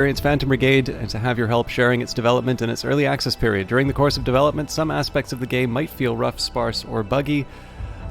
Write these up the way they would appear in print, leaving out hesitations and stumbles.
experience Phantom Brigade and to have your help sharing its development in its early access period. During the course of development, some aspects of the game might feel rough, sparse, or buggy.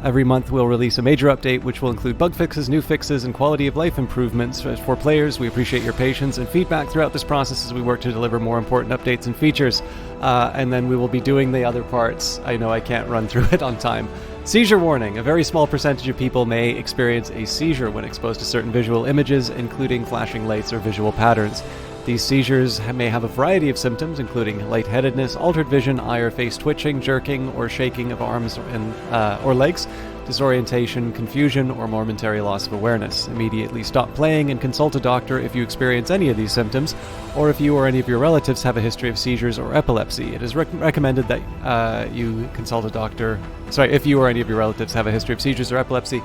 Every month we'll release a major update which will include bug fixes, new fixes, and quality of life improvements for players. We appreciate your patience and feedback throughout this process as we work to deliver more important updates and features. And then we will be doing the other parts. I know I can't run through it on time. Seizure warning. A very small percentage of people may experience a seizure when exposed to certain visual images, including flashing lights or visual patterns. These seizures may have a variety of symptoms, including lightheadedness, altered vision, eye or face twitching, jerking or shaking of arms and or legs, disorientation, confusion, or momentary loss of awareness. Immediately stop playing and consult a doctor if you experience any of these symptoms, or if you or any of your relatives have a history of seizures or epilepsy. It is recommended that you consult a doctor. Sorry, if you or any of your relatives have a history of seizures or epilepsy,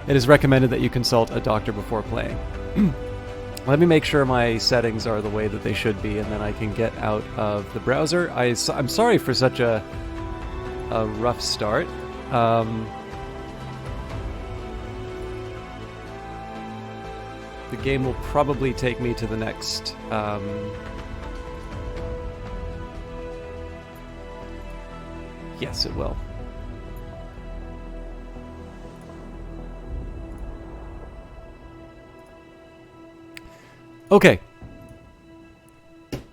it is recommended that you consult a doctor before playing. Let me make sure my settings are the way that they should be, and then I can get out of the browser. I'm sorry for such a rough start. The game will probably take me to the next... Yes, it will. Okay.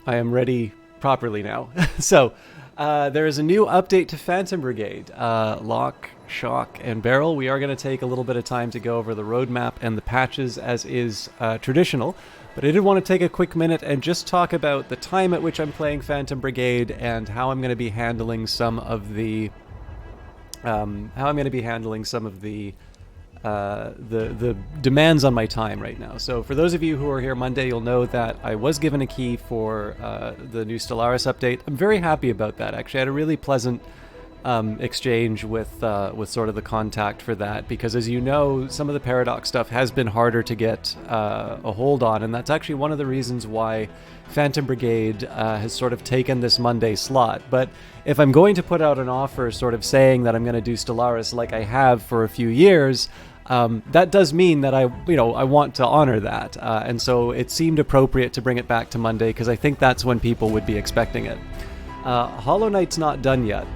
I am ready properly now. So, there is a new update to Phantom Brigade. Lock, shock, and barrel. We are going to take a little bit of time to go over the roadmap and the patches as is traditional, but I did want to take a quick minute and just talk about the time at which I'm playing Phantom Brigade and how I'm going to be handling some of the the demands on my time right now. So for those of you who are here Monday, you'll know that I was given a key for the new Stellaris update. I'm very happy about that. Actually, I had a really pleasant exchange with sort of the contact for that, because as you know, some of the Paradox stuff has been harder to get a hold on, and that's actually one of the reasons why Phantom Brigade has sort of taken this Monday slot. But if I'm going to put out an offer sort of saying that I'm going to do Stellaris like I have for a few years, that does mean that I want to honor that, and so it seemed appropriate to bring it back to Monday, because I think that's when people would be expecting it. Hollow Knight's not done yet.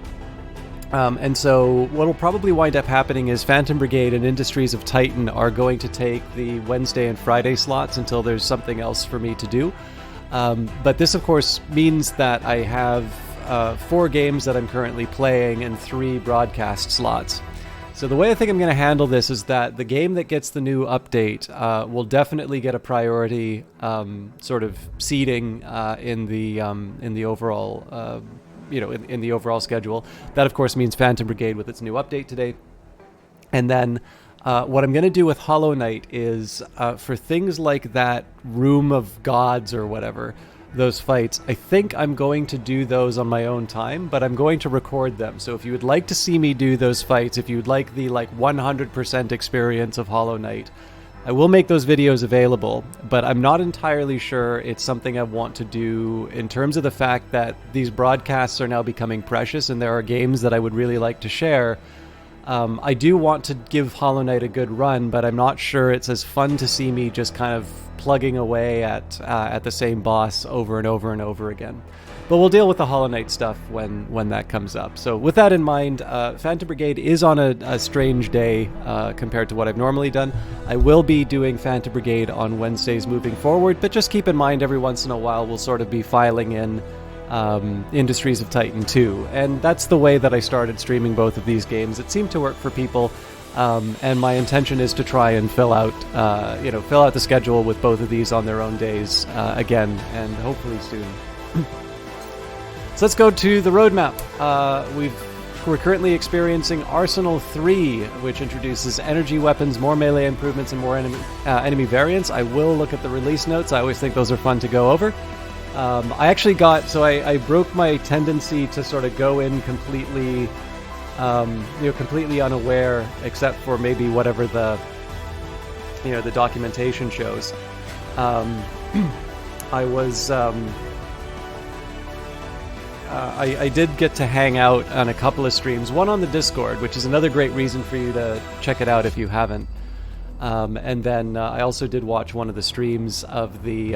And so what will probably wind up happening is Phantom Brigade and Industries of Titan are going to take the Wednesday and Friday slots until there's something else for me to do. But this, of course, means that I have 4 games that I'm currently playing and 3 broadcast slots. So the way I think I'm going to handle this is that the game that gets the new update will definitely get a priority sort of seeding in the overall in the overall schedule. That, of course, means Phantom Brigade with its new update today. And then what I'm going to do with Hollow Knight is for things like that Room of Gods or whatever, those fights, I think I'm going to do those on my own time, but I'm going to record them. So if you would like to see me do those fights, if you would like the 100% experience of Hollow Knight, I will make those videos available, but I'm not entirely sure it's something I want to do in terms of the fact that these broadcasts are now becoming precious and there are games that I would really like to share. I do want to give Hollow Knight a good run, but I'm not sure it's as fun to see me just kind of plugging away at the same boss over and over and over again. But we'll deal with the Hollow Knight stuff when that comes up. So with that in mind, Phantom Brigade is on a strange day compared to what I've normally done. I will be doing Phantom Brigade on Wednesdays moving forward, but just keep in mind every once in a while we'll sort of be filing in Industries of Titan 2. And that's the way that I started streaming both of these games. It seemed to work for people, and my intention is to try and fill out the schedule with both of these on their own days again, and hopefully soon. So let's go to the roadmap. We're currently experiencing Arsenal 3, which introduces energy weapons, more melee improvements, and more enemy variants. I will look at the release notes. I always think those are fun to go over. I broke my tendency to sort of go in completely unaware, except for maybe whatever the documentation shows. I did get to hang out on a couple of streams, one on the Discord, which is another great reason for you to check it out if you haven't. And then I also did watch one of the streams of the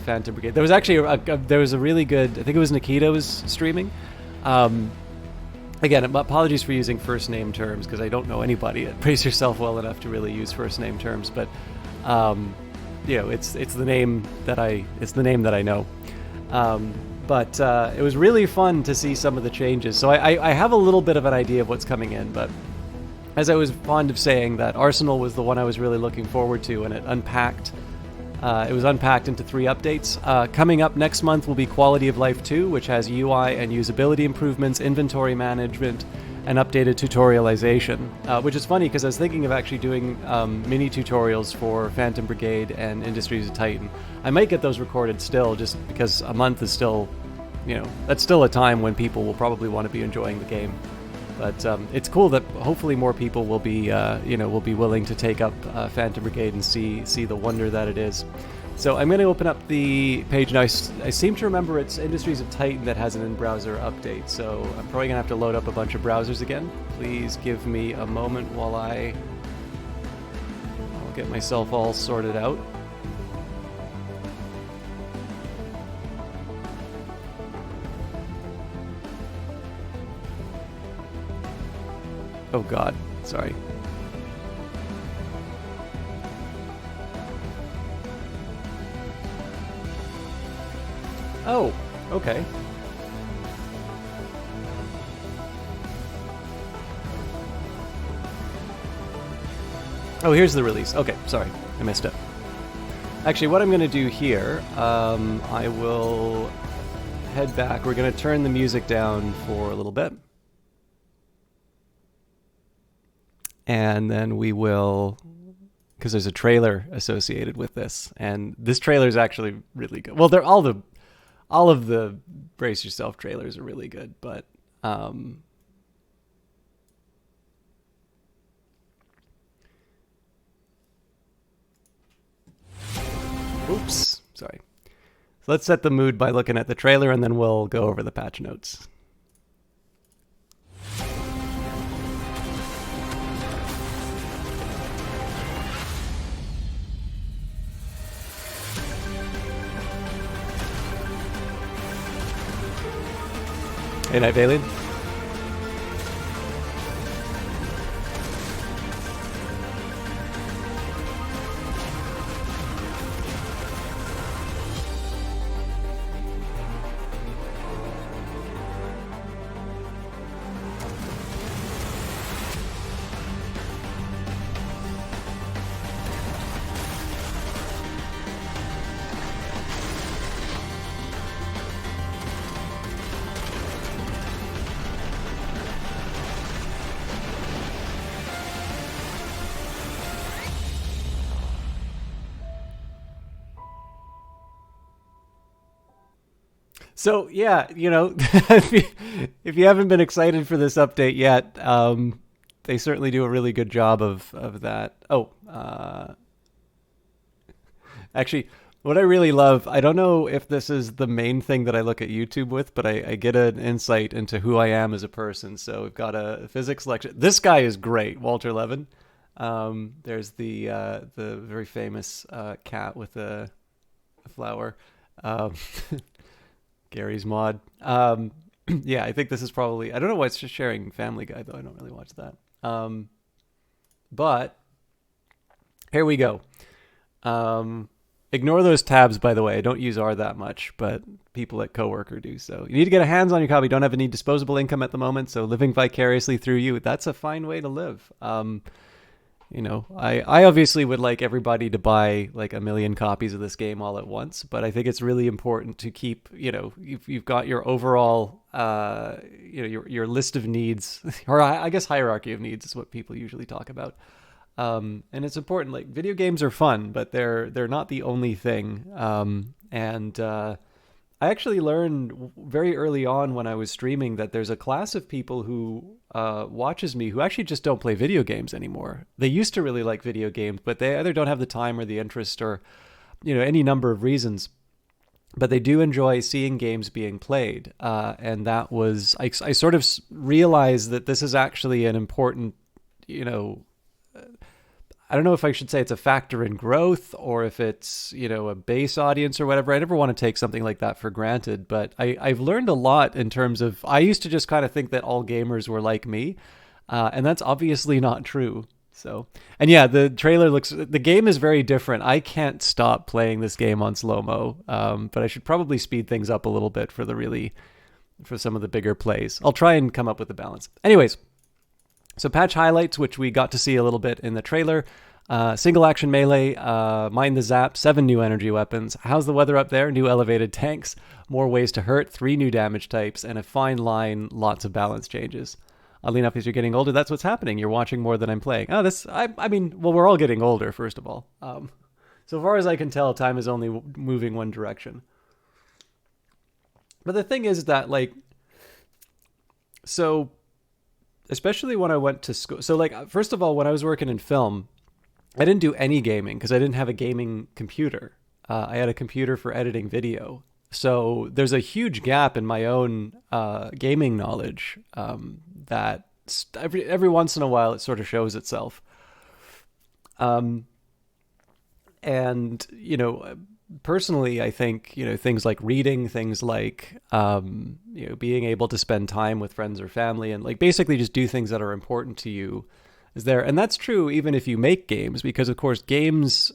Phantom Brigade. There was actually there was a really good. I think it was Nikita was streaming. Um, Again, apologies for using first name terms because I don't know anybody at Brace Yourself well enough to really use first name terms. But it's the name that I know. But it was really fun to see some of the changes. So I have a little bit of an idea of what's coming in, but as I was fond of saying, that Arsenal was the one I was really looking forward to, and it was unpacked into 3 updates. Coming up next month will be Quality of Life 2, which has UI and usability improvements, inventory management, and updated tutorialization. Which is funny because I was thinking of actually doing mini tutorials for Phantom Brigade and Industries of Titan. I might get those recorded still, just because a month is still, that's still a time when people will probably want to be enjoying the game. But it's cool that hopefully more people will be, will be willing to take up Phantom Brigade and see the wonder that it is. So I'm going to open up the page now. I seem to remember it's Industries of Titan that has an in-browser update. So I'm probably going to have to load up a bunch of browsers again. Please give me a moment while I'll get myself all sorted out. Oh God, sorry. Oh, okay. Oh, here's the release. Okay, sorry, I missed it. Actually, what I'm going to do here, I will head back. We're going to turn the music down for a little bit. And then we will, because there's a trailer associated with this, and this trailer is actually really good. Well, all of the Brace Yourself trailers are really good, but oops, sorry. So let's set the mood by looking at the trailer, and then we'll go over the patch notes. Hey, Night Alien. So yeah, if you haven't been excited for this update yet, they certainly do a really good job of that. Oh, actually, what I really love, I don't know if this is the main thing that I look at YouTube with, but I get an insight into who I am as a person. So we've got a physics lecture. This guy is great, Walter Levin. There's the very famous cat with a flower. Gary's mod. Yeah, I think this is probably, I don't know why it's just sharing Family Guy, though. I don't really watch that. But here we go. Ignore those tabs, by the way. I don't use R that much, but people at Coworker do. So you need to get a hands on your copy. Don't have any disposable income at the moment, so living vicariously through you, that's a fine way to live. I obviously would like everybody to buy like 1 million copies of this game all at once, but I think it's really important to keep, you've got your overall, your list of needs, or I guess hierarchy of needs is what people usually talk about. And it's important, like video games are fun, but they're not the only thing. I actually learned very early on when I was streaming that there's a class of people who watches me who actually just don't play video games anymore. They used to really like video games, but they either don't have the time or the interest or, any number of reasons. But they do enjoy seeing games being played. And that was, I sort of realized that this is actually an important, I don't know if I should say it's a factor in growth or if it's, a base audience or whatever. I never want to take something like that for granted, but I've learned a lot in terms of, I used to just kind of think that all gamers were like me, and that's obviously not true. So, and yeah, the game is very different. I can't stop playing this game on slow-mo, but I should probably speed things up a little bit for some of the bigger plays. I'll try and come up with a balance. Anyways, so patch highlights, which we got to see a little bit in the trailer. Single action melee, mind the zap, 7 new energy weapons. How's the weather up there? New elevated tanks, more ways to hurt, 3 new damage types, and a fine line, lots of balance changes. Oddly enough, as you're getting older, that's what's happening. You're watching more than I'm playing. Well, we're all getting older, first of all. So far as I can tell, time is only moving one direction. But the thing is that, so especially when I went to school. So, first of all, when I was working in film, I didn't do any gaming because I didn't have a gaming computer. I had a computer for editing video. So there's a huge gap in my own gaming knowledge that every once in a while it sort of shows itself. And, personally, I think, things like reading, things like, being able to spend time with friends or family and basically just do things that are important to you is there. And that's true even if you make games, because of course games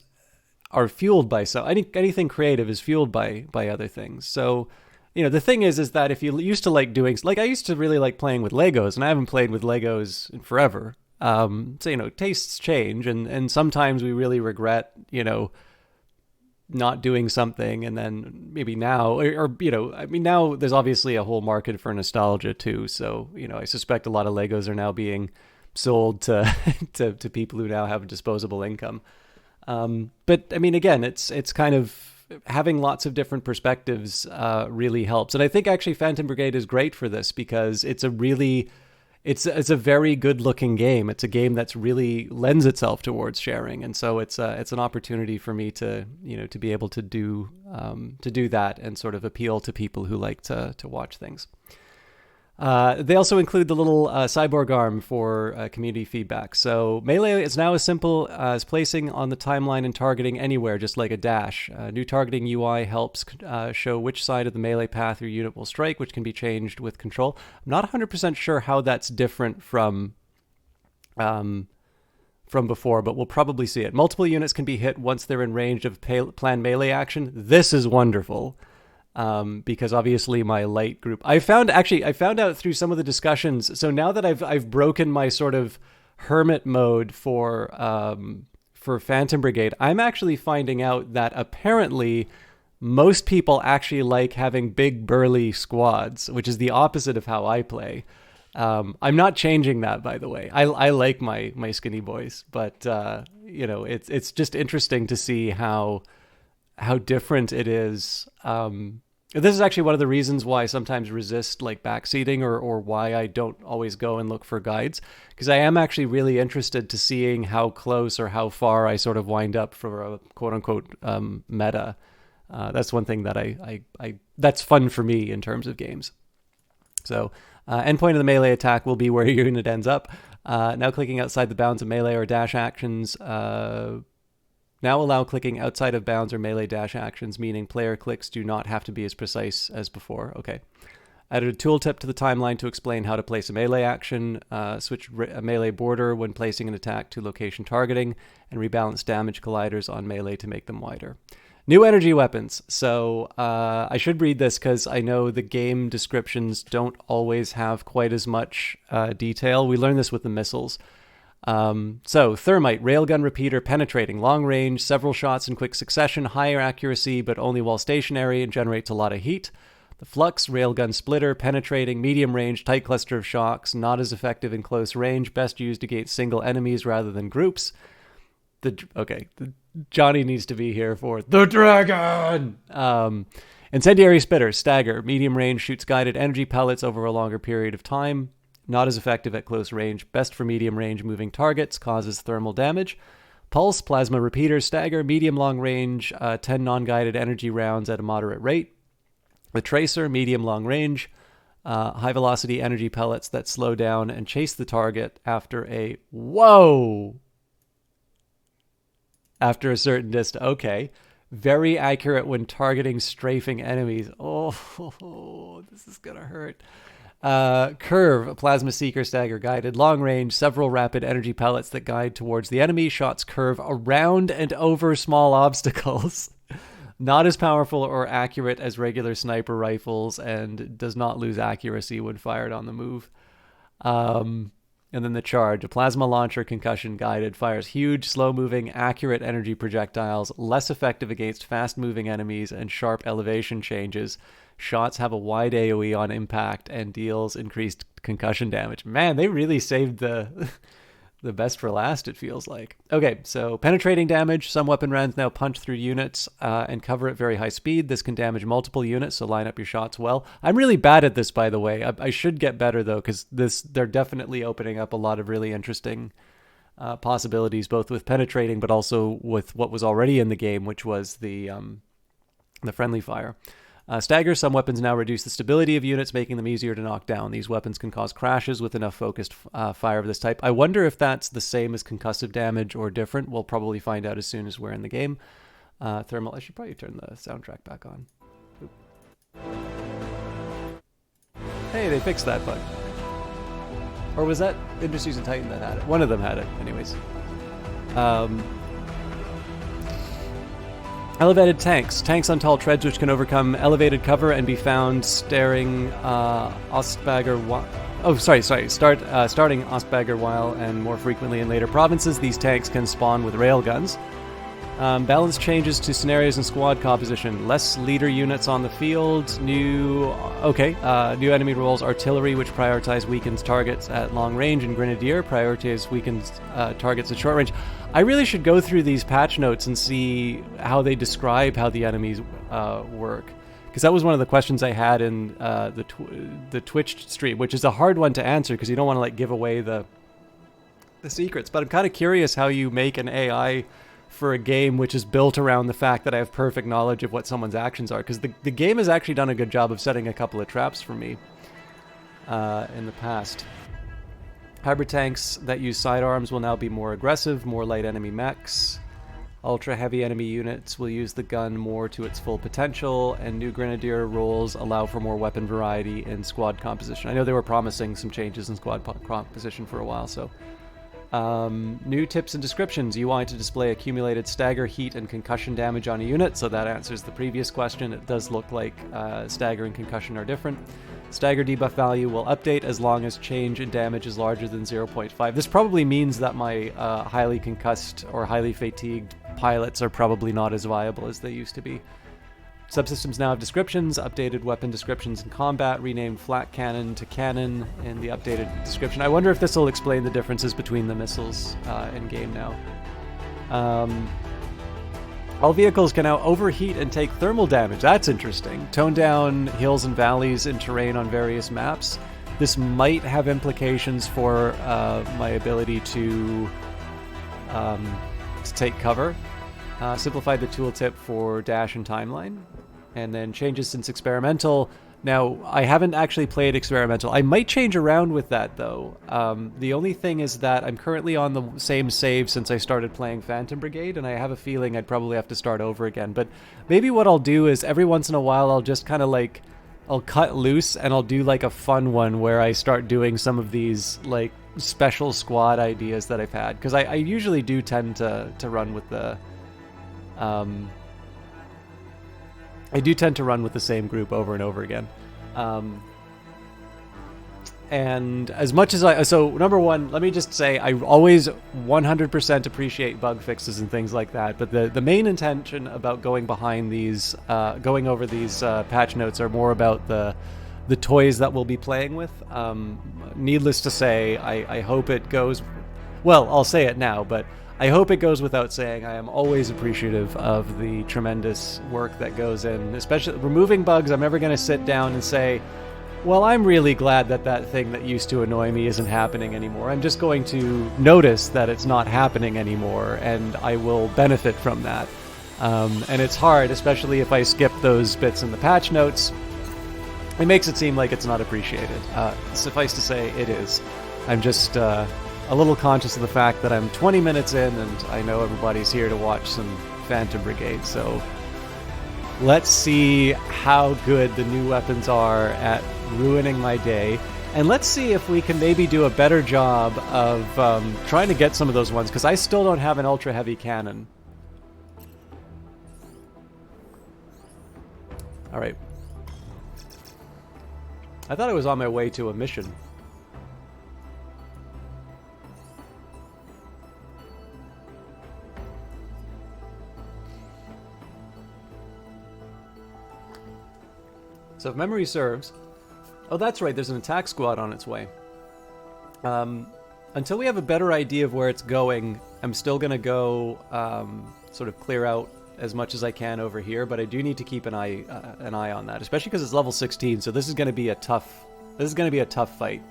are fueled by anything creative is fueled by other things. So, the thing is that if you used to like doing, I used to really like playing with Legos, and I haven't played with Legos in forever. So, tastes change, and sometimes we really regret, not doing something, and then maybe now, now there's obviously a whole market for nostalgia too. So, I suspect a lot of Legos are now being sold to to people who now have a disposable income. But I mean, again, it's kind of having lots of different perspectives really helps. And I think actually Phantom Brigade is great for this because it's a very good looking game. It's a game that's really lends itself towards sharing. And so it's an opportunity for me to, to be able to do that and sort of appeal to people who like to watch things. They also include the little cyborg arm for community feedback. So Melee is now as simple as placing on the timeline and targeting anywhere, just like a dash. New targeting UI helps show which side of the melee path your unit will strike, which can be changed with control. I'm not 100% sure how that's different from before, but we'll probably see it. Multiple units can be hit once they're in range of planned melee action. This is wonderful. Because obviously my light group, I found out through some of the discussions. So now that I've broken my sort of hermit mode for Phantom Brigade, I'm actually finding out that apparently most people actually like having big burly squads, which is the opposite of how I play. I'm not changing that, by the way. I like my skinny boys, but it's just interesting to see how different it is. This is actually one of the reasons why I sometimes resist backseating or why I don't always go and look for guides, because I am actually really interested to seeing how close or how far I sort of wind up for a quote unquote meta. That's one thing that I that's fun for me in terms of games. So endpoint of the melee attack will be where your unit ends up. Now clicking outside the bounds of melee or dash actions. Now allow clicking outside of bounds or melee dash actions, meaning player clicks do not have to be as precise as before. Okay. Added a tooltip to the timeline to explain how to place a melee action, switch a melee border when placing an attack to location targeting, and rebalance damage colliders on melee to make them wider. New energy weapons. So I should read this because I know the game descriptions don't always have quite as much detail. We learned this with the missiles. So thermite, railgun repeater, penetrating, long range, several shots in quick succession, higher accuracy, but only while stationary, and generates a lot of heat. The flux, railgun splitter, penetrating, medium range, tight cluster of shocks, not as effective in close range, best used against single enemies rather than groups. Johnny needs to be here for the dragon. Incendiary spitter, stagger, medium range, shoots guided energy pellets over a longer period of time. Not as effective at close range, best for medium range moving targets, causes thermal damage. Pulse, plasma repeater, stagger, medium long range, 10 non-guided energy rounds at a moderate rate. The tracer, medium long range, high velocity energy pellets that slow down and chase the target after a... Whoa! after a certain distance. Okay. Very accurate when targeting strafing enemies. Oh, this is gonna hurt. Curve, plasma seeker stagger guided. Long range, several rapid energy pellets that guide towards the enemy. Shots curve around and over small obstacles. Not as powerful or accurate as regular sniper rifles, and does not lose accuracy when fired on the move. And then the charge, a plasma launcher, concussion guided, fires huge, slow-moving, accurate energy projectiles, less effective against fast-moving enemies and sharp elevation changes. Shots have a wide AoE on impact and deals increased concussion damage. Man, they really saved the the best for last, it feels like. Okay, so penetrating damage. Some weapon rounds now punch through units and cover at very high speed. This can damage multiple units, so line up your shots well. I'm really bad at this, by the way. I should get better, though, because they're definitely opening up a lot of really interesting possibilities, both with penetrating, but also with what was already in the game, which was the friendly fire. Stagger. Some weapons now reduce the stability of units, making them easier to knock down. These weapons can cause crashes with enough focused fire of this type. I wonder if that's the same as concussive damage or different. We'll probably find out as soon as we're in the game. Thermal. I should probably turn the soundtrack back on. Oop. Hey, they fixed that bug. Or was that Industries and Titan that had it? One of them had it, anyways. Elevated tanks. Tanks on tall treads which can overcome elevated cover and be found starting Ostbagger while and more frequently in later provinces. These tanks can spawn with railguns. Balance changes to scenarios and squad composition. Less leader units on the field. New enemy roles. Artillery, which prioritize weakened targets at long range, and Grenadier prioritize weakened targets at short range. I really should go through these patch notes and see how they describe how the enemies work, because that was one of the questions I had in the Twitch stream, which is a hard one to answer because you don't want to give away the secrets. But I'm kind of curious how you make an AI for a game which is built around the fact that I have perfect knowledge of what someone's actions are, because the game has actually done a good job of setting a couple of traps for me in the past. Hybrid tanks that use sidearms will now be more aggressive, more light enemy mechs. Ultra-heavy enemy units will use the gun more to its full potential, and new Grenadier roles allow for more weapon variety in squad composition. I know they were promising some changes in squad composition for a while, so... new tips and descriptions. UI to display accumulated stagger, heat, and concussion damage on a unit, so that answers the previous question. It does look like stagger and concussion are different. Stagger debuff value will update as long as change in damage is larger than 0.5. This probably means that my highly concussed or highly fatigued pilots are probably not as viable as they used to be. Subsystems now have descriptions, updated weapon descriptions in combat, renamed flat cannon to cannon in the updated description. I wonder if this will explain the differences between the missiles in game now. All vehicles can now overheat and take thermal damage. That's interesting. Tone down hills and valleys in terrain on various maps. This might have implications for my ability to take cover. Simplified the tooltip for dash and timeline. And then changes since experimental. Now, I haven't actually played experimental. I might change around with that, though. The only thing is that I'm currently on the same save since I started playing Phantom Brigade, and I have a feeling I'd probably have to start over again. But maybe what I'll do is every once in a while I'll just kind of I'll cut loose and I'll do a fun one where I start doing some of these special squad ideas that I've had. Because I usually do tend to run with the... I do tend to run with the same group over and over again. And as much as so number one, let me just say, I always 100% appreciate bug fixes and things like that. But the main intention about going behind these, going over these patch notes are more about the toys that we'll be playing with. Needless to say, I hope it goes, well, I'll say it now, but I hope it goes without saying, I am always appreciative of the tremendous work that goes in, especially removing bugs. I'm never going to sit down and say, well, I'm really glad that thing that used to annoy me isn't happening anymore. I'm just going to notice that it's not happening anymore, and I will benefit from that. And it's hard, especially if I skip those bits in the patch notes. It makes it seem like it's not appreciated. Suffice to say, it is. I'm just... a little conscious of the fact that I'm 20 minutes in and I know everybody's here to watch some Phantom Brigade, so let's see how good the new weapons are at ruining my day. And let's see if we can maybe do a better job of trying to get some of those ones, because I still don't have an ultra heavy cannon. Alright. I thought I was on my way to a mission. So if memory serves... Oh, that's right, there's an attack squad on its way. Until we have a better idea of where it's going, I'm still going to go sort of clear out as much as I can over here, but I do need to keep an eye on that, especially because it's level 16, so this is going to be a tough fight.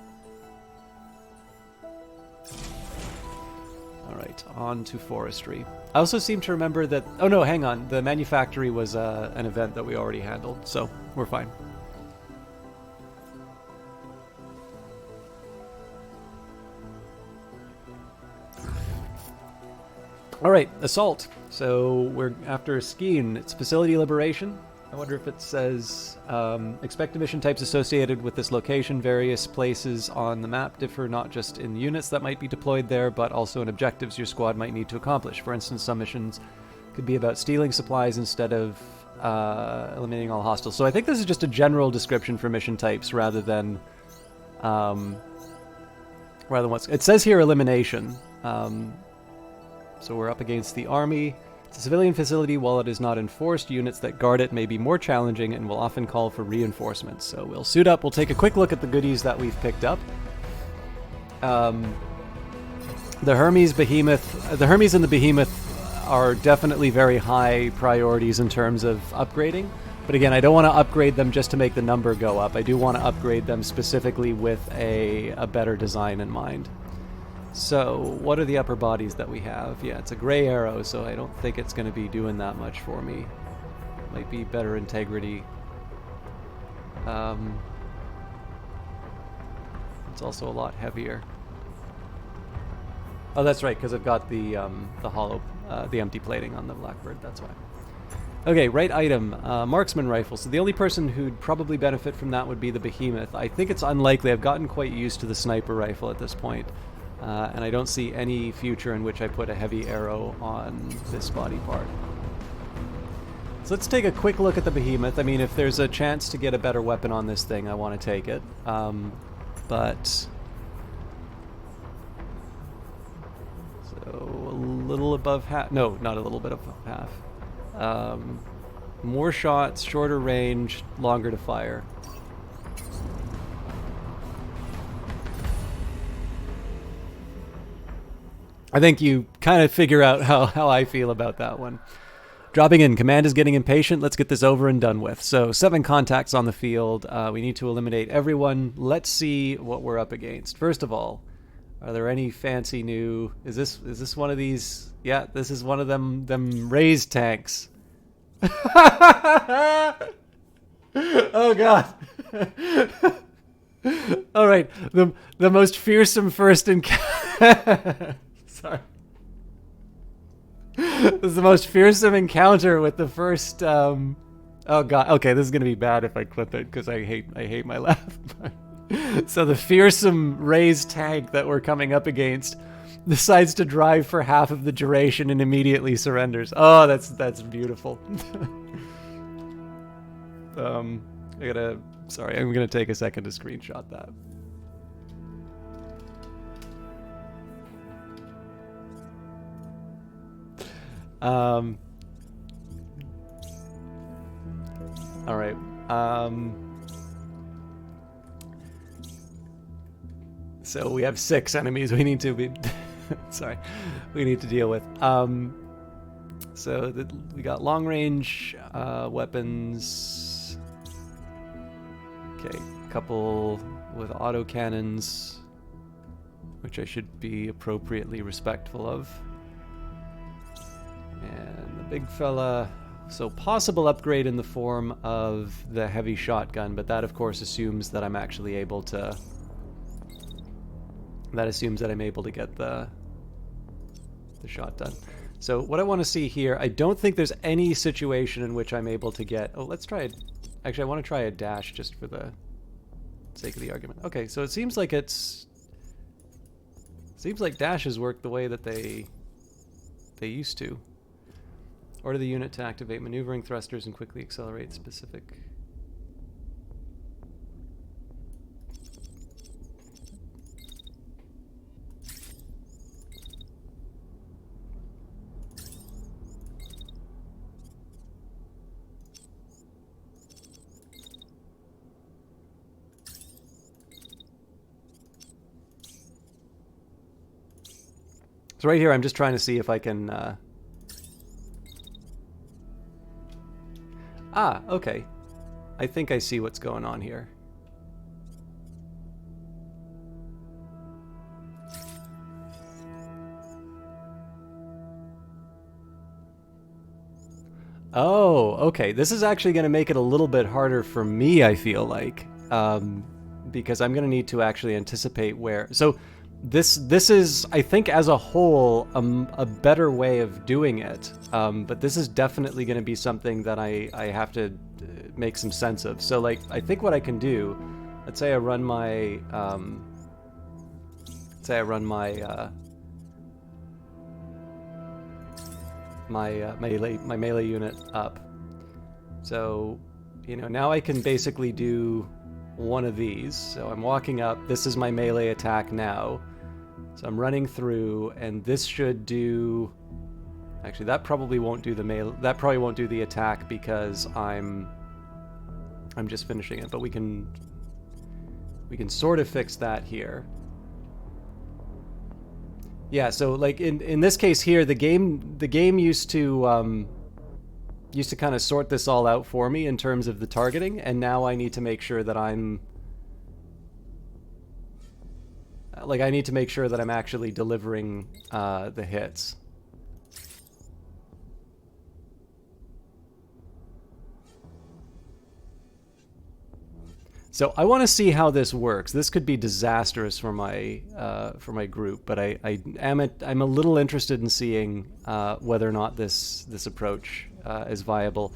Alright, on to forestry. I also seem to remember that... Oh no, hang on. The manufactory was an event that we already handled, so we're fine. Alright, assault. So we're after a scheme. It's facility liberation. I wonder if it says expect mission types associated with this location. Various places on the map differ not just in units that might be deployed there, but also in objectives your squad might need to accomplish. For instance, some missions could be about stealing supplies instead of eliminating all hostiles. So I think this is just a general description for mission types rather than what's... It says here elimination. So we're up against the army. It's a civilian facility. While it is not enforced, units that guard it may be more challenging and will often call for reinforcements. So we'll suit up. We'll take a quick look at the goodies that we've picked up. The Hermes and the Behemoth are definitely very high priorities in terms of upgrading. But again, I don't want to upgrade them just to make the number go up. I do want to upgrade them specifically with a better design in mind. So, what are the upper bodies that we have? Yeah, it's a gray arrow, so I don't think it's going to be doing that much for me. Might be better integrity. It's also a lot heavier. Oh, that's right, because I've got the hollow, the empty plating on the Blackbird, that's why. Okay, right item, marksman rifle. So the only person who'd probably benefit from that would be the Behemoth. I think it's unlikely. I've gotten quite used to the sniper rifle at this point. And I don't see any future in which I put a heavy arrow on this body part. So let's take a quick look at the Behemoth. I mean, if there's a chance to get a better weapon on this thing, I want to take it. But... So, a little above half... No, not a little bit above half. More shots, shorter range, longer to fire. I think you kind of figure out how I feel about that one. Dropping in. Command is getting impatient. Let's get this over and done with. So 7 contacts on the field. We need to eliminate everyone. Let's see what we're up against. First of all, are there any fancy new... Is this one of these... Yeah, this is one of them raised tanks. Oh, God. All right. The most fearsome first encounter... Sorry. This is the most fearsome encounter with the first, oh god, okay, this is gonna be bad if I clip it, because I hate my laugh. So the fearsome raised tank that we're coming up against decides to drive for half of the duration and immediately surrenders. Oh, that's beautiful. I'm gonna take a second to screenshot that. All right. So we have 6 enemies we need to be we need to deal with. So we got long range weapons. Okay, a couple with auto cannons, which I should be appropriately respectful of. And the big fella, so possible upgrade in the form of the heavy shotgun, but that of course assumes that I'm actually able to That assumes that I'm able to get the shot done. So what I want to see here, I don't think there's any situation in which I'm able to get... Oh, let's try it. Actually, I want to try a dash just for the sake of the argument. Okay, so it seems like it's... Seems like dashes work the way that they used to. Order the unit to activate maneuvering thrusters and quickly accelerate specific... So right here, I'm just trying to see if I can... Ah, okay. I think I see what's going on here. Oh, okay. This is actually going to make it a little bit harder for me, I feel like. Because I'm going to need to actually anticipate where... So this is, I think, as a whole, a better way of doing it. But this is definitely going to be something that I have to make some sense of. So, like, I think what I can do... Let's say I run my... my melee unit up. So, you know, now I can basically do one of these. So I'm walking up. This is my melee attack now. So I'm running through, and this should do... Actually, that probably won't do the melee. That probably won't do the attack because I'm just finishing it. But we can sort of fix that here. Yeah, so like in this case here, the game used to kind of sort this all out for me in terms of the targeting, and now I need to make sure that I'm actually delivering the hits. So I want to see how this works. This could be disastrous for my group, but I'm a little interested in seeing whether or not this approach is viable.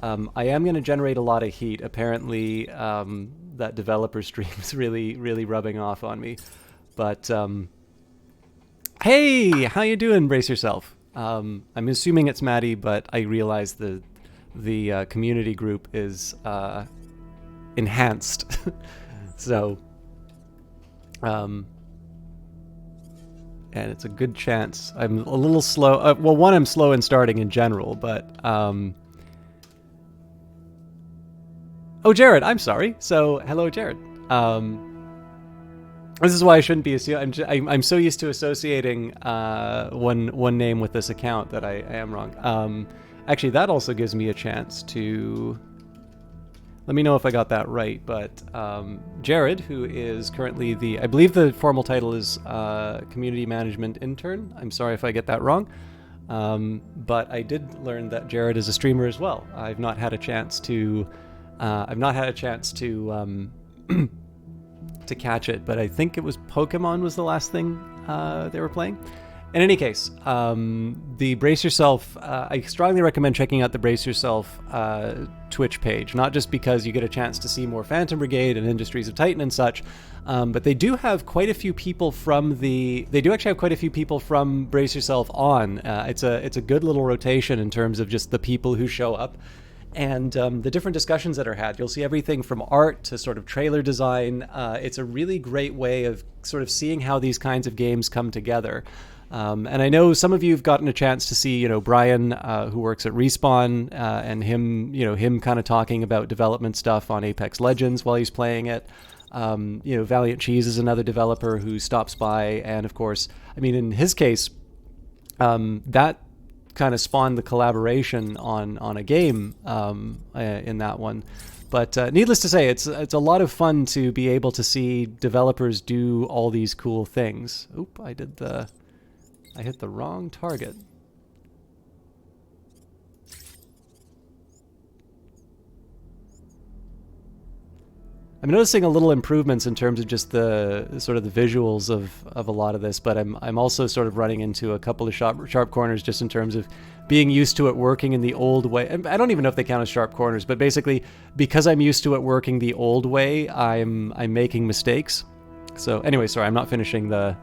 I am going to generate a lot of heat. Apparently, that developer stream is really rubbing off on me. But hey, how you doing? Brace yourself. I'm assuming it's Maddie, but I realize the community group is enhanced. So and it's a good chance I'm a little slow. Well, one, I'm slow in starting in general, but oh, Jared, I'm sorry. So hello, Jared. This is why I shouldn't be assuming. I'm so used to associating one name with this account that I am wrong. Actually, that also gives me a chance to... Let me know if I got that right, but Jared, who is currently I believe the formal title is Community Management Intern. I'm sorry if I get that wrong, but I did learn that Jared is a streamer as well. I've not had a chance to to catch it, but I think it was Pokemon was the last thing they were playing. In any case, the Brace Yourself, I strongly recommend checking out the Brace Yourself Twitch page, not just because you get a chance to see more Phantom Brigade and Industries of Titan and such, but they do have quite a few people from Brace Yourself on. It's a good little rotation in terms of just the people who show up and the different discussions that are had. You'll see everything from art to sort of trailer design. It's a really great way of sort of seeing how these kinds of games come together. And I know some of you have gotten a chance to see, Brian, who works at Respawn, and him kind of talking about development stuff on Apex Legends while he's playing it. Valiant Cheese is another developer who stops by, and of course, I mean, in his case, that kind of spawned the collaboration on a game in that one. But needless to say, it's a lot of fun to be able to see developers do all these cool things. Oop, I hit the wrong target. I'm noticing a little improvements in terms of just the sort of the visuals of a lot of this, but I'm also sort of running into a couple of sharp corners just in terms of being used to it working in the old way. And I don't even know if they count as sharp corners, but basically because I'm used to it working the old way, I'm making mistakes. So anyway, sorry, I'm not finishing the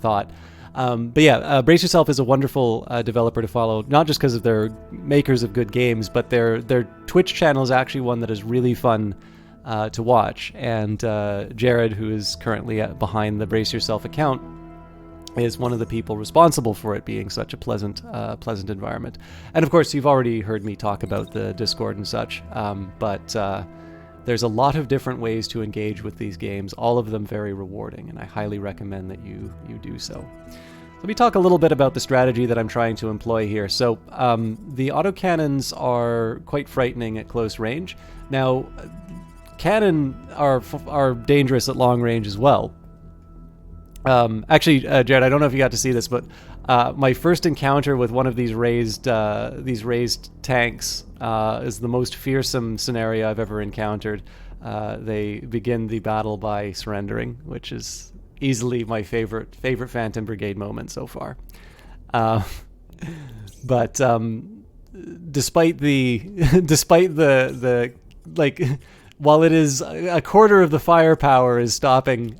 thought. But yeah, Brace Yourself is a wonderful developer to follow, not just because of their makers of good games, but their Twitch channel is actually one that is really fun to watch. And Jared, who is currently behind the Brace Yourself account, is one of the people responsible for it being such a pleasant environment. And of course, you've already heard me talk about the Discord and such, but there's a lot of different ways to engage with these games, all of them very rewarding, and I highly recommend that you do so. Let me talk a little bit about the strategy that I'm trying to employ here. So the autocannons are quite frightening at close range. Now, cannon are dangerous at long range as well. Actually, Jared, I don't know if you got to see this, but my first encounter with one of these raised tanks is the most fearsome scenario I've ever encountered. They begin the battle by surrendering, which is easily my favorite Phantom Brigade moment so far. But despite the like, while it is a quarter of the firepower is stopping,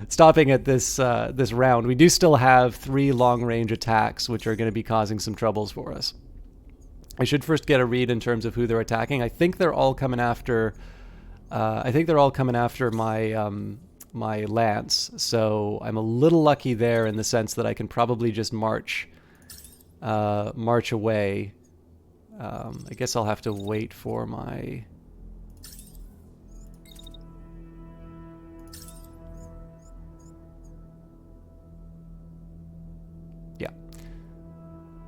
stopping at this round, we do still have 3 long-range attacks, which are going to be causing some troubles for us. I should first get a read in terms of who they're attacking. I think they're all coming after. My my lance, so I'm a little lucky there in the sense that I can probably just march away. I guess I'll have to wait for my. Yeah.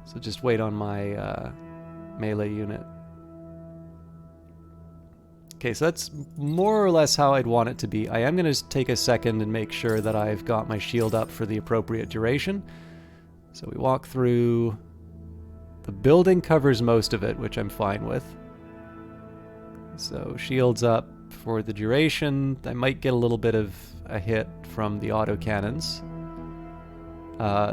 So just wait on my melee unit. Okay, so that's more or less how I'd want it to be. I am going to take a second and make sure that I've got my shield up for the appropriate duration. So we walk through. The building covers most of it, which I'm fine with. So shields up for the duration. I might get a little bit of a hit from the autocannons.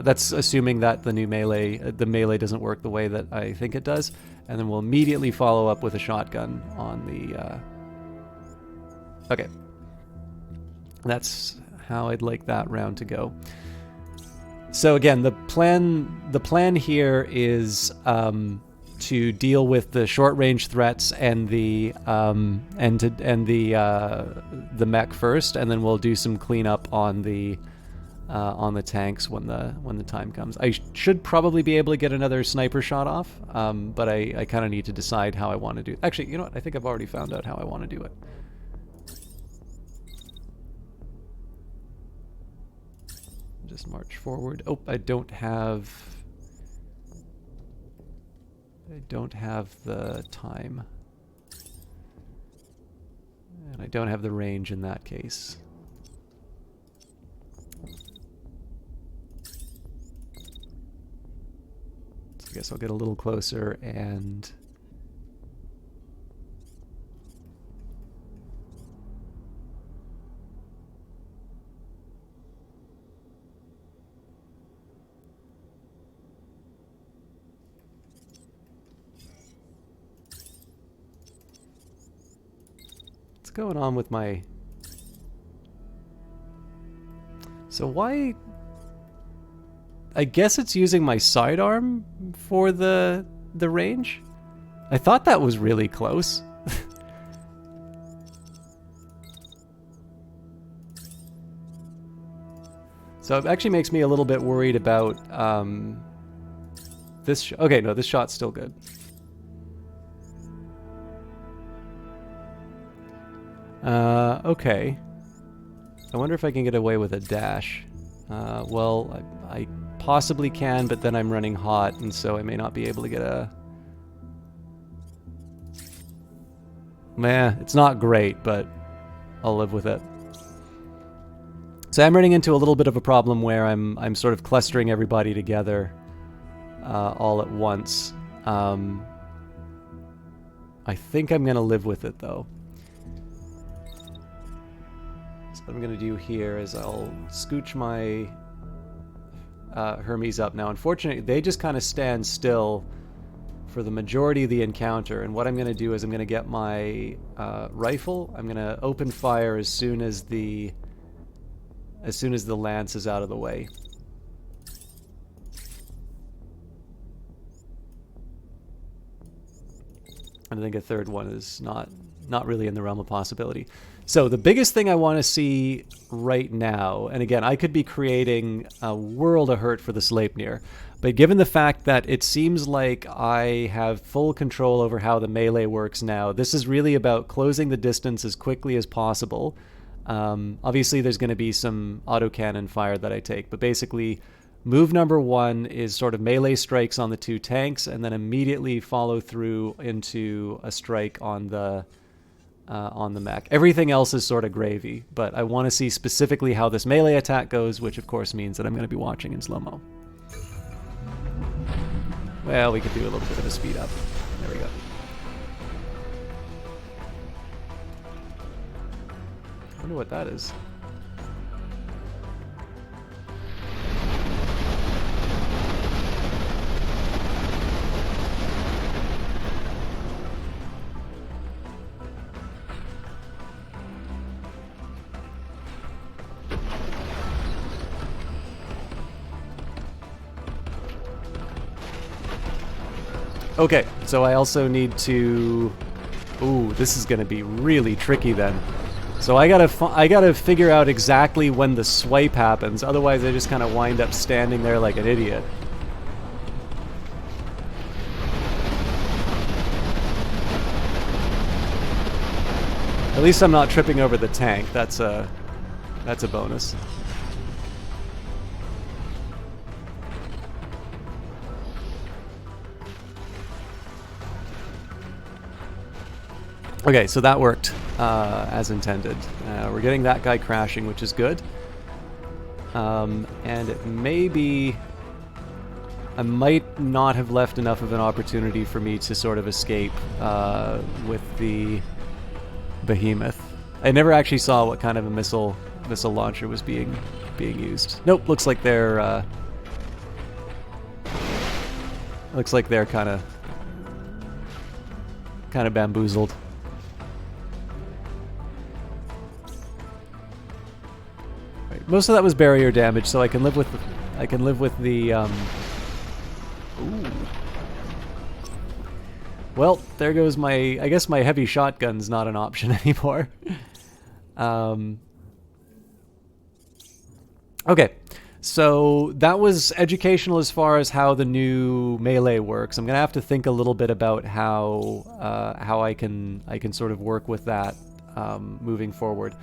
That's assuming that the melee doesn't work the way that I think it does. And then we'll immediately follow up with a shotgun on the... Okay. That's how I'd like that round to go. So again, the plan here is to deal with the short-range threats and the mech first, and then we'll do some cleanup on the tanks when the time comes. I should probably be able to get another sniper shot off, but I kind of need to decide how I want to do it. Actually, you know what? I think I've already found out how I want to do it. Just march forward. Oh, I don't have the time. And I don't have the range in that case. So I guess I'll get a little closer and... What's going on with my... So why... I guess it's using my sidearm for the range? I thought that was really close. So it actually makes me a little bit worried about this... Okay, no, this shot's still good. Okay. I wonder if I can get away with a dash. Well, I possibly can, but then I'm running hot, and so I may not be able to get a... Meh, it's not great, but I'll live with it. So I'm running into a little bit of a problem where I'm sort of clustering everybody together all at once. I think I'm going to live with it, though. So what I'm going to do here is I'll scooch my Hermes up. Now, unfortunately, they just kind of stand still for the majority of the encounter, and what I'm going to do is I'm going to get my rifle. I'm going to open fire as soon as the lance is out of the way. And I think a third one is not really in the realm of possibility. So the biggest thing I want to see right now, and again, I could be creating a world of hurt for the Sleipnir, but given the fact that it seems like I have full control over how the melee works now, this is really about closing the distance as quickly as possible. Obviously, there's going to be some autocannon fire that I take, but basically, move number one is sort of melee strikes on the two tanks, and then immediately follow through into a strike on the mech. Everything else is sort of gravy, but I want to see specifically how this melee attack goes, which of course means that I'm going to be watching in slow-mo. Well, we could do a little bit of a speed up. There we go. I wonder what that is. Okay, so I also need to... Ooh, this is going to be really tricky then. So I gotta figure out exactly when the swipe happens, otherwise I just kind of wind up standing there like an idiot. At least I'm not tripping over the tank. That's a bonus. Okay, so that worked as intended. We're getting that guy crashing, which is good. And it may be... I might not have left enough of an opportunity for me to sort of escape with the behemoth. I never actually saw what kind of a missile launcher was being used. Nope, looks like they're kind of bamboozled. Most of that was barrier damage, so I can live with the Ooh. Well, there goes my... I guess my heavy shotgun's not an option anymore. Okay, so that was educational as far as how the new melee works. I'm gonna have to think a little bit about how I can sort of work with that moving forward.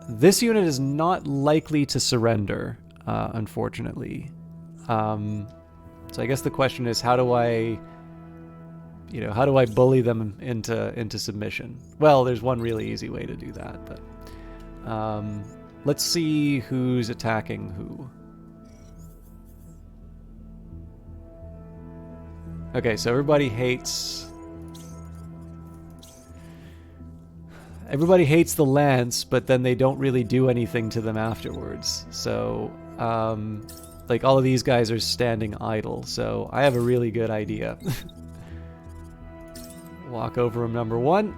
This unit is not likely to surrender, unfortunately. So I guess the question is, how do I bully them into submission? Well, there's one really easy way to do that, but let's see who's attacking who. Okay, so everybody hates the lance, but then they don't really do anything to them afterwards. So, like, all of these guys are standing idle, so I have a really good idea. Walk over him, number one.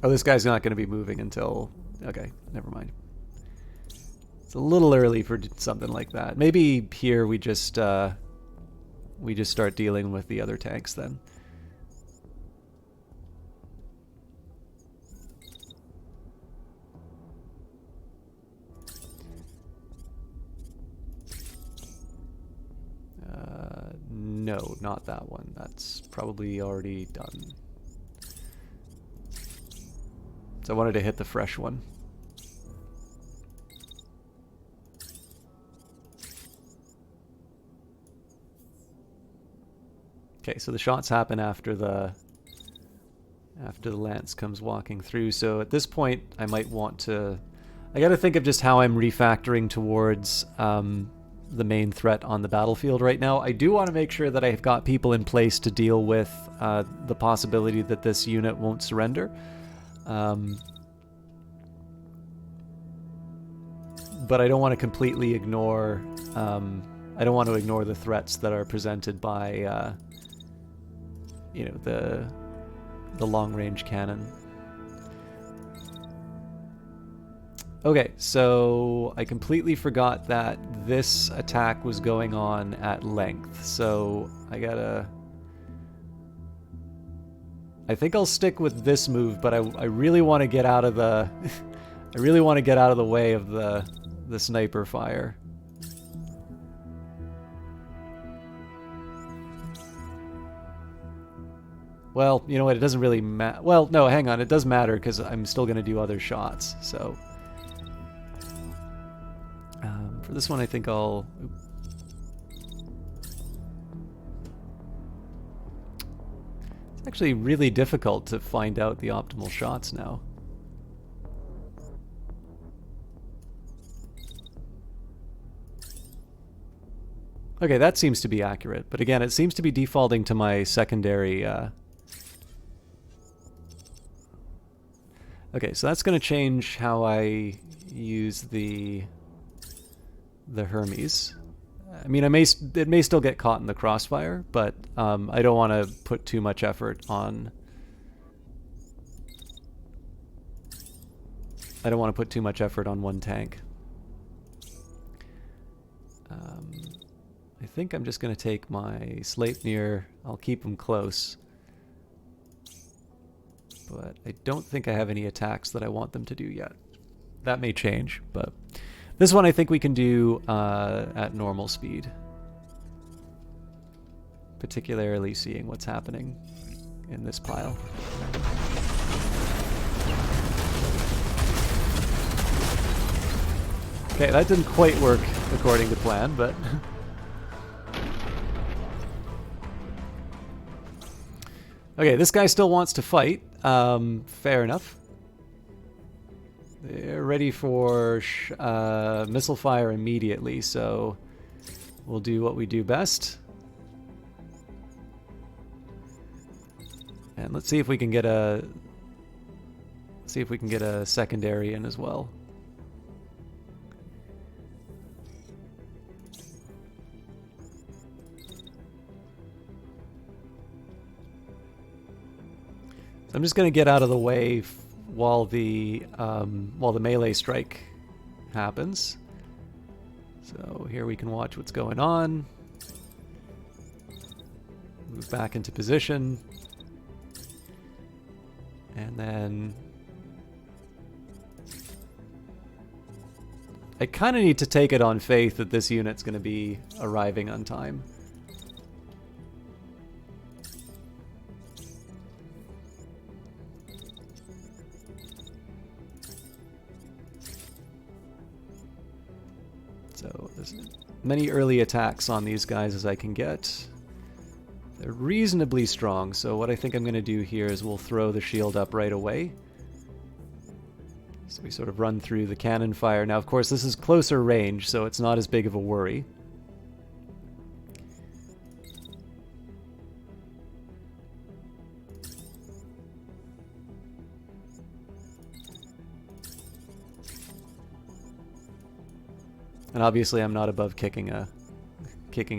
Oh, this guy's not going to be moving until... Okay, never mind. It's a little early for something like that. Maybe here we just start dealing with the other tanks then. No, not that one. That's probably already done. So I wanted to hit the fresh one. Okay, so the shots happen after the lance comes walking through. So at this point, I might want to... I got to think of just how I'm refactoring towards the main threat on the battlefield right now. I do want to make sure that I've got people in place to deal with the possibility that this unit won't surrender. But I don't want to completely ignore... I don't want to ignore the threats that are presented by, you know, the long-range cannon. Okay, so I completely forgot that this attack was going on at length, so I gotta... I think I'll stick with this move, but I really want to get out of the... I really want to get out of the way of the sniper fire. Well, you know what, it doesn't really matter. Well, no, hang on, it does matter because I'm still going to do other shots, so... for this one, I think I'll... It's actually really difficult to find out the optimal shots now. Okay, that seems to be accurate, but again, it seems to be defaulting to my secondary... Okay, so that's going to change how I use the Hermes. I mean, it may still get caught in the crossfire, but I don't want to put too much effort on... I don't want to put too much effort on one tank. I think I'm just going to take my Sleipnir. I'll keep them close. But I don't think I have any attacks that I want them to do yet. That may change, but this one I think we can do at normal speed. Particularly seeing what's happening in this pile. Okay, that didn't quite work according to plan, but... Okay, this guy still wants to fight. Fair enough. They're ready for missile fire immediately, so we'll do what we do best. And let's see if we can get a secondary in as well. I'm just going to get out of the way while the melee strike happens. So here we can watch what's going on. Move back into position. And then... I kind of need to take it on faith that this unit's going to be arriving on time. So as many early attacks on these guys as I can get. They're reasonably strong, so what I think I'm going to do here is we'll throw the shield up right away. So we sort of run through the cannon fire. Now, of course, this is closer range, so it's not as big of a worry. And obviously I'm not above kicking a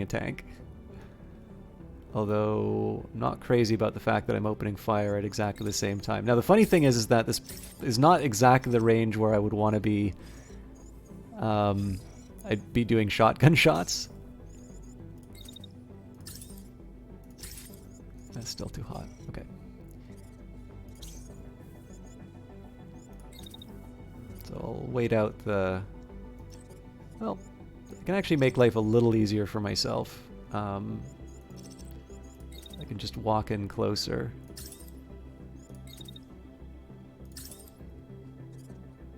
tank. Although, I'm not crazy about the fact that I'm opening fire at exactly the same time. Now the funny thing is that this is not exactly the range where I would want to be... I'd be doing shotgun shots. That's still too hot. Okay. So I'll wait out the... Well, I can actually make life a little easier for myself. I can just walk in closer.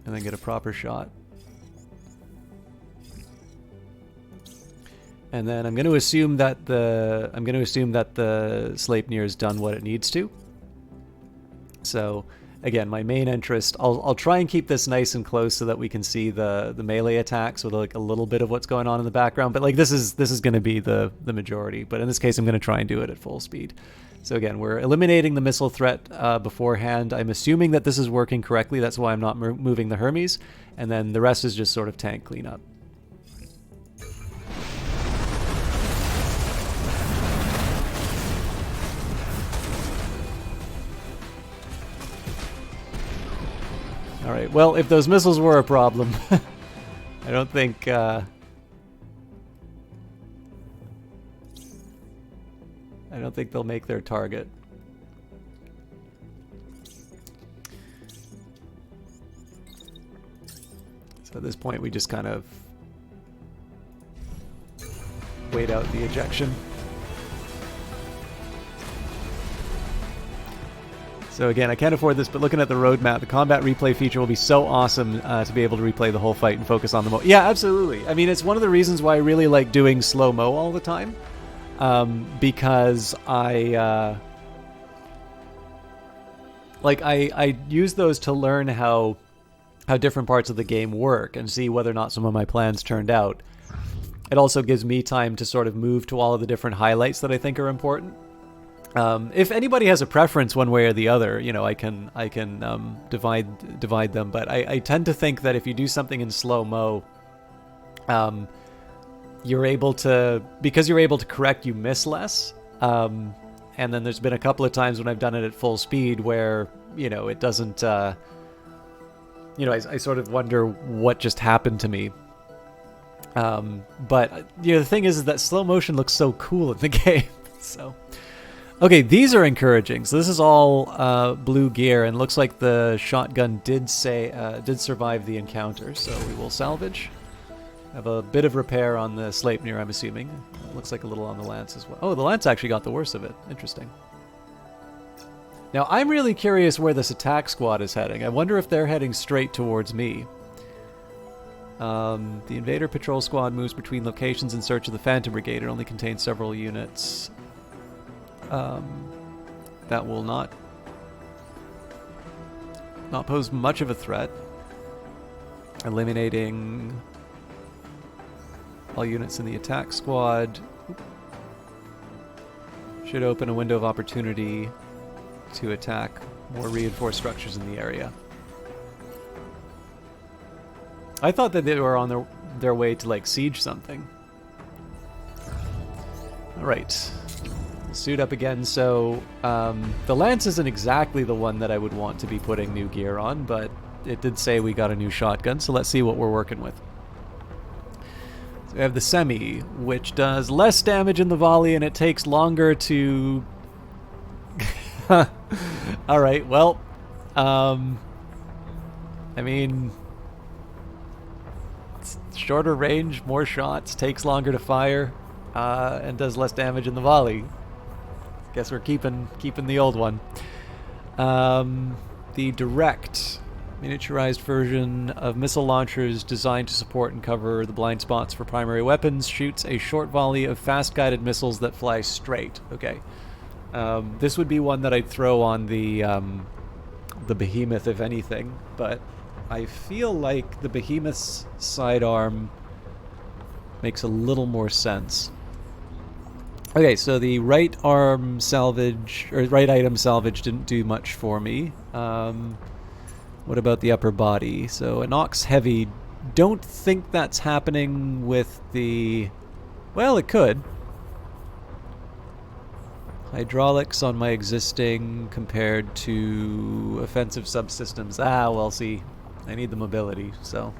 And then get a proper shot. And then I'm going to assume that the Sleipnir has done what it needs to. So again, my main interest, I'll try and keep this nice and close so that we can see the melee attacks with like a little bit of what's going on in the background. But like this is going to be the majority. But in this case, I'm going to try and do it at full speed. So again, we're eliminating the missile threat beforehand. I'm assuming that this is working correctly. That's why I'm not moving the Hermes. And then the rest is just sort of tank cleanup. All right. Well, if those missiles were a problem, I don't think. I don't think they'll make their target. So at this point, we just kind of wait out the ejection. So again, I can't afford this, but looking at the roadmap, the combat replay feature will be so awesome to be able to replay the whole fight and focus on the Yeah, absolutely. I mean, it's one of the reasons why I really like doing slow-mo all the time. Because I use those to learn how different parts of the game work and see whether or not some of my plans turned out. It also gives me time to sort of move to all of the different highlights that I think are important. If anybody has a preference one way or the other, you know, I can divide them. But I tend to think that if you do something in slow-mo, you're able to correct, you miss less. And then there's been a couple of times when I've done it at full speed where, you know, it doesn't, you know, I sort of wonder what just happened to me. But, you know, the thing is that slow motion looks so cool in the game. So, okay, these are encouraging. So this is all blue gear, and looks like the shotgun did survive the encounter. So we will salvage. Have a bit of repair on the Sleipnir, I'm assuming. Looks like a little on the Lance as well. Oh, the Lance actually got the worst of it. Interesting. Now, I'm really curious where this attack squad is heading. I wonder if they're heading straight towards me. The Invader Patrol Squad moves between locations in search of the Phantom Brigade. It only contains several units. That will not pose much of a threat. Eliminating all units in the attack squad should open a window of opportunity to attack more reinforced structures in the area. I thought that they were on their way to like siege something. All right, suit up again. So the Lance isn't exactly the one that I would want to be putting new gear on, but it did say we got a new shotgun, so let's see what we're working with. So we have the Semi, which does less damage in the volley, and it takes longer to... Alright, well, I mean, it's shorter range, more shots, takes longer to fire, and does less damage in the volley. Guess we're keeping the old one. The Direct, miniaturized version of missile launchers designed to support and cover the blind spots for primary weapons, shoots a short volley of fast-guided missiles that fly straight. Okay. This would be one that I'd throw on the Behemoth, if anything, but I feel like the Behemoth's sidearm makes a little more sense. Okay, so the right item salvage didn't do much for me. What about the upper body? So an Ox Heavy, don't think that's happening with the... Well, it could. Hydraulics on my existing compared to offensive subsystems. Ah, well, see, I need the mobility, so...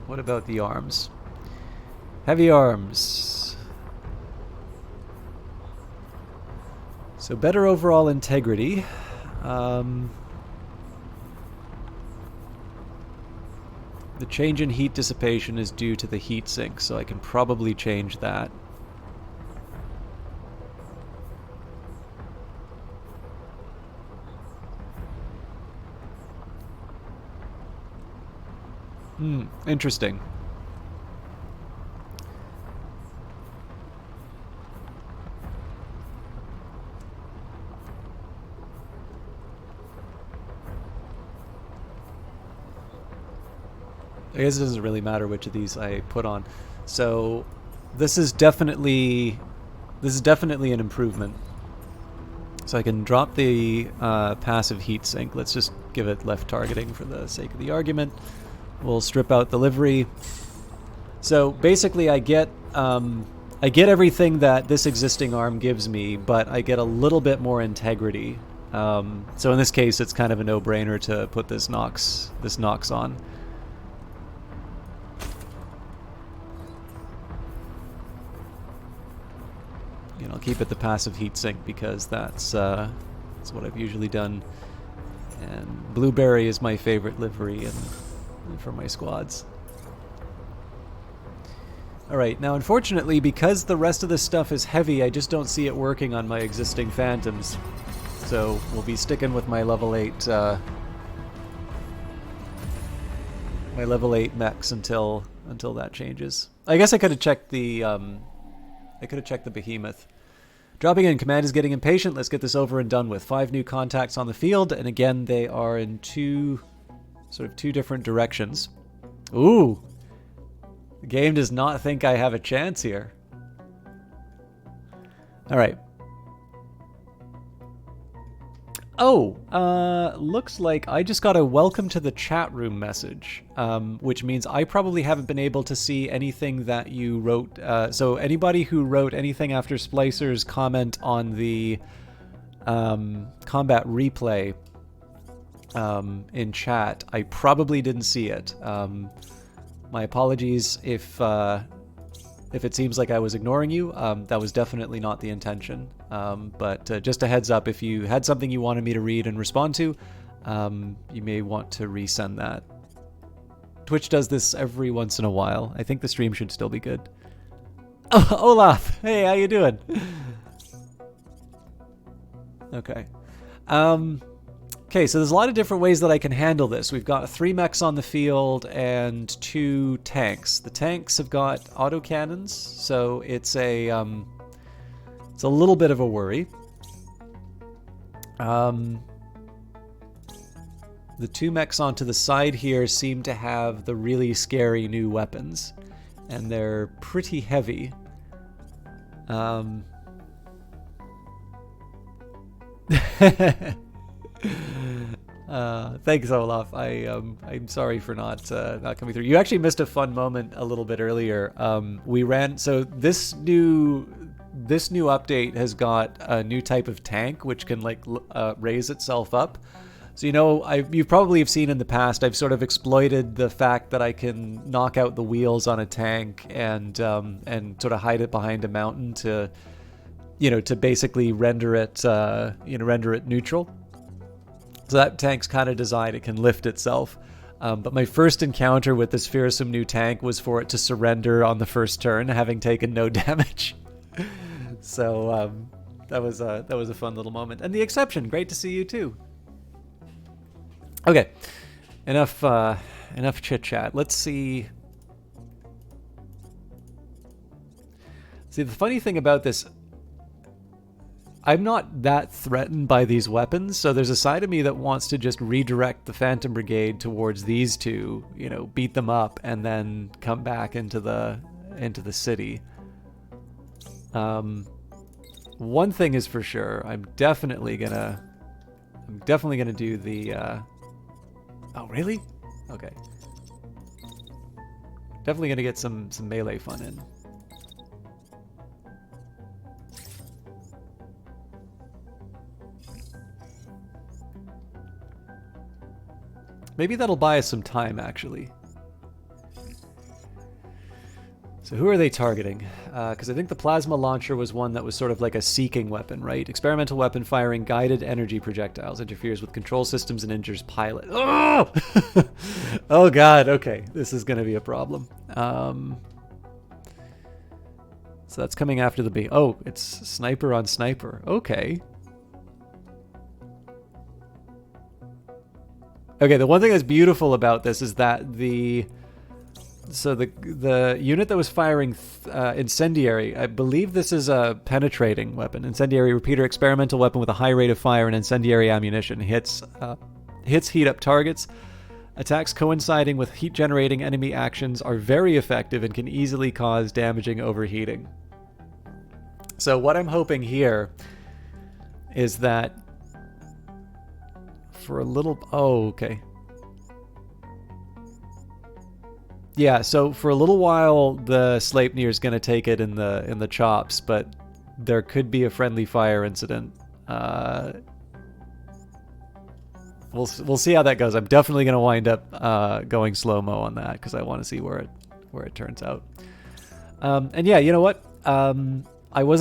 What about the arms? Heavy arms. So better overall integrity. The change in heat dissipation is due to the heat sink, so I can probably change that. Interesting. I guess it doesn't really matter which of these I put on. So this is definitely an improvement. So I can drop the passive heat sink. Let's just give it left targeting for the sake of the argument. We'll strip out the livery. So basically I get everything that this existing arm gives me, but I get a little bit more integrity. So in this case, it's kind of a no-brainer to put this Nox on. And I'll keep it the passive heatsink because that's what I've usually done. And Blueberry is my favorite livery and for my squads. Alright, now unfortunately, because the rest of this stuff is heavy, I just don't see it working on my existing Phantoms. So we'll be sticking with my level 8 mechs until that changes. I guess I could have checked the Behemoth. Dropping in, command is getting impatient. Let's get this over and done with. 5 new contacts on the field, and again, they are in two different directions. Ooh! The game does not think I have a chance here. Alright. Oh, looks like I just got a welcome to the chat room message, which means I probably haven't been able to see anything that you wrote. So anybody who wrote anything after Splicer's comment on the combat replay in chat, I probably didn't see it. My apologies if it seems like I was ignoring you. That was definitely not the intention. But just a heads up, if you had something you wanted me to read and respond to, you may want to resend that. Twitch does this every once in a while. I think the stream should still be good. Oh, Olaf! Hey, how you doing? Okay. Okay, so there's a lot of different ways that I can handle this. We've got 3 mechs on the field and 2 tanks. The tanks have got autocannons, so it's a little bit of a worry. The 2 mechs onto the side here seem to have the really scary new weapons, and they're pretty heavy. Thanks, Olaf. I'm sorry for not coming through. You actually missed a fun moment a little bit earlier. So this new update has got a new type of tank which can raise itself up. So you probably have seen in the past I've sort of exploited the fact that I can knock out the wheels on a tank and sort of hide it behind a mountain to basically render it neutral. So that tank's kind of designed, it can lift itself. But my first encounter with this fearsome new tank was for it to surrender on the first turn, having taken no damage. So that was a fun little moment. And the exception, great to see you too. Okay, enough chit chat. Let's see. See, the funny thing about this, I'm not that threatened by these weapons, so there's a side of me that wants to just redirect the Phantom Brigade towards these two, beat them up, and then come back into the city. One thing is for sure, I'm definitely gonna do the. Oh really? Okay. Definitely gonna get some melee fun in. Maybe that'll buy us some time, actually. So who are they targeting? Because I think the plasma launcher was one that was sort of like a seeking weapon, right? Experimental weapon firing guided energy projectiles, interferes with control systems and injures pilot. Oh! Oh god, okay. This is going to be a problem. So that's coming after the B. Oh, it's sniper on sniper. Okay. Okay, the one thing that's beautiful about this is that the So the unit that was firing incendiary, I believe this is a penetrating weapon. Incendiary repeater, experimental weapon with a high rate of fire and incendiary ammunition. Hits heat up targets. Attacks coinciding with heat generating enemy actions are very effective and can easily cause damaging overheating. So what I'm hoping here is that for a little... Oh, okay. Yeah, so for a little while, the Sleipnir is going to take it in the chops, but there could be a friendly fire incident. We'll see how that goes. I'm definitely going to wind up going slow-mo on that because I want to see where it turns out. And yeah, you know what? I was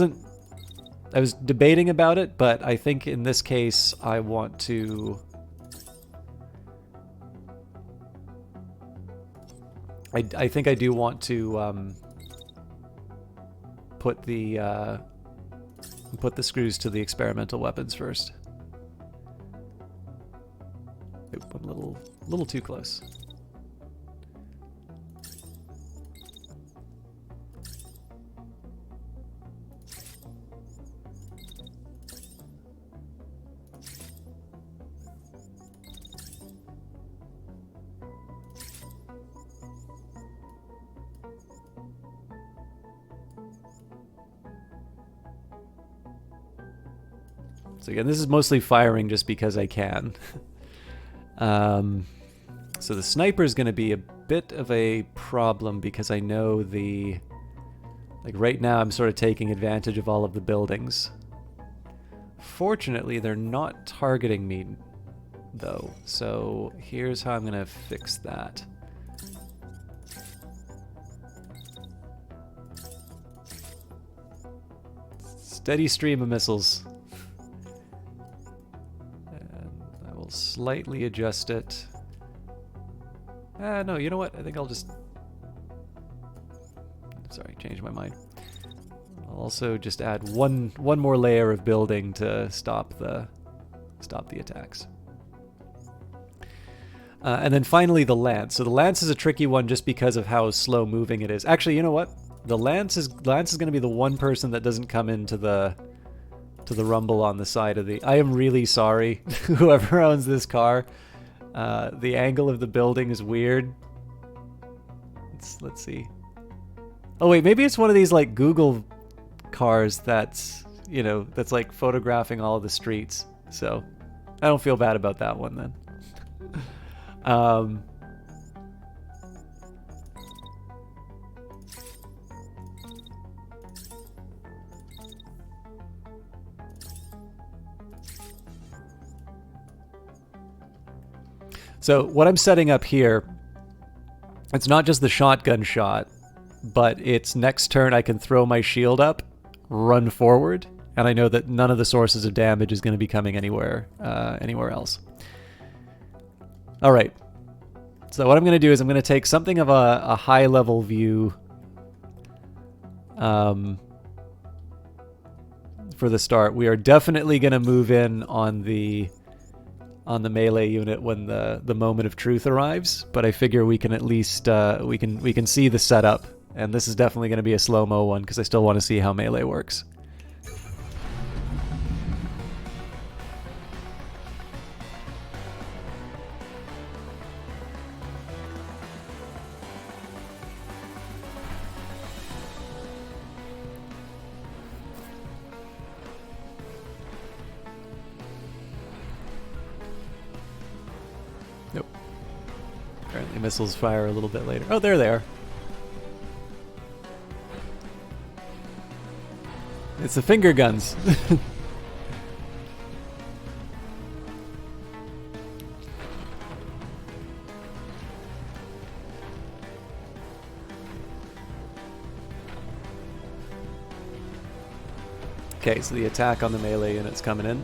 debating about it, but I think in this case I want to... I think I do want to put the screws to the experimental weapons first. Oop, I'm a little too close. So again, this is mostly firing just because I can. So the sniper is going to be a bit of a problem because I know like right now I'm sort of taking advantage of all of the buildings. Fortunately, they're not targeting me though. So here's how I'm going to fix that. Steady stream of missiles. Slightly adjust it. No, you know what? I think I'll just... Sorry, changed my mind. I'll also just add one more layer of building to stop the attacks. And then finally the lance. So the lance is a tricky one just because of how slow moving it is. Actually, you know what? The lance is going to be the one person that doesn't come into the rumble on the side of the... I am really sorry, whoever owns this car. The angle of the building is weird. Let's see. Oh wait, maybe it's one of these like Google cars that's, you know, that's like photographing all of the streets. So I don't feel bad about that one then. So what I'm setting up here, it's not just the shotgun shot, but it's next turn I can throw my shield up, run forward, and I know that none of the sources of damage is going to be coming anywhere else. All right. So what I'm going to do is I'm going to take something of a high-level view for the start. We are definitely going to move in on the melee unit when the moment of truth arrives, but I figure we can at least we can see the setup, and this is definitely going to be a slow-mo one because I still want to see how melee works. Nope. Apparently missiles fire a little bit later. Oh, there they are. It's the finger guns. Okay, so the attack on the melee unit's coming in.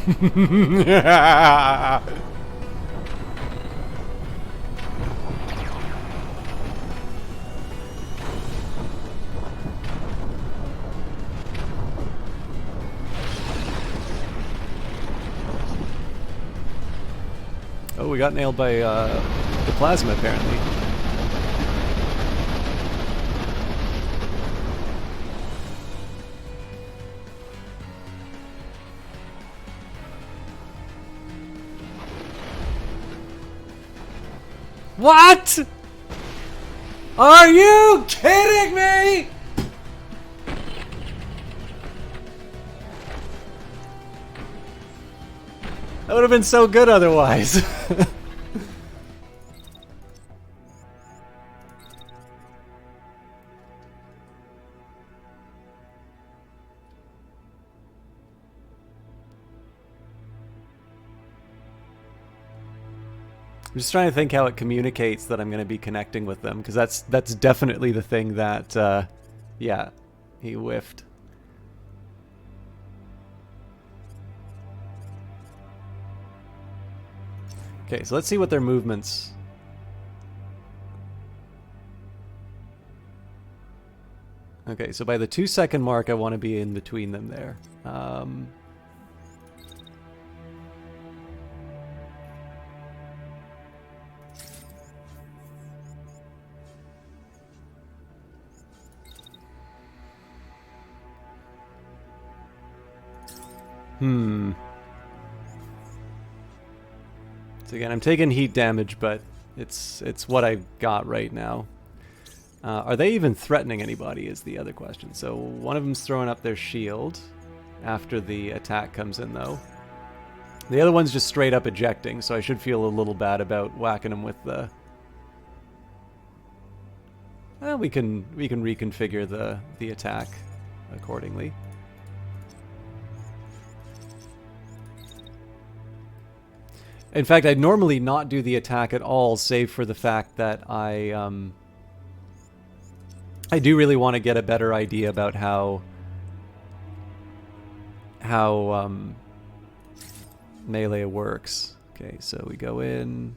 Oh, we got nailed by the plasma, apparently. What? Are you kidding me? That would have been so good otherwise. I'm just trying to think how it communicates that I'm going to be connecting with them, because that's definitely the thing that, yeah, he whiffed. Okay, so let's see what their movements. Okay, so by the 2-second mark, I want to be in between them there. So again, I'm taking heat damage, but it's what I got right now. Are they even threatening anybody is the other question. So one of them's throwing up their shield after the attack comes in, though. The other one's just straight up ejecting, so I should feel a little bad about whacking him with the... we can reconfigure the attack accordingly. In fact, I'd normally not do the attack at all, save for the fact that I do really want to get a better idea about how melee works. Okay, so we go in.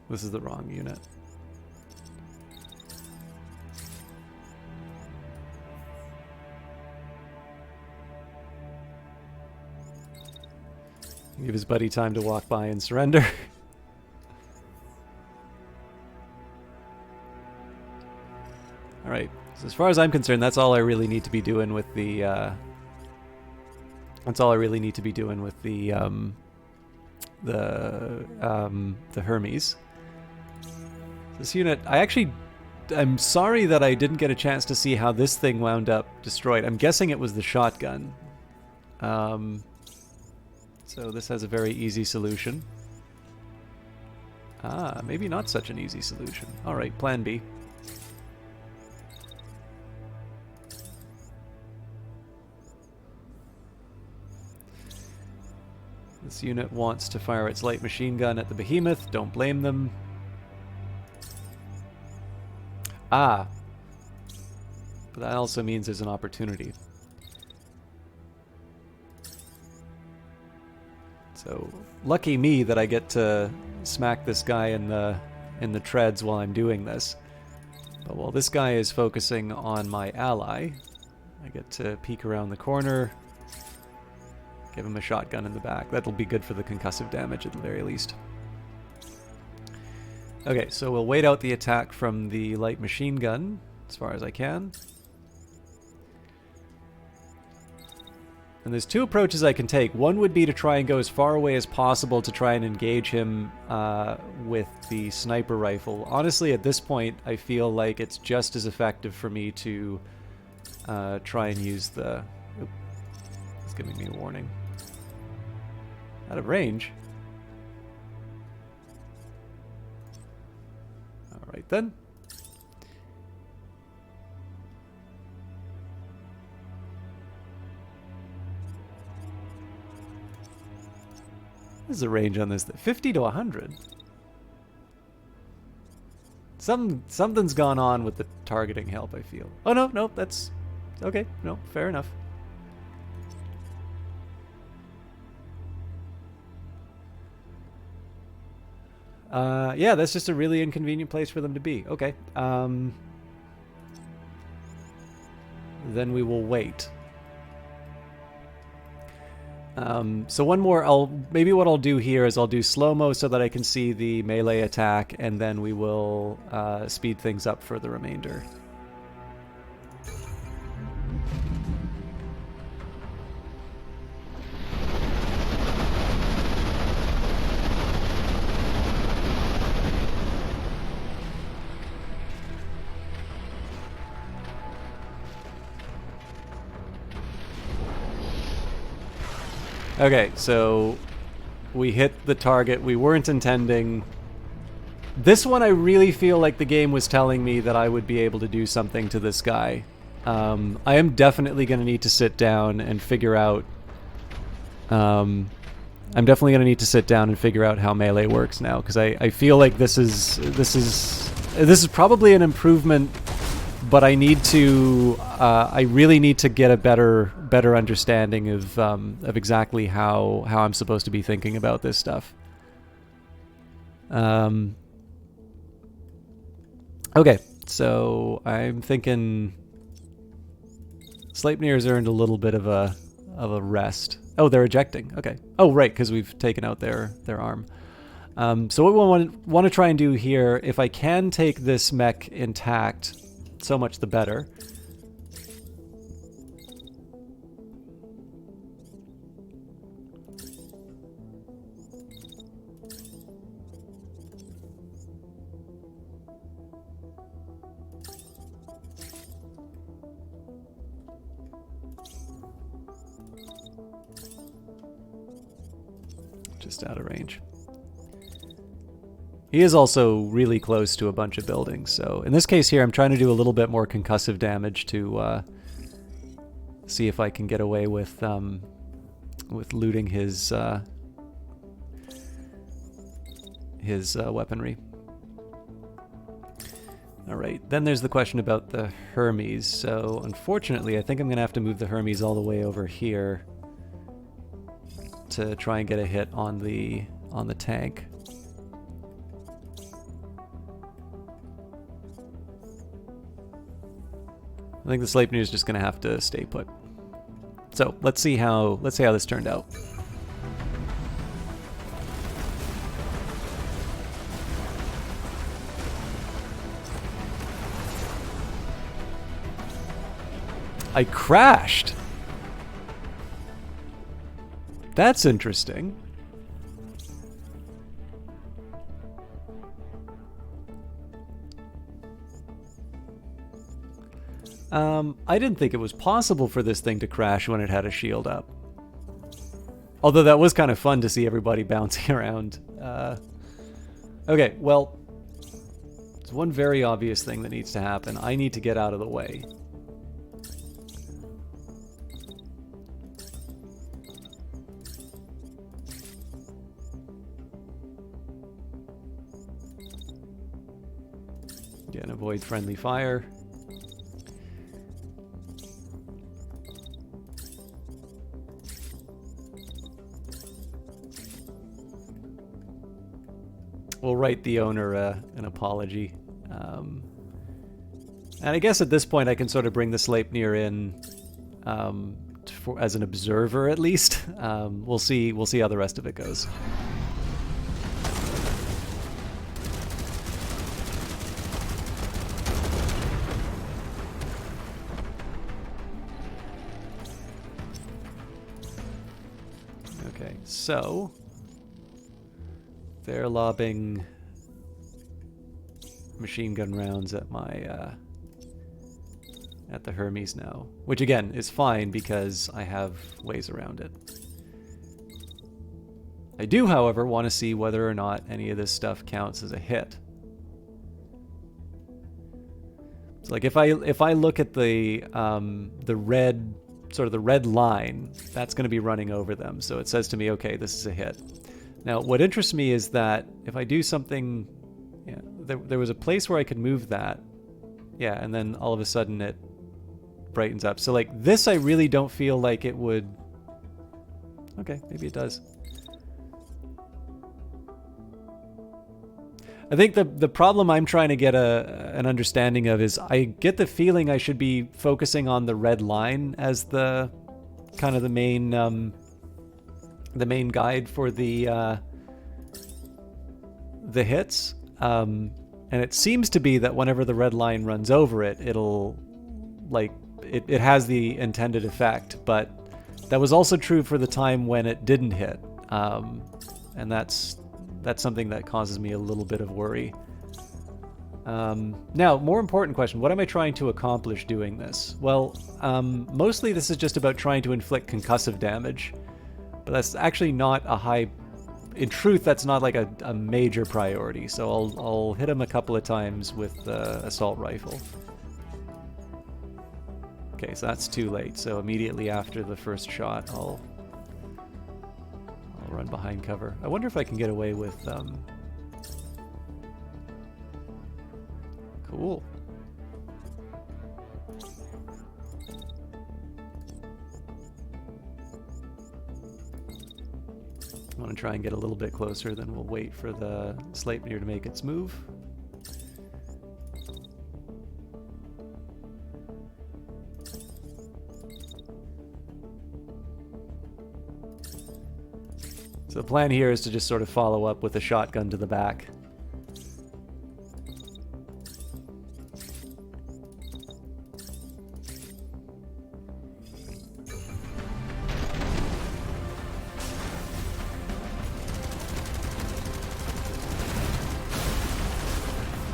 This is the wrong unit. Give his buddy time to walk by and surrender. Alright, so as far as I'm concerned, that's all I really need to be doing with the, the Hermes. This unit, I'm sorry that I didn't get a chance to see how this thing wound up destroyed. I'm guessing it was the shotgun. So this has a very easy solution. Maybe not such an easy solution. Alright, plan B. This unit wants to fire its light machine gun at the behemoth. Don't blame them. But that also means there's an opportunity. So lucky me that I get to smack this guy in the treads while I'm doing this. But while this guy is focusing on my ally, I get to peek around the corner, give him a shotgun in the back. That'll be good for the concussive damage at the very least. Okay, so we'll wait out the attack from the light machine gun as far as I can. And there's two approaches I can take. One would be to try and go as far away as possible to try and engage him with the sniper rifle. Honestly, at this point, I feel like it's just as effective for me to try and use the... Oop, it's giving me a warning. Out of range? Alright then. What is the range on this? 50 to 100? Something's gone on with the targeting help, I feel. Oh, no, that's... Okay, no, fair enough. Yeah, that's just a really inconvenient place for them to be. Okay. Then we will wait. So one more, maybe what I'll do here is I'll do slow-mo so that I can see the melee attack, and then we will speed things up for the remainder. Okay, so we hit the target we weren't intending. This one I really feel like the game was telling me that I would be able to do something to this guy. I am definitely going to need to sit down and figure out... I'm definitely going to need to sit down and figure out how melee works now, because I feel like this is probably an improvement, but I need to... I really need to get a better understanding of exactly how I'm supposed to be thinking about this stuff. Okay, so I'm thinking Sleipnir's earned a little bit of a rest. Oh, they're ejecting. Okay. Oh, right, because we've taken out their arm. So what we want to try and do here, if I can take this mech intact, so much the better. Just out of range. He is also really close to a bunch of buildings, so in this case here I'm trying to do a little bit more concussive damage to see if I can get away with looting his weaponry. Alright, then there's the question about the Hermes. So unfortunately I think I'm going to have to move the Hermes all the way over here to try and get a hit on the tank. I think the Sleipnir is just going to have to stay put. So let's see how this turned out. I crashed. That's interesting. I didn't think it was possible for this thing to crash when it had a shield up. Although that was kind of fun to see everybody bouncing around. Okay, well, there's one very obvious thing that needs to happen. I need to get out of the way. Again, avoid friendly fire. We'll write the owner an apology. And I guess at this point I can sort of bring the Sleipnir in as an observer at least. We'll see how the rest of it goes. Okay, so they're lobbing machine gun rounds at my at the Hermes now, which again is fine because I have ways around it. I do, however, want to see whether or not any of this stuff counts as a hit. So, like, if I look at the red, sort of the red line, that's going to be running over them. So it says to me, okay, this is a hit. Now, what interests me is that if I do something... Yeah, there was a place where I could move that. Yeah, and then all of a sudden it brightens up. So like this I really don't feel like it would... Okay, maybe it does. I think the problem I'm trying to get an understanding of is I get the feeling I should be focusing on the red line as the kind of the main guide for the hits. And it seems to be that whenever the red line runs over it, it'll like it has the intended effect, but that was also true for the time when it didn't hit. And that's something that causes me a little bit of worry. Now, more important question, what am I trying to accomplish doing this? Well, mostly this is just about trying to inflict concussive damage, but that's actually not a high... In truth, that's not like a major priority, so I'll hit him a couple of times with the assault rifle. Okay, so that's too late, so immediately after the first shot, I'll run behind cover. I wonder if I can get away with... Cool. I want to try and get a little bit closer, then we'll wait for the Sleipnir to make its move. So the plan here is to just sort of follow up with a shotgun to the back.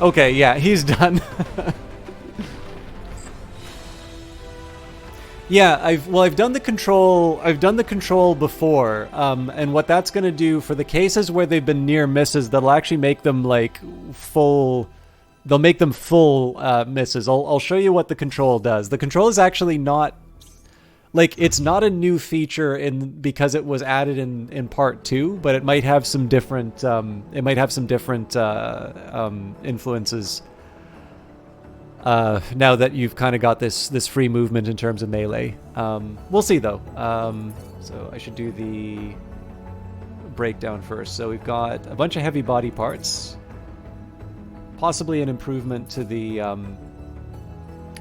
Okay, yeah, he's done. Yeah, I've done the control before, and what that's going to do for the cases where they've been near misses, that'll actually make them like full. They'll make them full misses. I'll show you what the control does. The control is actually not like it's not a new feature because it was added in part 2, but it might have some different influences. Now that you've kind of got this free movement in terms of melee. We'll see though. So I should do the breakdown first. So we've got a bunch of heavy body parts, possibly an improvement to the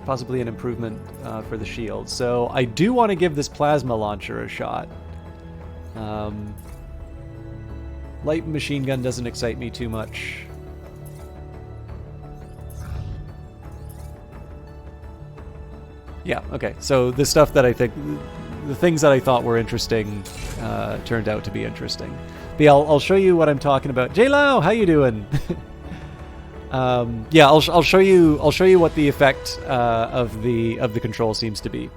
for the shield. So I do want to give this plasma launcher a shot. Light machine gun doesn't excite me too much. Yeah, okay. So the stuff that the things that I thought were interesting turned out to be interesting. But yeah, I'll show you what I'm talking about. J-Lao, how you doing? Yeah, I'll show you what the effect of the control seems to be.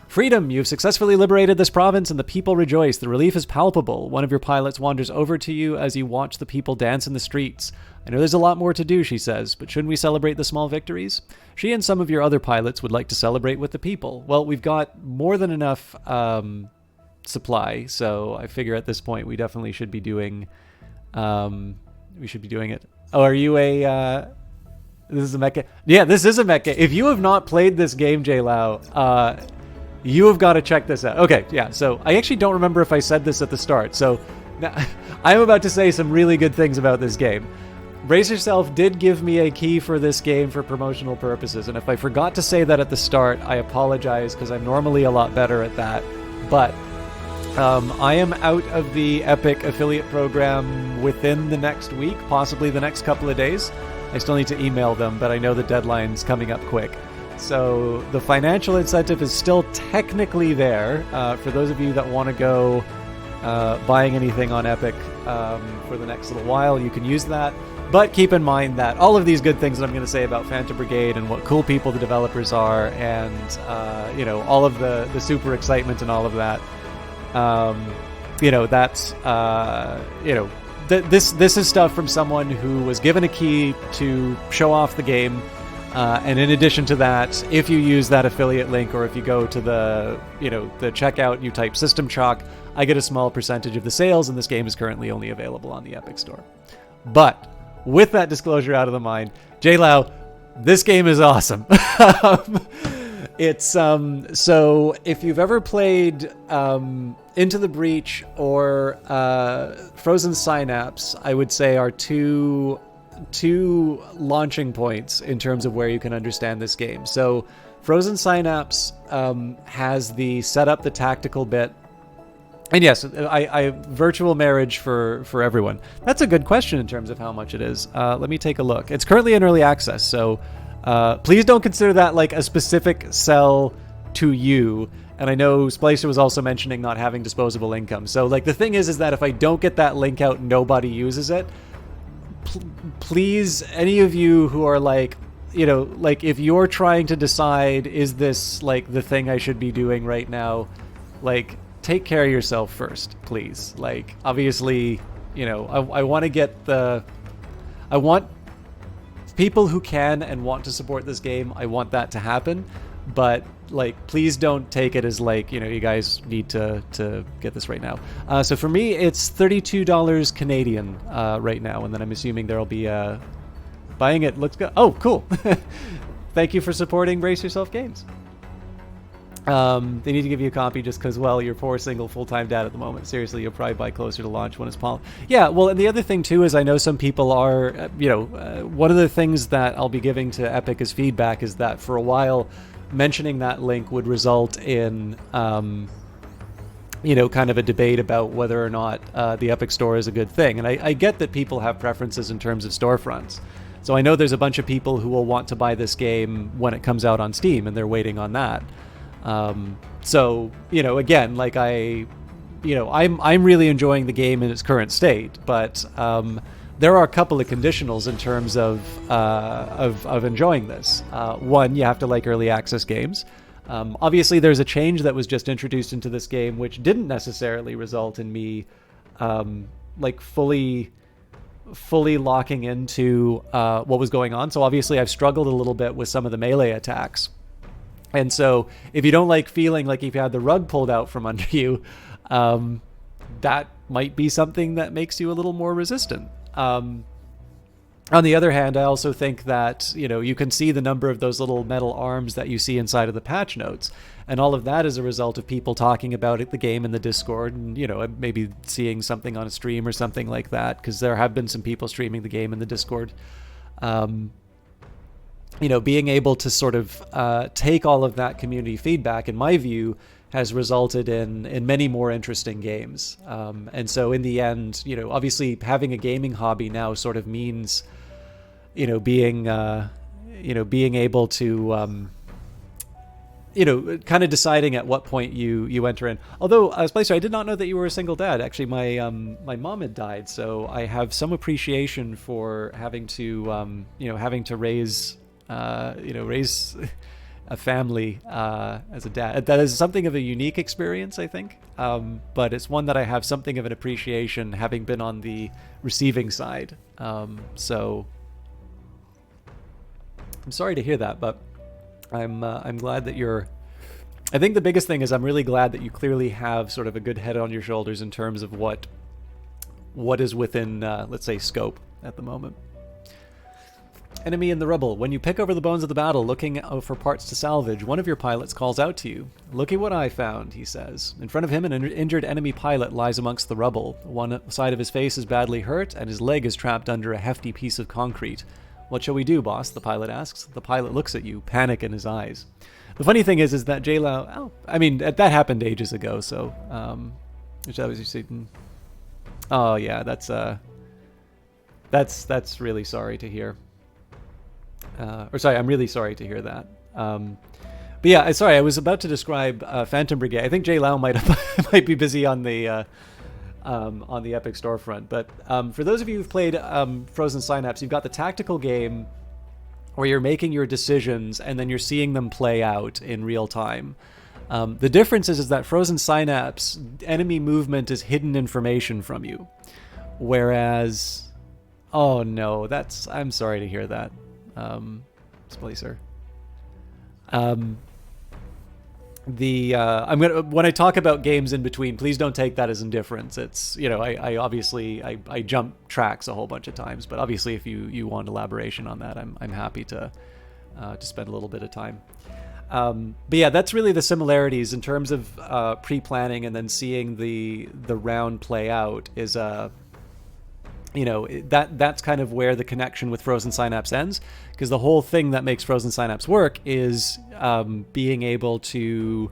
Freedom, you've successfully liberated this province and the people rejoice. The relief is palpable. One of your pilots wanders over to you as you watch the people dance in the streets. I know there's a lot more to do, she says, but shouldn't we celebrate the small victories? She and some of your other pilots would like to celebrate with the people. Well, we've got more than enough supply, so I figure at this point we definitely should be doing it. Oh, are you a this is a mecha? Yeah, this is a mecha. If you have not played this game, J-Lao, you have got to check this out. Okay, yeah, so I actually don't remember if I said this at the start, so now, I'm about to say some really good things about this game. Brace Yourself did give me a key for this game for promotional purposes, and if I forgot to say that at the start, I apologize, because I'm normally a lot better at that. But I am out of the Epic affiliate program within the next week, possibly the next couple of days. I still need to email them, but I know the deadline's coming up quick. So the financial incentive is still technically there. For those of you that want to go buying anything on Epic for the next little while, you can use that. But keep in mind that all of these good things that I'm going to say about Phantom Brigade and what cool people the developers are, and you know, all of the super excitement and all of that, you know, that's you know, this is stuff from someone who was given a key to show off the game. And in addition to that, if you use that affiliate link, or if you go to the, you know, the checkout, you type System Chalk, I get a small percentage of the sales, and this game is currently only available on the Epic Store. But with that disclosure out of the mind, JLao, this game is awesome. It's so if you've ever played Into the Breach or Frozen Synapse, I would say are two launching points in terms of where you can understand this game. So Frozen Synapse has the setup, the tactical bit. And yes, I virtual marriage for everyone. That's a good question in terms of how much it is. Let me take a look. It's currently in early access, so please don't consider that like a specific sell to you. And I know Splicer was also mentioning not having disposable income. So like the thing is that if I don't get that link out, nobody uses it. Please, any of you who are like, you know, like if you're trying to decide, is this like the thing I should be doing right now? Like, take care of yourself first, please. Like, obviously, you know, I want to get I want people who can and want to support this game, I want that to happen. But, like, please don't take it as, like, you know, you guys need to get this right now. So for me, it's $32 Canadian right now, and then I'm assuming there'll be buying it. Looks good. Oh, cool. Thank you for supporting Brace Yourself Games. They need to give you a copy just because, well, you're poor single full-time dad at the moment. Seriously, you'll probably buy closer to launch when it's Yeah, well, and the other thing too is I know some people are, you know, one of the things that I'll be giving to Epic as feedback is that for a while, mentioning that link would result in, you know, kind of a debate about whether or not the Epic Store is a good thing. And I get that people have preferences in terms of storefronts. So I know there's a bunch of people who will want to buy this game when it comes out on Steam, and they're waiting on that. So, you know, again, like I'm really enjoying the game in its current state, but there are a couple of conditionals in terms of enjoying this. One, you have to like early access games. Obviously, there's a change that was just introduced into this game, which didn't necessarily result in me like fully locking into what was going on. So obviously, I've struggled a little bit with some of the melee attacks. And so if you don't like feeling like you've had the rug pulled out from under you, that might be something that makes you a little more resistant. On the other hand, I also think that, you know, you can see the number of those little metal arms that you see inside of the patch notes. And all of that is a result of people talking about it, the game in the Discord, and, you know, maybe seeing something on a stream or something like that, because there have been some people streaming the game in the Discord. You know, being able to sort of take all of that community feedback, in my view, has resulted in many more interesting games. And so in the end, you know, obviously having a gaming hobby now sort of means, you know, being able to, you know, kind of deciding at what point you enter in. Although, Splicer, I did not know that you were a single dad. Actually, my mom had died, so I have some appreciation for having to, you know, raise a family as a dad. That is something of a unique experience, I think, but it's one that I have something of an appreciation having been on the receiving side. So I'm sorry to hear that, but I'm glad that you're... I think the biggest thing is I'm really glad that you clearly have sort of a good head on your shoulders in terms of what is within, let's say, scope at the moment. Enemy in the rubble. When you pick over the bones of the battle looking for parts to salvage, one of your pilots calls out to you. "Look at what I found," he says. In front of him, an injured enemy pilot lies amongst the rubble. One side of his face is badly hurt, and his leg is trapped under a hefty piece of concrete. "What shall we do, boss?" the pilot asks. The pilot looks at you, panic in his eyes. The funny thing is that JLao... I mean, that happened ages ago, so... which I was just saying... Oh, yeah, that's really sorry to hear. I'm really sorry to hear that. But yeah, sorry, I was about to describe Phantom Brigade. I think Jay Lau might be busy on the Epic storefront. But for those of you who've played Frozen Synapse, you've got the tactical game where you're making your decisions and then you're seeing them play out in real time. The difference is that Frozen Synapse, enemy movement is hidden information from you. Whereas... Oh no, I'm sorry to hear that. Splicer. the I'm gonna when I talk about games in between, please don't take that as indifference. It's, you know, I obviously I jump tracks a whole bunch of times, but obviously if you want elaboration on that, I'm happy to spend a little bit of time. But yeah, that's really the similarities in terms of pre-planning and then seeing the round play out is you know, that's kind of where the connection with Frozen Synapse ends, because the whole thing that makes Frozen Synapse work is being able to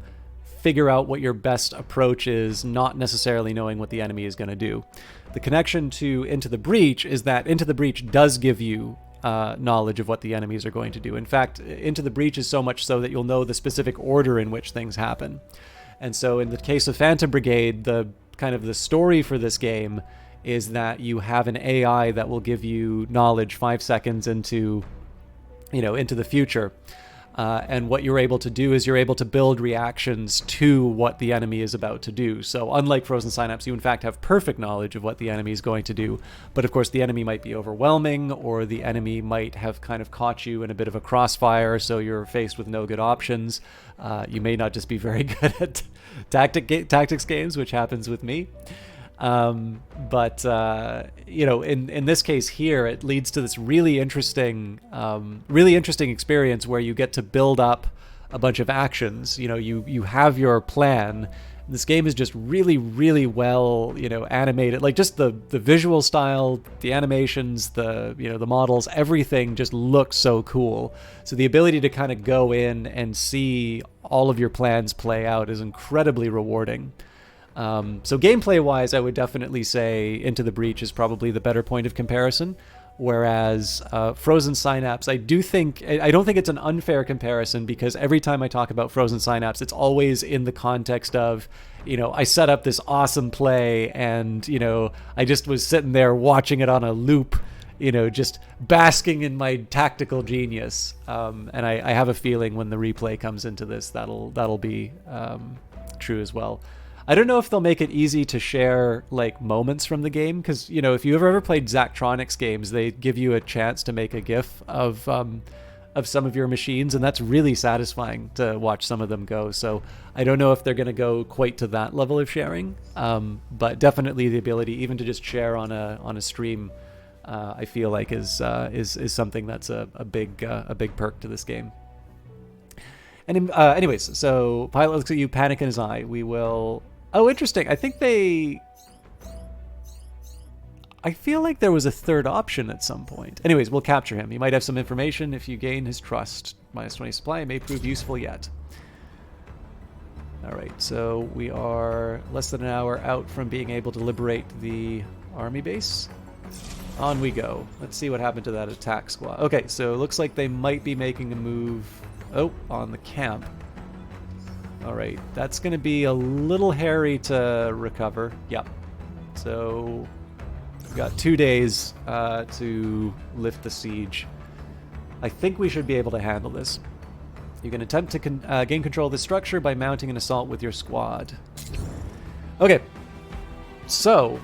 figure out what your best approach is, not necessarily knowing what the enemy is going to do. The connection to Into the Breach is that Into the Breach does give you knowledge of what the enemies are going to do. In fact, Into the Breach is so much so that you'll know the specific order in which things happen. And so in the case of Phantom Brigade, the kind of the story for this game is that you have an AI that will give you knowledge 5 seconds into, you know, into the future. And what you're able to do is you're able to build reactions to what the enemy is about to do. So unlike Frozen Synapse, you in fact have perfect knowledge of what the enemy is going to do. But of course, the enemy might be overwhelming, or the enemy might have kind of caught you in a bit of a crossfire, so you're faced with no good options. You may not just be very good at tactics games, which happens with me. But you know, in this case here, it leads to this really interesting experience where you get to build up a bunch of actions. You know, you have your plan. This game is just really, really well, you know, animated. Like just the visual style, the animations, the, you know, the models, everything just looks so cool. So the ability to kind of go in and see all of your plans play out is incredibly rewarding. So gameplay-wise, I would definitely say Into the Breach is probably the better point of comparison, whereas Frozen Synapse, I don't think it's an unfair comparison, because every time I talk about Frozen Synapse, it's always in the context of, you know, I set up this awesome play and, you know, I just was sitting there watching it on a loop, you know, just basking in my tactical genius. And I have a feeling when the replay comes into this, that'll be true as well. I don't know if they'll make it easy to share like moments from the game, because, you know, if you've ever played Zachtronics games, they give you a chance to make a GIF of some of your machines, and that's really satisfying to watch some of them go. So I don't know if they're going to go quite to that level of sharing, but definitely the ability even to just share on a stream, I feel like is something that's a big perk to this game. And anyways, so Pilot looks at you, panic in his eye. We will. Oh, interesting. I feel like there was a third option at some point. Anyways, we'll capture him. You might have some information if you gain his trust. -20 supply may prove useful yet. All right, so we are less than an hour out from being able to liberate the army base. On we go. Let's see what happened to that attack squad. Okay, so it looks like they might be making a move. Oh, on the camp. All right, that's going to be a little hairy to recover. Yep. So we've got 2 days to lift the siege. I think we should be able to handle this. You can attempt to gain control of the structure by mounting an assault with your squad. Okay, so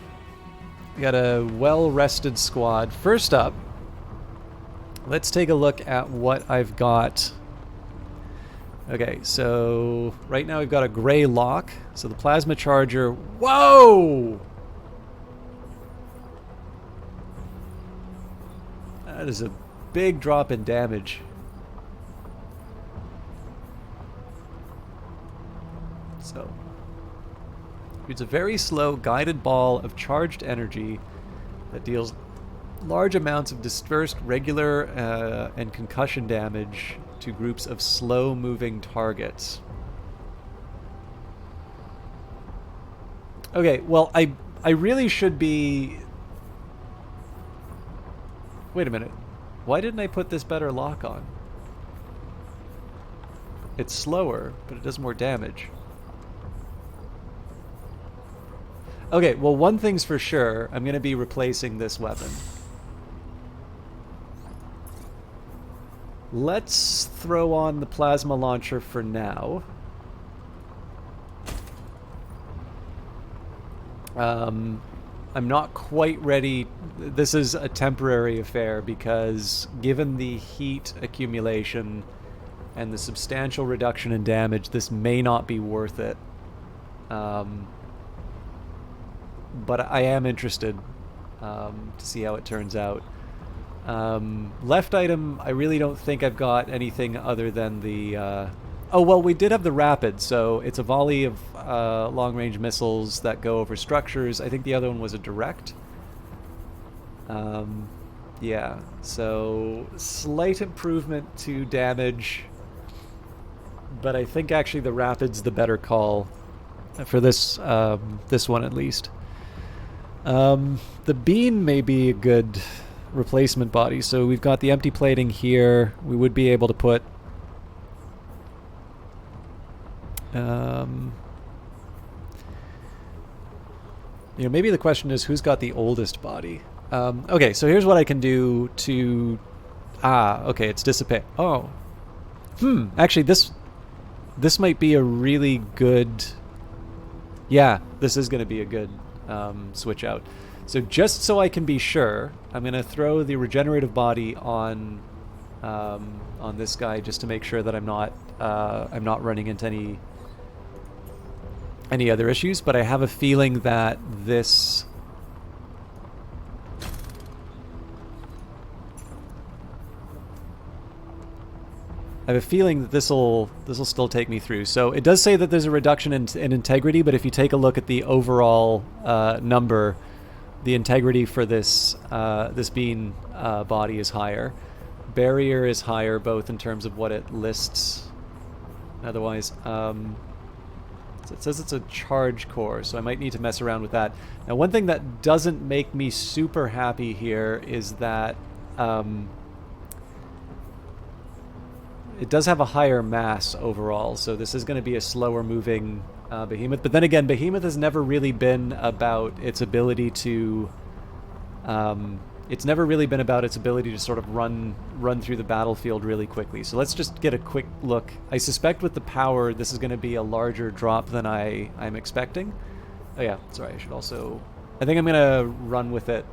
we got a well-rested squad. First up, let's take a look at what I've got. Okay, so right now we've got a gray lock. So the plasma charger. Whoa! That is a big drop in damage. So it's a very slow guided ball of charged energy that deals large amounts of dispersed regular and concussion damage to groups of slow-moving targets. Okay, well, I really should be... Wait a minute. Why didn't I put this better lock on? It's slower, but it does more damage. Okay, well, one thing's for sure. I'm going to be replacing this weapon. Let's throw on the plasma launcher for now. I'm not quite ready. This is a temporary affair because given the heat accumulation and the substantial reduction in damage, this may not be worth it. But I am interested to see how it turns out. Left item, I really don't think I've got anything other than the... oh, well, we did have the Rapid, so it's a volley of long-range missiles that go over structures. I think the other one was a direct. Yeah, so slight improvement to damage, but I think actually the Rapid's the better call for this this one at least. The Bean may be a good replacement body. So we've got the empty plating here. We would be able to put you know, maybe the question is who's got the oldest body. Okay, so here's what I can do to... okay, it's dissipate. Oh. Actually, this might be a really good... Yeah, this is going to be a good switch out. So just so I can be sure, I'm going to throw the regenerative body on this guy just to make sure that I'm not running into any other issues. But I have a feeling that this... I have a feeling that this'll still take me through. So it does say that there's a reduction in integrity, but if you take a look at the overall number, the integrity for this this Bean body is higher. Barrier is higher, both in terms of what it lists. Otherwise, so it says it's a charge core, so I might need to mess around with that. Now, one thing that doesn't make me super happy here is that it does have a higher mass overall, so this is going to be a slower moving behemoth. But then again, behemoth has never really been about its ability to... it's never really been about its ability to sort of run through the battlefield really quickly. So let's just get a quick look. I suspect with the power, this is going to be a larger drop than I'm expecting. Oh yeah, sorry, I should also... I think I'm going to run with it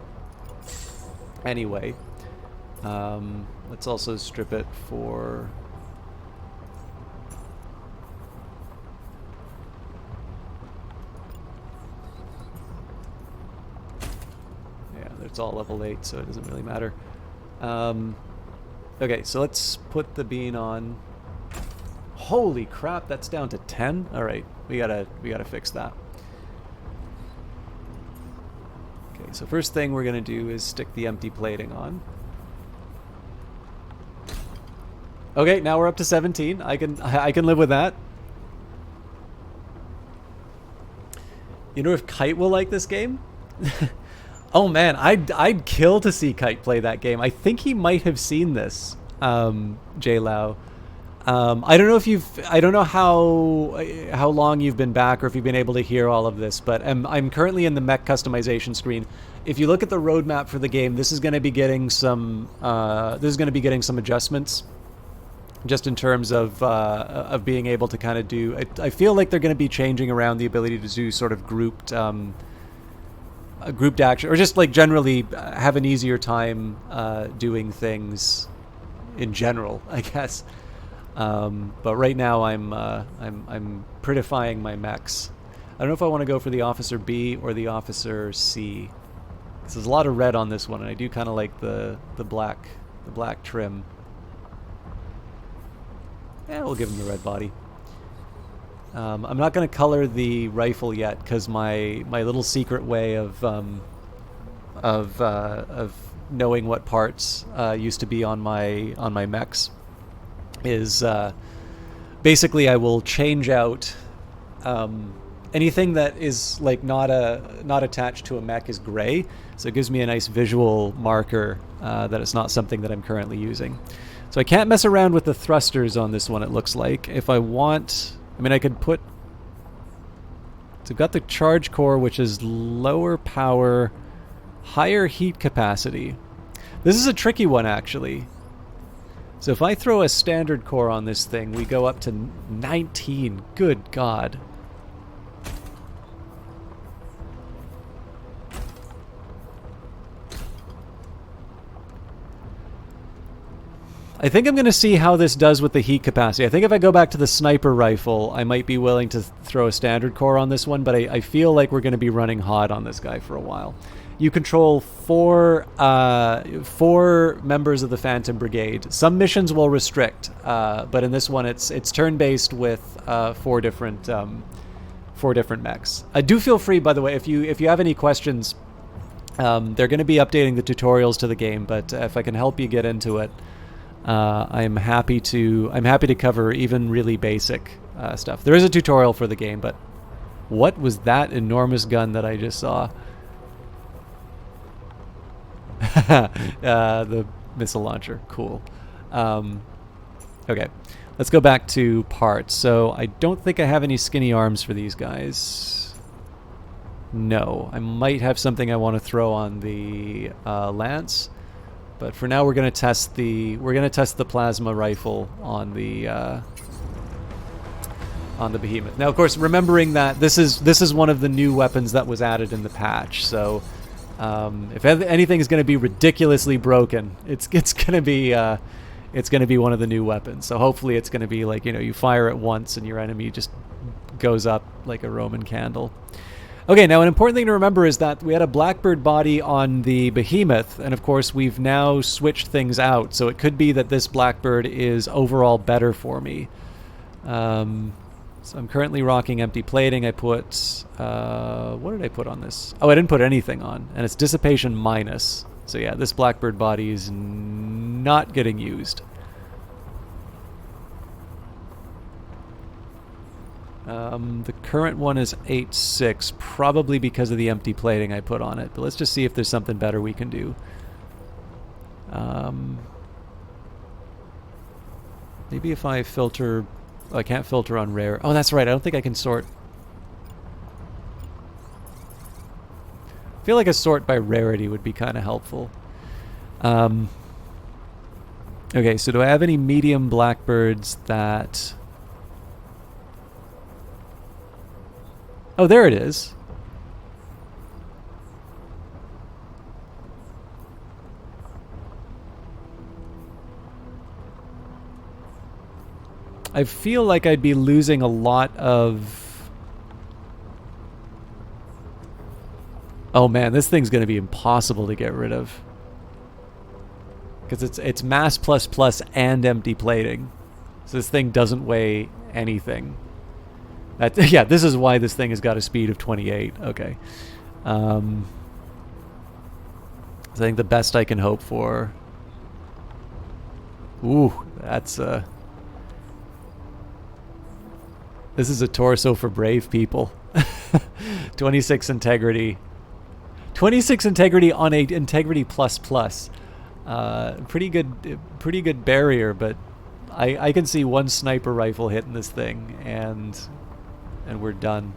anyway. Let's also strip it for... It's all level 8, so it doesn't really matter. Okay, so let's put the Bean on. Holy crap, that's down to 10? Alright, we gotta fix that. Okay, so first thing we're gonna do is stick the empty plating on. Okay, now we're up to 17. I can live with that. You know if Kite will like this game? Oh man, I'd kill to see Kite play that game. I think he might have seen this, J Lau. I don't know if I don't know how long you've been back or if you've been able to hear all of this, but I'm currently in the mech customization screen. If you look at the roadmap for the game, this is going to be getting some adjustments, just in terms of being able to kind of do. I feel like they're going to be changing around the ability to do sort of grouped action, or just like generally have an easier time doing things in general, I guess. But right now I'm prettifying my mechs. I don't know if I want to go for the Officer B or the Officer C. There's a lot of red on this one, and I do kind of like the black trim. Yeah, we'll give him the red body. I'm not going to color the rifle yet because my little secret way of knowing what parts used to be on my mechs is basically I will change out anything that is like not attached to a mech is gray, so it gives me a nice visual marker that it's not something that I'm currently using. So I can't mess around with the thrusters on this one, it looks like. If I want... I mean, I could put... So I've got the charge core, which is lower power, higher heat capacity. This is a tricky one, actually. So if I throw a standard core on this thing, we go up to 19. Good God. I think I'm going to see how this does with the heat capacity. I think if I go back to the sniper rifle, I might be willing to throw a standard core on this one, but I feel like we're going to be running hot on this guy for a while. You control four members of the Phantom Brigade. Some missions will restrict, but in this one, it's turn-based with four different mechs. Do feel free, by the way, if you have any questions. They're going to be updating the tutorials to the game, but if I can help you get into it, I'm happy to cover even really basic stuff. There is a tutorial for the game, but what was that enormous gun that I just saw? The missile launcher, cool. Okay, let's go back to parts. So I don't think I have any skinny arms for these guys. No, I might have something I want to throw on the lance, but for now we're going to test the plasma rifle on the behemoth. Now, of course, remembering that this is one of the new weapons that was added in the patch. So if anything is going to be ridiculously broken, it's going to be one of the new weapons. So hopefully it's going to be like, you fire it once and your enemy just goes up like a Roman candle. Okay, now an important thing to remember is that we had a Blackbird body on the Behemoth, and of course we've now switched things out, so it could be that this Blackbird is overall better for me. So I'm currently rocking empty plating. I put... what did I put on this? Oh, I didn't put anything on, and it's Dissipation minus. So yeah, this Blackbird body is not getting used. The current one is 8.6, probably because of the empty plating I put on it. But let's just see if there's something better we can do. Maybe if I filter... Oh, I can't filter on rare. Oh, that's right. I don't think I can sort. I feel like a sort by rarity would be kind of helpful. Okay, so do I have any medium Blackbirds that... Oh, there it is. I feel like I'd be losing a lot of... Oh man, this thing's going to be impossible to get rid of. Because it's mass plus plus and empty plating. So this thing doesn't weigh anything. Yeah, this is why this thing has got a speed of 28. Okay. So I think the best I can hope for... Ooh, that's... This is a torso for brave people. 26 integrity. 26 integrity on a integrity plus plus. Pretty good barrier, but I can see one sniper rifle hitting this thing and we're done.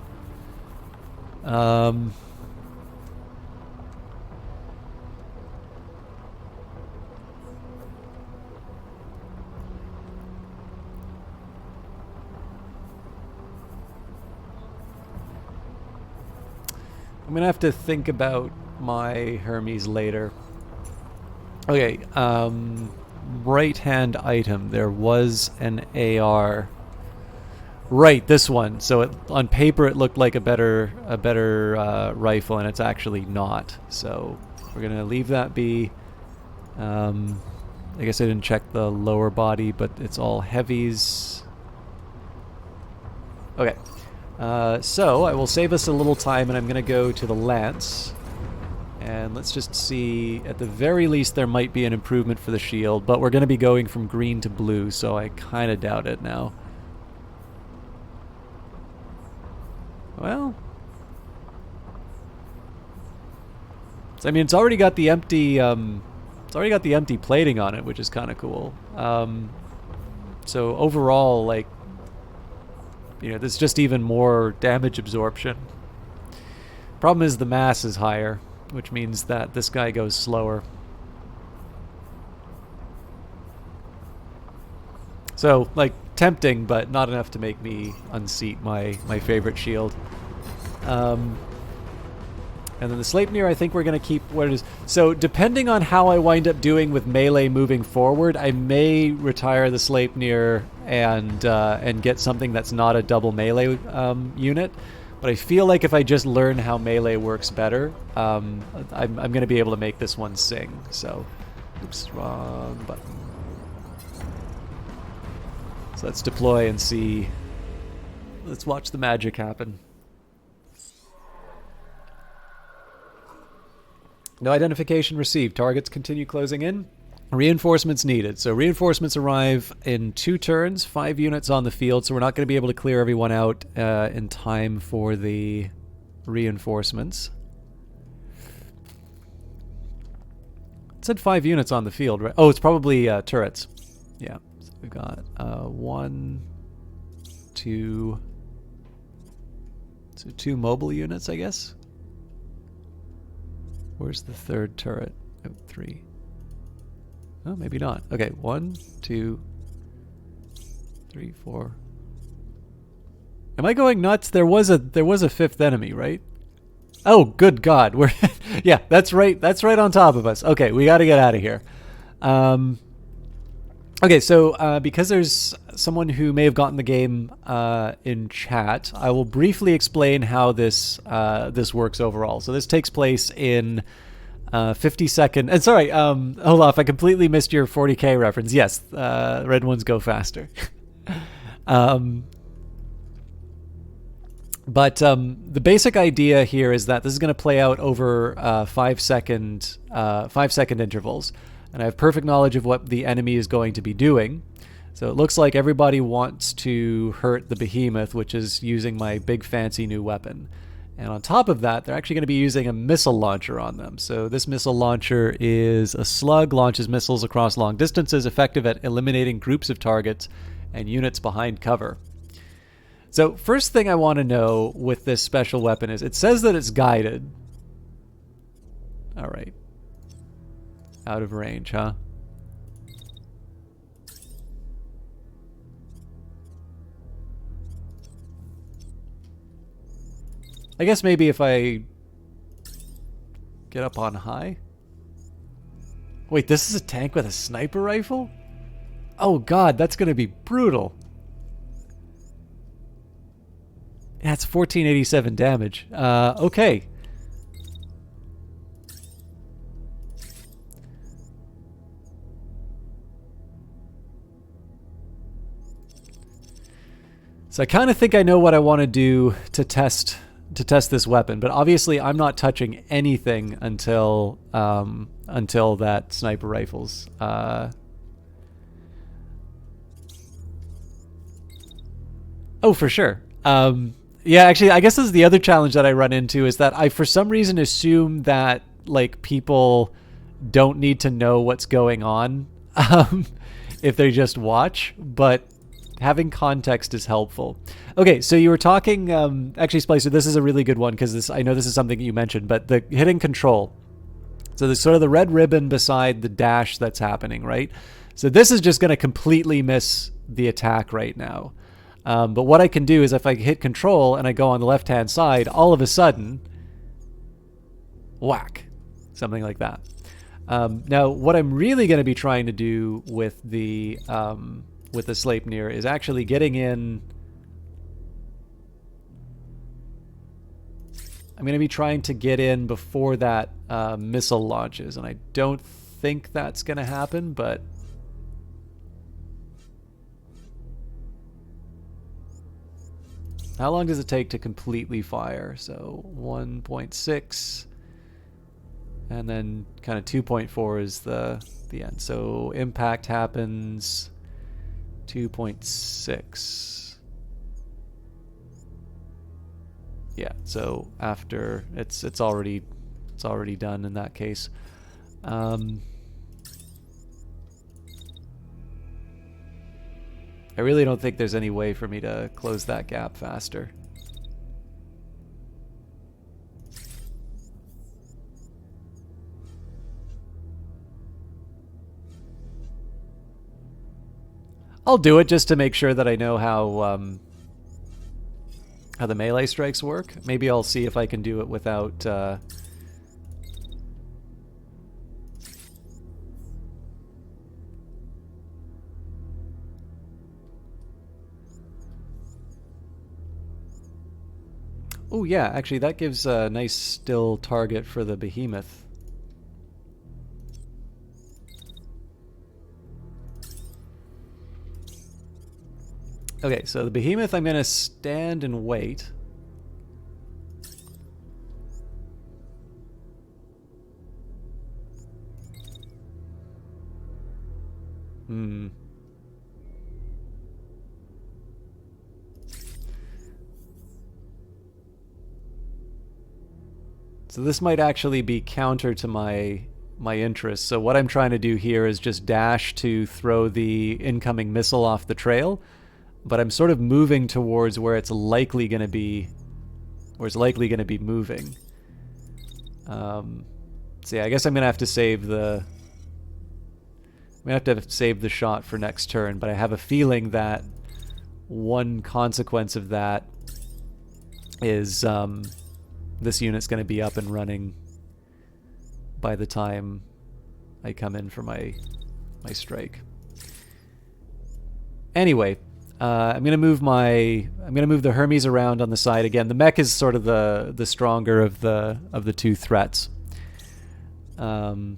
I'm gonna have to think about my Hermes later. Okay, right hand item. There was an AR. Right, this one. So on paper it looked like a better rifle, and it's actually not. So we're gonna leave that be. I guess I didn't check the lower body, but it's all heavies. Okay. So I will save us a little time, and I'm going to go to the lance. And let's just see, at the very least there might be an improvement for the shield, but we're going to be going from green to blue, so I kind of doubt it now. Well... So, I mean, it's already got the empty plating on it, which is kind of cool. So overall, like, there's just even more damage absorption. Problem is the mass is higher, which means that this guy goes slower. So, like, tempting, but not enough to make me unseat my favorite shield. And then the Sleipnir, I think we're going to keep what it is. So depending on how I wind up doing with melee moving forward, I may retire the Sleipnir and get something that's not a double melee unit. But I feel like if I just learn how melee works better, I'm going to be able to make this one sing. So, oops, wrong button. So let's deploy and see. Let's watch the magic happen. No identification received. Targets continue closing in. Reinforcements needed. So reinforcements arrive in 2 turns, 5 units on the field, so we're not going to be able to clear everyone out in time for the reinforcements. It said 5 units on the field, right? Oh, it's probably turrets. Yeah. So we've got 1, 2... So 2 mobile units, I guess. Where's the 3rd turret? Oh, 3. Oh, maybe not. Okay, 1, 2, 3, 4. Am I going nuts? There was a 5th enemy, right? Oh, good God! We're yeah, that's right. That's right on top of us. Okay, we got to get out of here. Okay, so because there's someone who may have gotten the game in chat, I will briefly explain how this works overall. So this takes place in 50-second. And sorry, Olaf, I completely missed your 40K reference. Yes, red ones go faster. But the basic idea here is that this is going to play out over 5-second intervals. And I have perfect knowledge of what the enemy is going to be doing. So it looks like everybody wants to hurt the behemoth, which is using my big fancy new weapon. And on top of that, they're actually going to be using a missile launcher on them. So this missile launcher is a slug, launches missiles across long distances, effective at eliminating groups of targets and units behind cover. So first thing I want to know with this special weapon is, it says that it's guided. All right. Out of range, huh? I guess maybe if I get up on high. Wait, this is a tank with a sniper rifle? Oh God, that's gonna be brutal. Yeah, it's 1487 damage. Okay. So I kind of think I know what I want to do to test this weapon, but obviously I'm not touching anything until that sniper rifle's. Oh, for sure. Yeah, actually, I guess this is the other challenge that I run into, is that I, for some reason, assume that like people don't need to know what's going on if they just watch, but having context is helpful. Okay, so you were talking, actually, Splicer, this is a really good one, because I know this is something you mentioned, but the hitting control. So there's sort of the red ribbon beside the dash that's happening, right? So this is just going to completely miss the attack right now. But what I can do is, if I hit control and I go on the left-hand side, all of a sudden, whack, something like that. Now, what I'm really going to be trying to do with the Sleipnir is actually getting in. I'm going to be trying to get in before that missile launches, and I don't think that's going to happen, but how long does it take to completely fire? So 1.6, and then kind of 2.4 is the end. So impact happens 2.6. Yeah, so after it's already done in that case. I really don't think there's any way for me to close that gap faster. I'll do it just to make sure that I know how the melee strikes work. Maybe I'll see if I can do it without Oh yeah, actually that gives a nice still target for the behemoth. Okay, so the behemoth I'm going to stand and wait. So this might actually be counter to my interest. So what I'm trying to do here is just dash to throw the incoming missile off the trail, but I'm sort of moving towards where it's likely going to be moving. So yeah, I guess I'm going to have to save the shot for next turn, but I have a feeling that one consequence of that is this unit's going to be up and running by the time I come in for my strike. Anyway, I'm going to move the Hermes around on the side again. The mech is sort of the stronger of the two threats. Although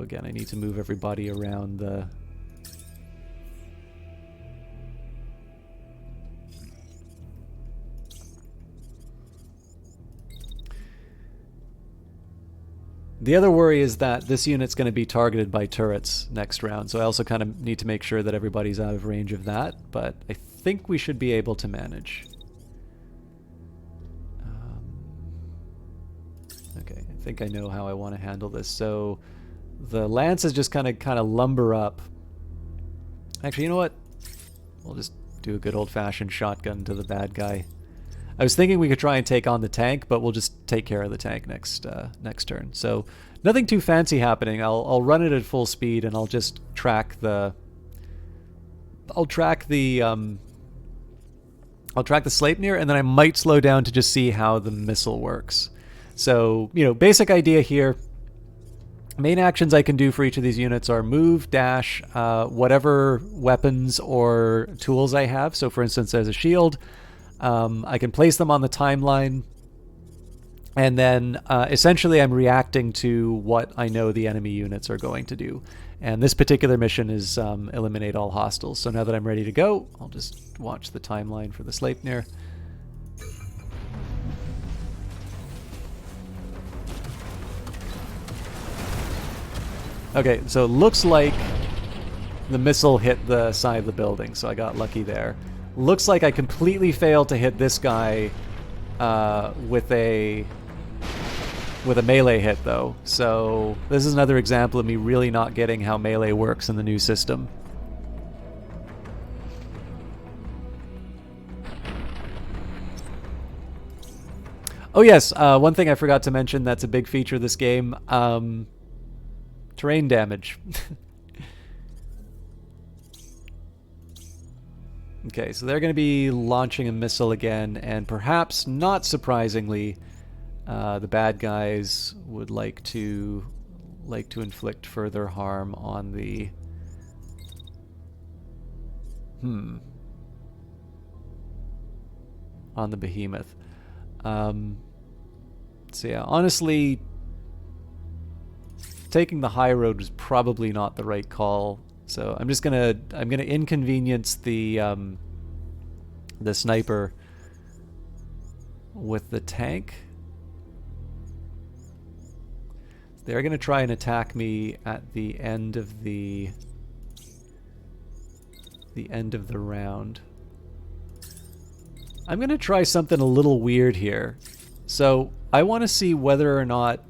again, I need to move everybody around the. The other worry is that this unit's going to be targeted by turrets next round, so I also kind of need to make sure that everybody's out of range of that, but I think we should be able to manage. Okay, I think I know how I want to handle this. So the lances just kind of lumber up. Actually, you know what? We'll just do a good old-fashioned shotgun to the bad guy. I was thinking we could try and take on the tank, but we'll just take care of the tank next turn. So nothing too fancy happening. I'll run it at full speed and I'll just track the Sleipnir, and then I might slow down to just see how the missile works. So, basic idea here. Main actions I can do for each of these units are move, dash, whatever weapons or tools I have. So for instance, there's a shield. I can place them on the timeline, and then essentially I'm reacting to what I know the enemy units are going to do. And this particular mission is eliminate all hostiles. So now that I'm ready to go, I'll just watch the timeline for the Sleipnir. Okay, so it looks like the missile hit the side of the building, so I got lucky there. Looks like I completely failed to hit this guy with a melee hit, though. So this is another example of me really not getting how melee works in the new system. Oh yes, one thing I forgot to mention that's a big feature of this game. Terrain damage. Okay, so they're going to be launching a missile again, and perhaps not surprisingly, the bad guys would like to inflict further harm on the on the behemoth. So yeah, honestly, taking the high road was probably not the right call. So I'm gonna inconvenience the sniper with the tank. They're gonna try and attack me at the end of the round. I'm gonna try something a little weird here. So I want to see whether or not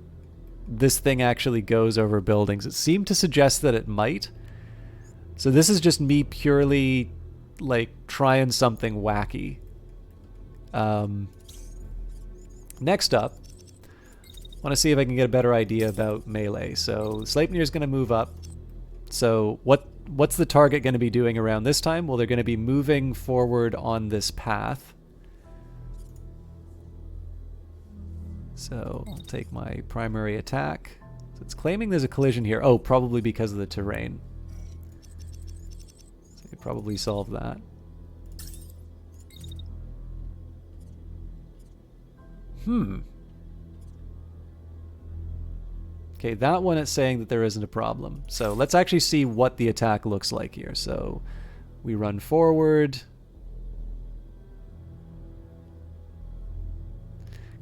this thing actually goes over buildings. It seemed to suggest that it might. So this is just me purely like trying something wacky. Next up, I want to see if I can get a better idea about melee. So Sleipnir is going to move up. So what's the target going to be doing around this time? Well, they're going to be moving forward on this path. So I'll take my primary attack. So it's claiming there's a collision here. Oh, probably because of the terrain. So you probably solve that. Okay, that one it's saying that there isn't a problem. So let's actually see what the attack looks like here. So we run forward.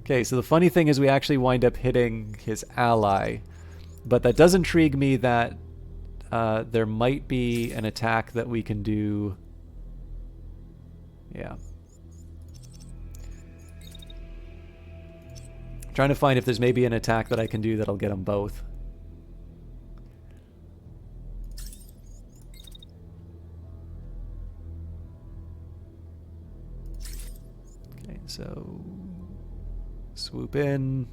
Okay, so the funny thing is we actually wind up hitting his ally. But that does intrigue me that there might be an attack that we can do. Yeah. Trying to find if there's maybe an attack that I can do that'll get them both. Okay, so swoop in.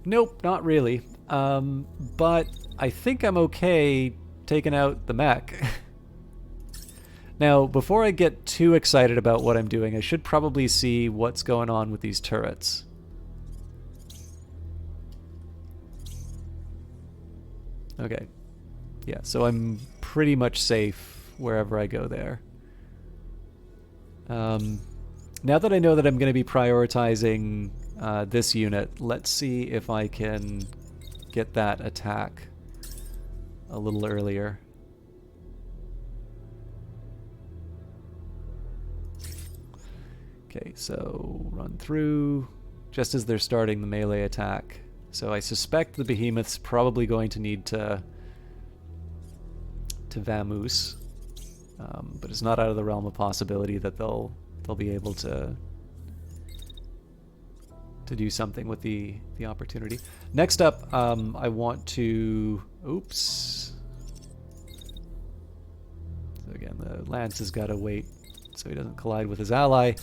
Nope, not really. But I think I'm okay taking out the mech. Now, before I get too excited about what I'm doing, I should probably see what's going on with these turrets. Okay. Yeah, so I'm pretty much safe wherever I go there. Now that I know that I'm going to be prioritizing this unit, let's see if I can get that attack a little earlier. Okay, so run through just as they're starting the melee attack. So I suspect the behemoth's probably going to need to vamoose, but it's not out of the realm of possibility that they'll be able to do something with the opportunity. Next up, I want to. Oops. So again, the lance has got to wait so he doesn't collide with his ally.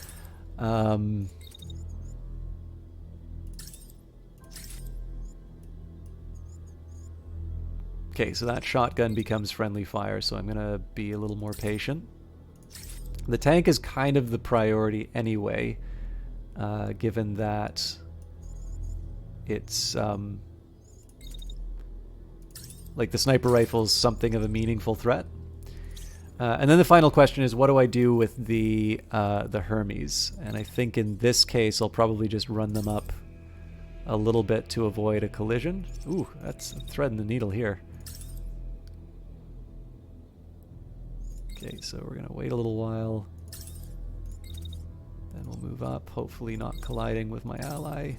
Okay, so that shotgun becomes friendly fire, so I'm going to be a little more patient. The tank is kind of the priority anyway, given that it's like the sniper rifle is something of a meaningful threat. And then the final question is, what do I do with the Hermes? And I think in this case, I'll probably just run them up a little bit to avoid a collision. Ooh, that's a thread in the needle here. Okay, so we're going to wait a little while. Then we'll move up, hopefully not colliding with my ally.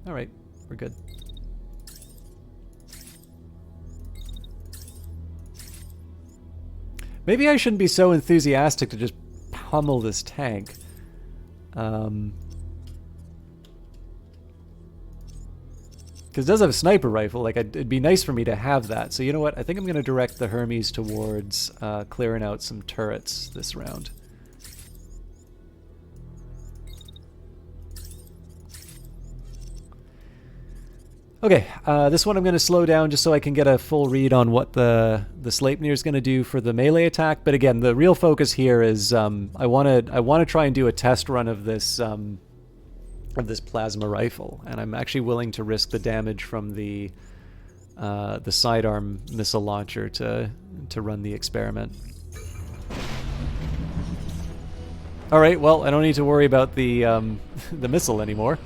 Alright, we're good. Maybe I shouldn't be so enthusiastic to just pummel this tank. Because it does have a sniper rifle. Like, it'd be nice for me to have that. So you know what? I think I'm going to direct the Hermes towards clearing out some turrets this round. Okay, this one I'm going to slow down just so I can get a full read on what the Sleipnir is going to do for the melee attack. But again, the real focus here is I want to try and do a test run of this plasma rifle, and I'm actually willing to risk the damage from the sidearm missile launcher to run the experiment. All right, well, I don't need to worry about the the missile anymore.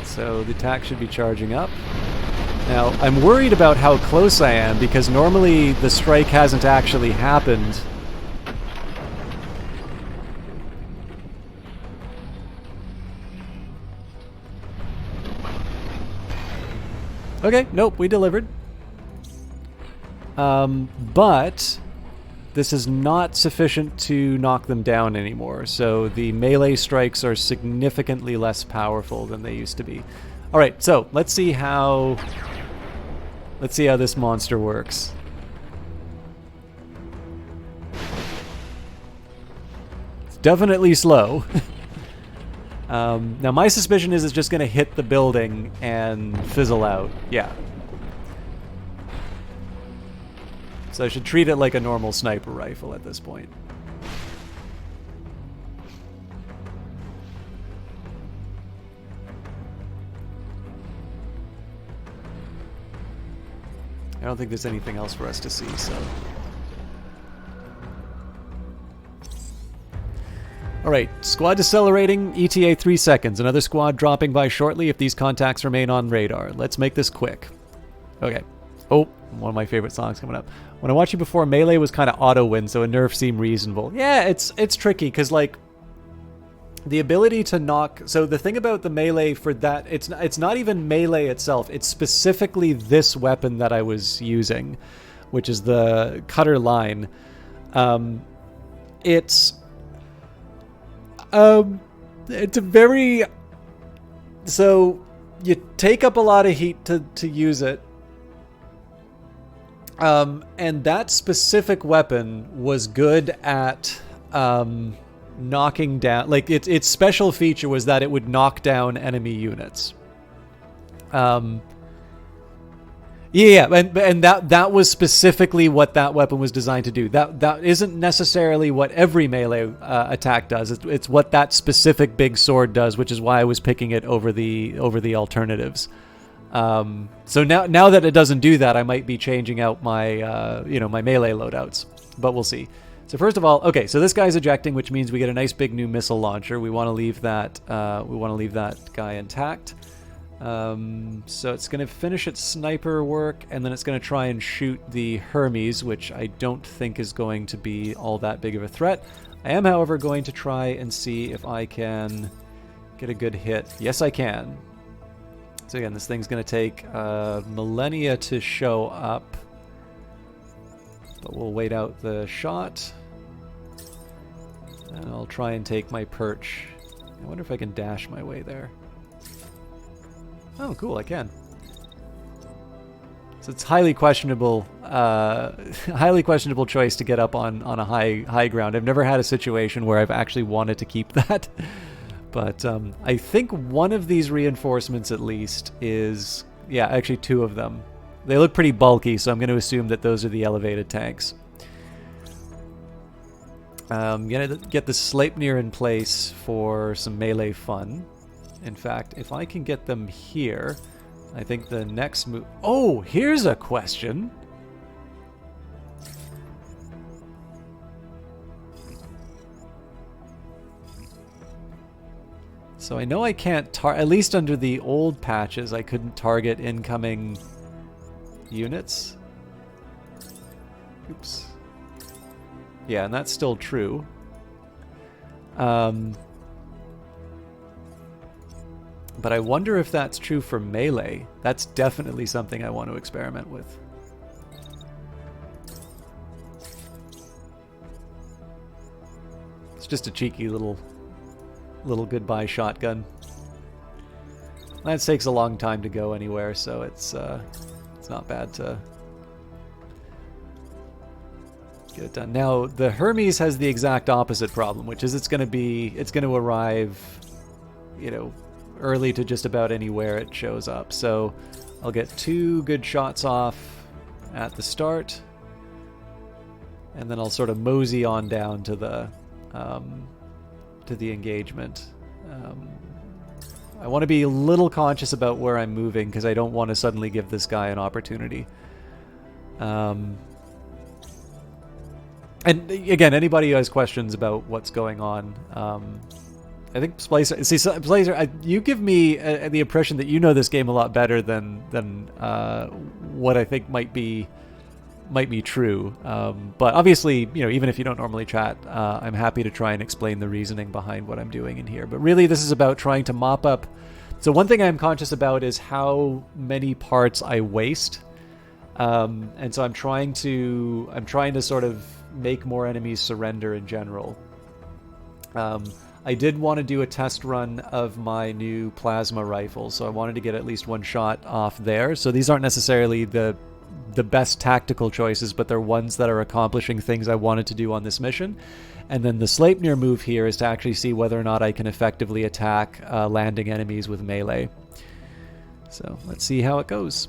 So the attack should be charging up. Now, I'm worried about how close I am, because normally the strike hasn't actually happened. Okay, nope, we delivered. But this is not sufficient to knock them down anymore, so the melee strikes are significantly less powerful than they used to be. Alright, so let's see how Let's see how this monster works. It's definitely slow. Now my suspicion is it's just going to hit the building and fizzle out. Yeah. So I should treat it like a normal sniper rifle at this point. I don't think there's anything else for us to see, so... Alright, squad decelerating, ETA 3 seconds. Another squad dropping by shortly if these contacts remain on radar. Let's make this quick. Okay. Oh, one of my favorite songs coming up. When I watched you before, melee was kind of auto-win, so a nerf seemed reasonable. Yeah, it's tricky, because, like, the ability to knock... So the thing about the melee for that, it's not even melee itself. It's specifically this weapon that I was using, which is the cutter line. It's a very... So you take up a lot of heat to use it. And that specific weapon was good at... knocking down, like its special feature was that it would knock down enemy units. And that was specifically what that weapon was designed to do. That isn't necessarily what every melee attack does. It's what that specific big sword does, which is why I was picking it over the alternatives. So now that it doesn't do that, I might be changing out my my melee loadouts, but we'll see. So first of all, okay, so this guy's ejecting, which means we get a nice big new missile launcher. We want to leave that guy intact. So it's going to finish its sniper work, and then it's going to try and shoot the Hermes, which I don't think is going to be all that big of a threat. I am, however, going to try and see if I can get a good hit. Yes, I can. So again, this thing's going to take millennia to show up, but we'll wait out the shot. And I'll try and take my perch. I wonder if I can dash my way there. Oh, cool, I can. So it's highly questionable choice to get up on a high ground. I've never had a situation where I've actually wanted to keep that. But I think one of these reinforcements at least is... Yeah, actually two of them. They look pretty bulky, so I'm going to assume that those are the elevated tanks. I'm going to get the Sleipnir in place for some melee fun. In fact, if I can get them here, I think the next move... Oh, here's a question! So I know I can't at least under the old patches, I couldn't target incoming units. Oops. Yeah, and that's still true. But I wonder if that's true for melee. That's definitely something I want to experiment with. It's just a cheeky little goodbye shotgun. That takes a long time to go anywhere, so it's not bad to get it done. Now the Hermes has the exact opposite problem, which is it's going to arrive, early to just about anywhere it shows up. So I'll get 2 good shots off at the start, and then I'll sort of mosey on down to the engagement. I want to be a little conscious about where I'm moving because I don't want to suddenly give this guy an opportunity. And again, anybody who has questions about what's going on, I think Splicer... See, Splicer, you give me the impression that you know this game a lot better than what I think might be true. But obviously, even if you don't normally chat, I'm happy to try and explain the reasoning behind what I'm doing in here. But really, this is about trying to mop up. So one thing I'm conscious about is how many parts I waste. And so I'm trying to sort of make more enemies surrender in general. I did want to do a test run of my new plasma rifle, so I wanted to get at least one shot off there. So these aren't necessarily the the best tactical choices, but they're ones that are accomplishing things I wanted to do on this mission. And then the Sleipnir move here is to actually see whether or not I can effectively attack landing enemies with melee. So let's see how it goes.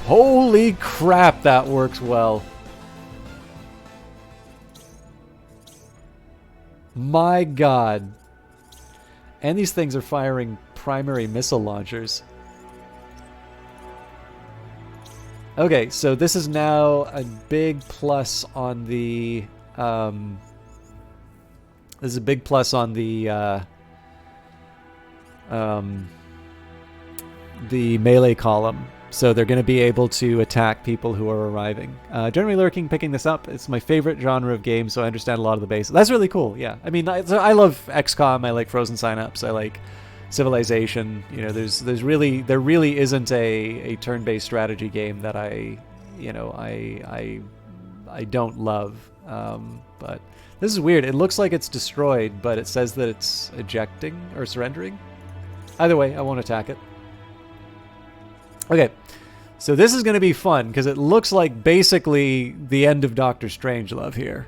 Holy crap, that works well. My god. And these things are firing primary missile launchers. Okay, so this is now a big plus on the this is a big plus on the melee column. So they're going to be able to attack people who are arriving. Generally Lurking, picking this up. It's my favorite genre of game, so I understand a lot of the basics. That's really cool, yeah. I mean, I love XCOM, I like Frozen Signups, I like Civilization. You know, there really isn't a turn-based strategy game that I don't love. But this is weird. It looks like it's destroyed, but it says that it's ejecting or surrendering. Either way, I won't attack it. Okay, so this is going to be fun because it looks like basically the end of Doctor Strangelove here.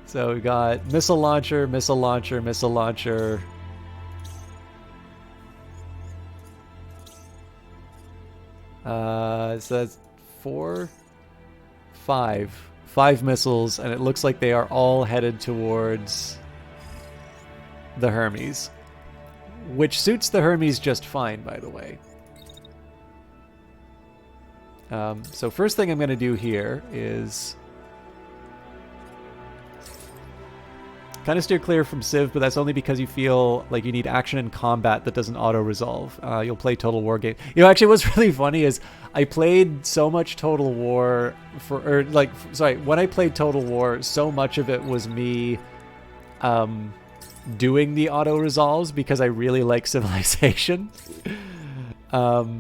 So we got missile launcher, missile launcher, missile launcher. So that's 5 missiles, and it looks like they are all headed towards the Hermes. Which suits the Hermes just fine, by the way. So first thing I'm going to do here is kind of steer clear from Civ, but that's only because you feel like you need action and combat that doesn't auto-resolve. You'll play Total War game. You know, actually what's really funny is I played so much Total War when I played Total War, so much of it was me doing the auto resolves because I really like Civilization. So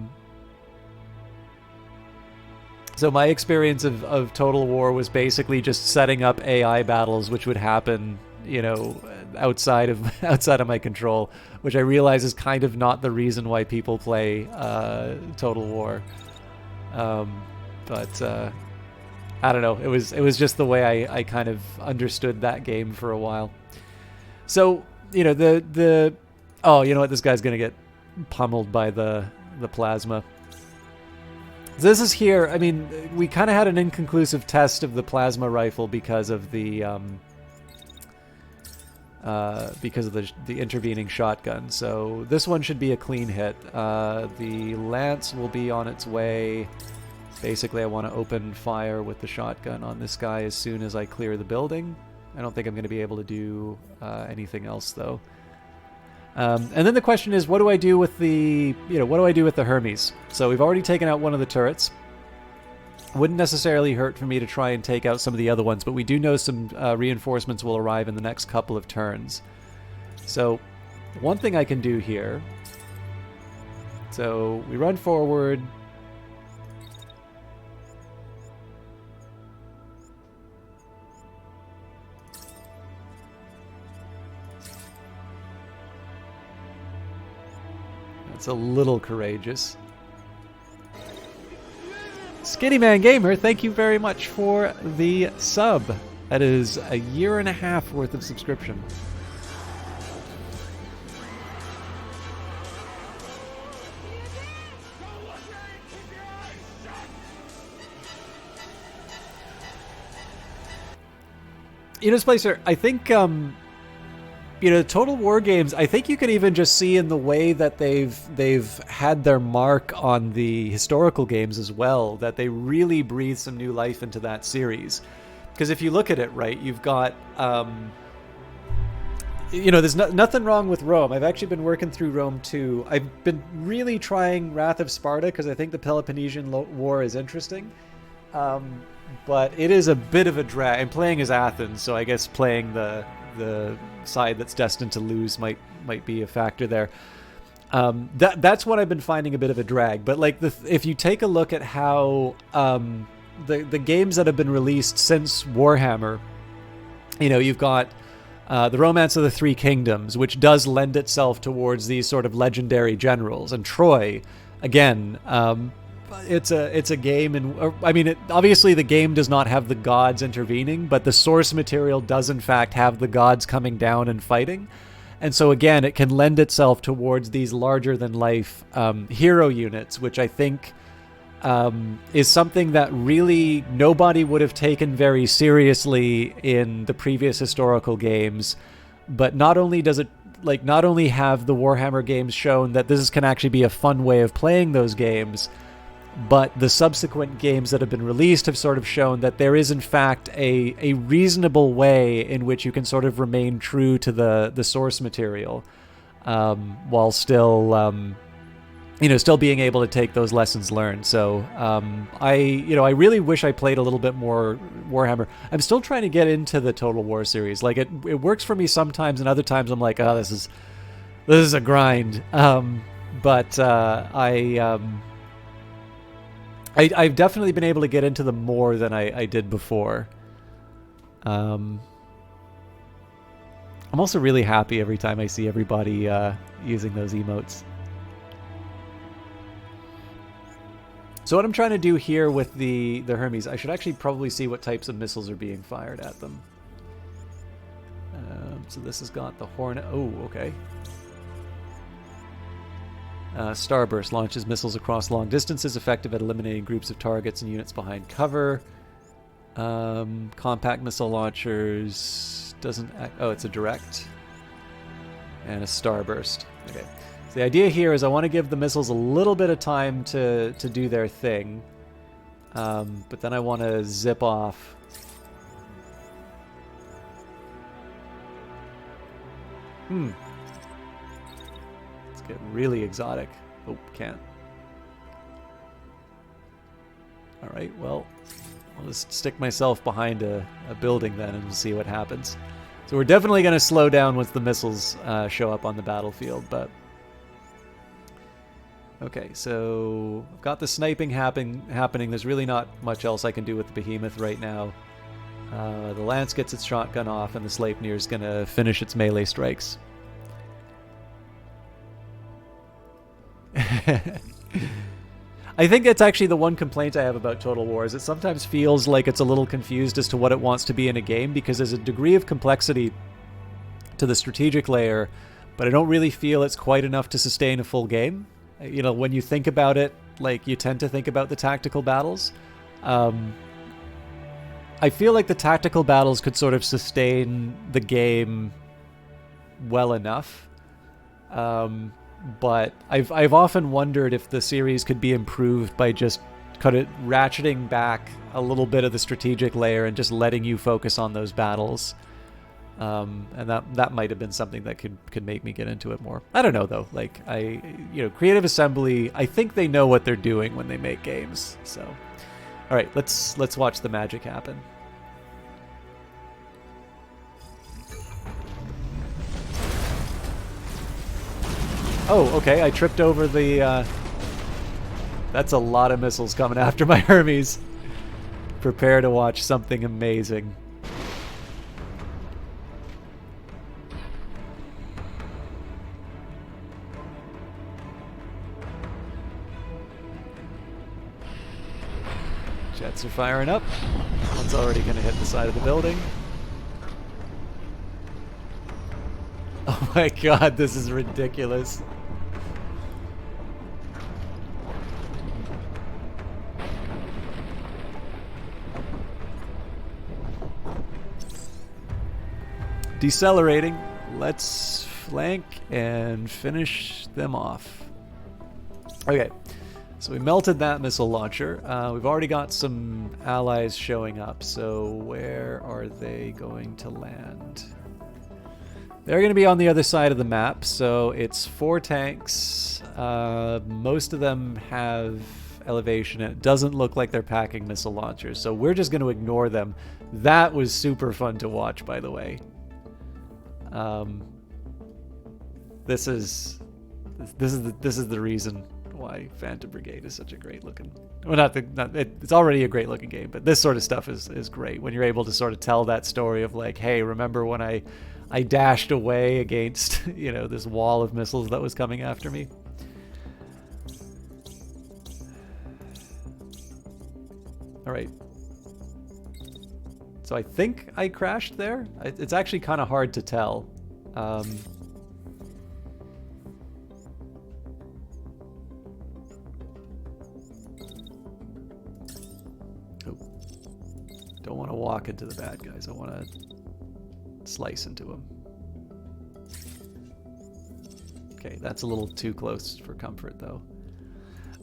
my experience of Total War was basically just setting up AI battles which would happen, you know, outside of my control, which I realize is kind of not the reason why people play Total War. But I don't know. It was just the way I kind of understood that game for a while. So, you know, oh, you know what? This guy's going to get pummeled by the plasma. So this is here. I mean, we kind of had an inconclusive test of the plasma rifle because of the intervening shotgun. So this one should be a clean hit. The lance will be on its way. Basically, I want to open fire with the shotgun on this guy as soon as I clear the building. I don't think I'm going to be able to do anything else, though. And then the question is, what do I do with the Hermes? So we've already taken out one of the turrets. Wouldn't necessarily hurt for me to try and take out some of the other ones, but we do know some reinforcements will arrive in the next couple of turns. So one thing I can do here. So we run forward. It's a little courageous. Skinny Man Gamer, thank you very much for the sub. That is a 1.5 years worth of subscription. You know, Splicer, I think you know, Total War games, I think you can even just see in the way that they've had their mark on the historical games as well, that they really breathe some new life into that series. Because if you look at it, right, you've got, you know, there's nothing wrong with Rome. I've actually been working through Rome too. I've been really trying Wrath of Sparta because I think the Peloponnesian War is interesting. But it is a bit of a drag. I'm playing as Athens, so I guess playing the side that's destined to lose might be a factor there. That's what I've been finding a bit of a drag. But like if you take a look at how the games that have been released since Warhammer You've got the Romance of the Three Kingdoms, which does lend itself towards these sort of legendary generals. And Troy, again, it's a game, and I mean, obviously the game does not have the gods intervening, but the source material does in fact have the gods coming down and fighting. And so again, it can lend itself towards these larger than life hero units, which I think is something that really nobody would have taken very seriously in the previous historical games. But not only does it, not only have the Warhammer games shown that this can actually be a fun way of playing those games, but the subsequent games that have been released have sort of shown that there is in fact a reasonable way in which you can sort of remain true to the source material, while still still being able to take those lessons learned. So I really wish I played a little bit more Warhammer. I'm still trying to get into the Total War series. Like it works for me sometimes, and other times I'm like, oh, this is a grind. But I've definitely been able to get into them more than I did before. I'm also really happy every time I see everybody using those emotes. So what I'm trying to do here with the Hermes, I should actually probably see what types of missiles are being fired at them. So this has got the Hornet. Oh, okay. Starburst launches missiles across long distances, effective at eliminating groups of targets and units behind cover. Compact missile launchers doesn't... Oh, it's a direct. And a Starburst. Okay. So the idea here is I want to give the missiles a little bit of time to do their thing. But then I want to zip off. Get really exotic. Oh, can't. Alright, well, I'll just stick myself behind a building then and we'll see what happens. So we're definitely going to slow down once the missiles show up on the battlefield, but... Okay, so I've got the sniping happening. There's really not much else I can do with the Behemoth right now. The Lance gets its shotgun off and the Sleipnir's going to finish its melee strikes. I think that's actually the one complaint I have about Total War, is it sometimes feels like it's a little confused as to what it wants to be in a game, because there's a degree of complexity to the strategic layer, but I don't really feel it's quite enough to sustain a full game. When you think about it, you tend to think about the tactical battles. I feel like the tactical battles could sort of sustain the game well enough. But I've often wondered if the series could be improved by just kind of ratcheting back a little bit of the strategic layer and just letting you focus on those battles. And that might have been something that could make me get into it more. I don't know though. Creative Assembly, I think they know what they're doing when they make games. So, all right, let's watch the magic happen. Oh, okay, I tripped over the... That's a lot of missiles coming after my Hermes. Prepare to watch something amazing. Jets are firing up. One's already going to hit the side of the building. Oh my god, this is ridiculous. Decelerating. Let's flank and finish them off. Okay, so we melted that missile launcher. We've already got some allies showing up, so where are they going to land? They're going to be on the other side of the map, so it's 4 tanks. Most of them have elevation, and it doesn't look like they're packing missile launchers, so we're just going to ignore them. That was super fun to watch, by the way. This is the reason why Phantom Brigade is such a great looking. Well, it's already a great looking game, but this sort of stuff is great when you're able to sort of tell that story of like, hey, remember when I dashed away against this wall of missiles that was coming after me. All right. So I think I crashed there. It's actually kind of hard to tell. Oh, don't want to walk into the bad guys. I want to slice into them. Okay, that's a little too close for comfort, though.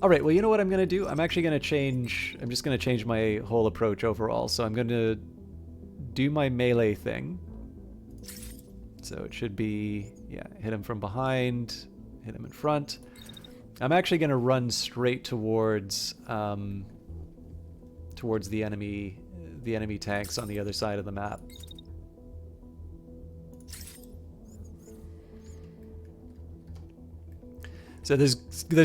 All right, well, you know what I'm going to do? I'm actually going to change... I'm just going to change my whole approach overall. So I'm going to do my melee thing. So it should be, yeah, hit him from behind, hit him in front. I'm actually going to run straight towards the enemy tanks on the other side of the map. So there's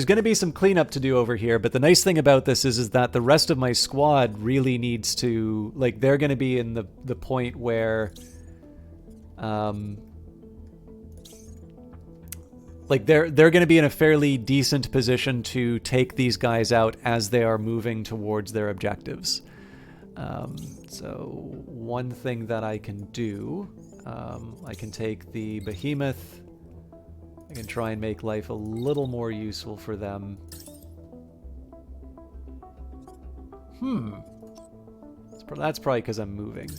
going to be some cleanup to do over here, but the nice thing about this is that the rest of my squad really needs to, like, they're going to be in the point where, like, they're going to be in a fairly decent position to take these guys out as they are moving towards their objectives. So one thing that I can do, I can take the behemoth. I can try and make life a little more useful for them. That's probably because I'm moving.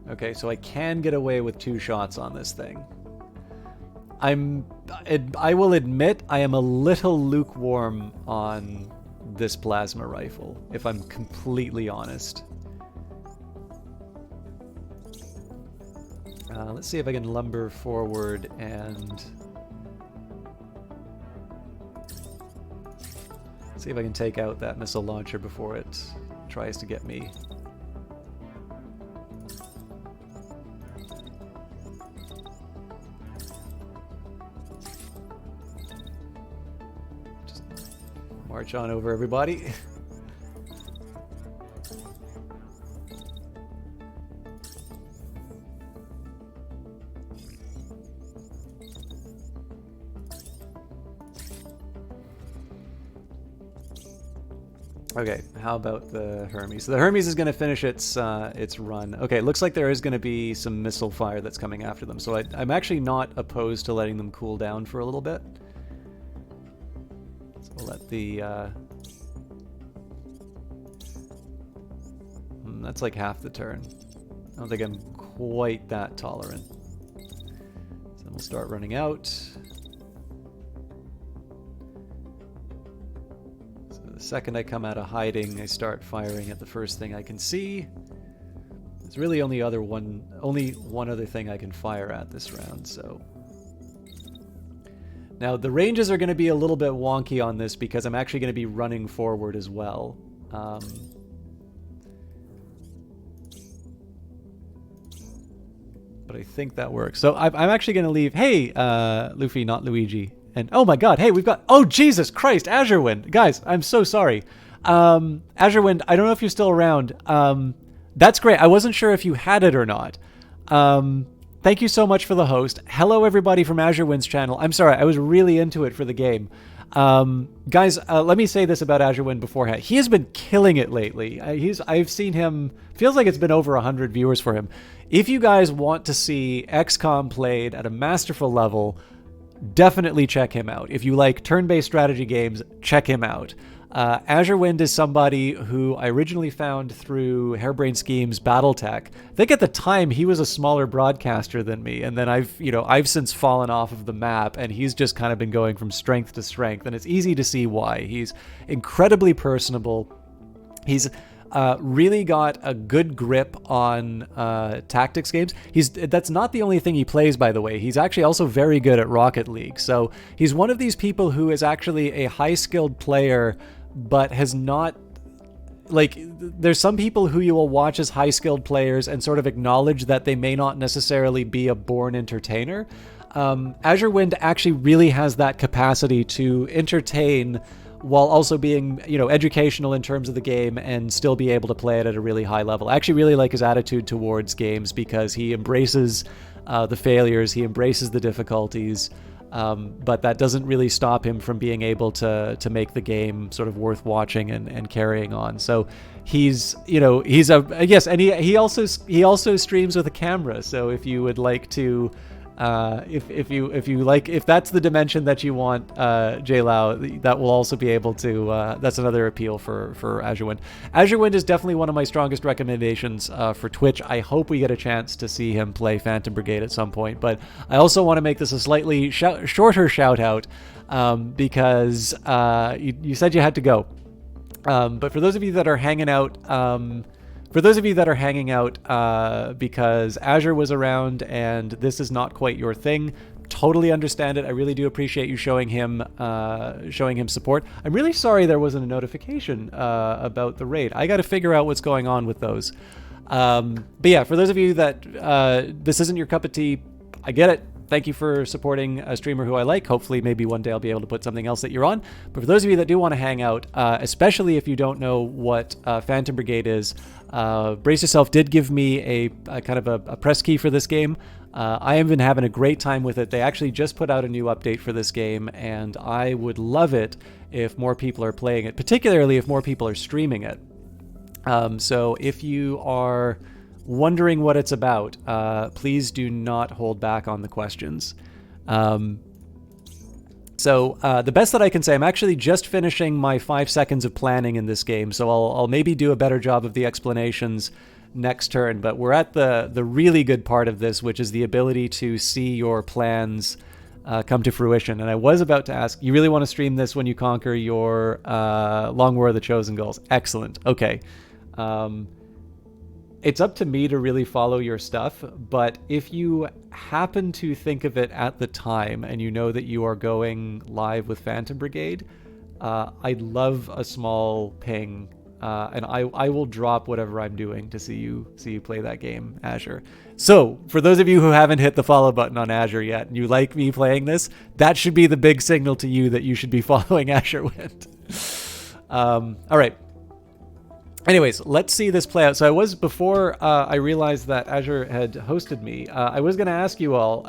Okay, so I can get away with 2 shots on this thing. I will admit I am a little lukewarm on this plasma rifle, if I'm completely honest. Let's see if I can lumber forward and see if I can take out that missile launcher before it tries to get me. March on over, everybody. Okay, how about the Hermes? So the Hermes is going to finish its run. Okay, it looks like there is going to be some missile fire that's coming after them. So I'm actually not opposed to letting them cool down for a little bit. We'll let the... that's like half the turn. I don't think I'm quite that tolerant. So we'll start running out. So the second I come out of hiding, I start firing at the first thing I can see. There's really only one other thing I can fire at this round, so... Now, the ranges are going to be a little bit wonky on this because I'm actually going to be running forward as well. But I think that works. So I'm actually going to leave... Hey, Luffy, not Luigi. And oh my god, hey, we've got... Oh, Jesus Christ, Azure Wind. Guys, I'm so sorry. Azure Wind, I don't know if you're still around. That's great. I wasn't sure if you had it or not. Thank you so much for the host. Hello, everybody from Azure Wind's channel. I'm sorry, I was really into it for the game. Guys, let me say this about Azure Wind beforehand. He has been killing it lately. I've seen him... Feels like it's been over 100 viewers for him. If you guys want to see XCOM played at a masterful level, definitely check him out. If you like turn-based strategy games, check him out. Azure Wind is somebody who I originally found through Harebrained Schemes Battletech. I think at the time he was a smaller broadcaster than me, and then I've since fallen off of the map, and he's just kind of been going from strength to strength, and it's easy to see why. He's incredibly personable. He's really got a good grip on tactics games. That's not the only thing he plays, by the way. He's actually also very good at Rocket League. So he's one of these people who is actually a high-skilled player, but has not... Like, there's some people who you will watch as high-skilled players and sort of acknowledge that they may not necessarily be a born entertainer. Azure Wind actually really has that capacity to entertain while also being, educational in terms of the game and still be able to play it at a really high level. I actually really like his attitude towards games because he embraces the failures, he embraces the difficulties, but that doesn't really stop him from being able to make the game sort of worth watching and carrying on. So he's and he also streams with a camera. So if you would like to, if that's the dimension that you want, JLao, that will also be able to, that's another appeal for Azure Wind. Azure Wind is definitely one of my strongest recommendations for Twitch. I hope we get a chance to see him play Phantom Brigade at some point, but I also want to make this a slightly shorter shout out, because you said you had to go. But for those of you that are hanging out, because Azure was around and this is not quite your thing, totally understand it. I really do appreciate you showing him support. I'm really sorry there wasn't a notification about the raid. I got to figure out what's going on with those. But yeah, for those of you that this isn't your cup of tea, I get it. Thank you for supporting a streamer who I like. Hopefully, maybe one day I'll be able to put something else that you're on. But for those of you that do want to hang out, especially if you don't know what Phantom Brigade is, Brace Yourself did give me a kind of a press key for this game. I have been having a great time with it. They actually just put out a new update for this game, and I would love it if more people are playing it, particularly if more people are streaming it. So if you are wondering what it's about, please do not hold back on the questions. So the best that I can say, I'm actually just finishing my 5 seconds of planning in this game, so I'll maybe do a better job of the explanations next turn, but we're at the really good part of this, which is the ability to see your plans come to fruition. And I was about to ask, you really want to stream this when you conquer your Long War of the Chosen goals? Excellent. Okay. It's up to me to really follow your stuff, but if you happen to think of it at the time and you know that you are going live with Phantom Brigade, I'd love a small ping, and I will drop whatever I'm doing to see you play that game, Azure. So, for those of you who haven't hit the follow button on Azure yet, and you like me playing this, that should be the big signal to you that you should be following Azure Wind. All right. Anyways, let's see this play out. So before I realized that Azure had hosted me, I was going to ask you all,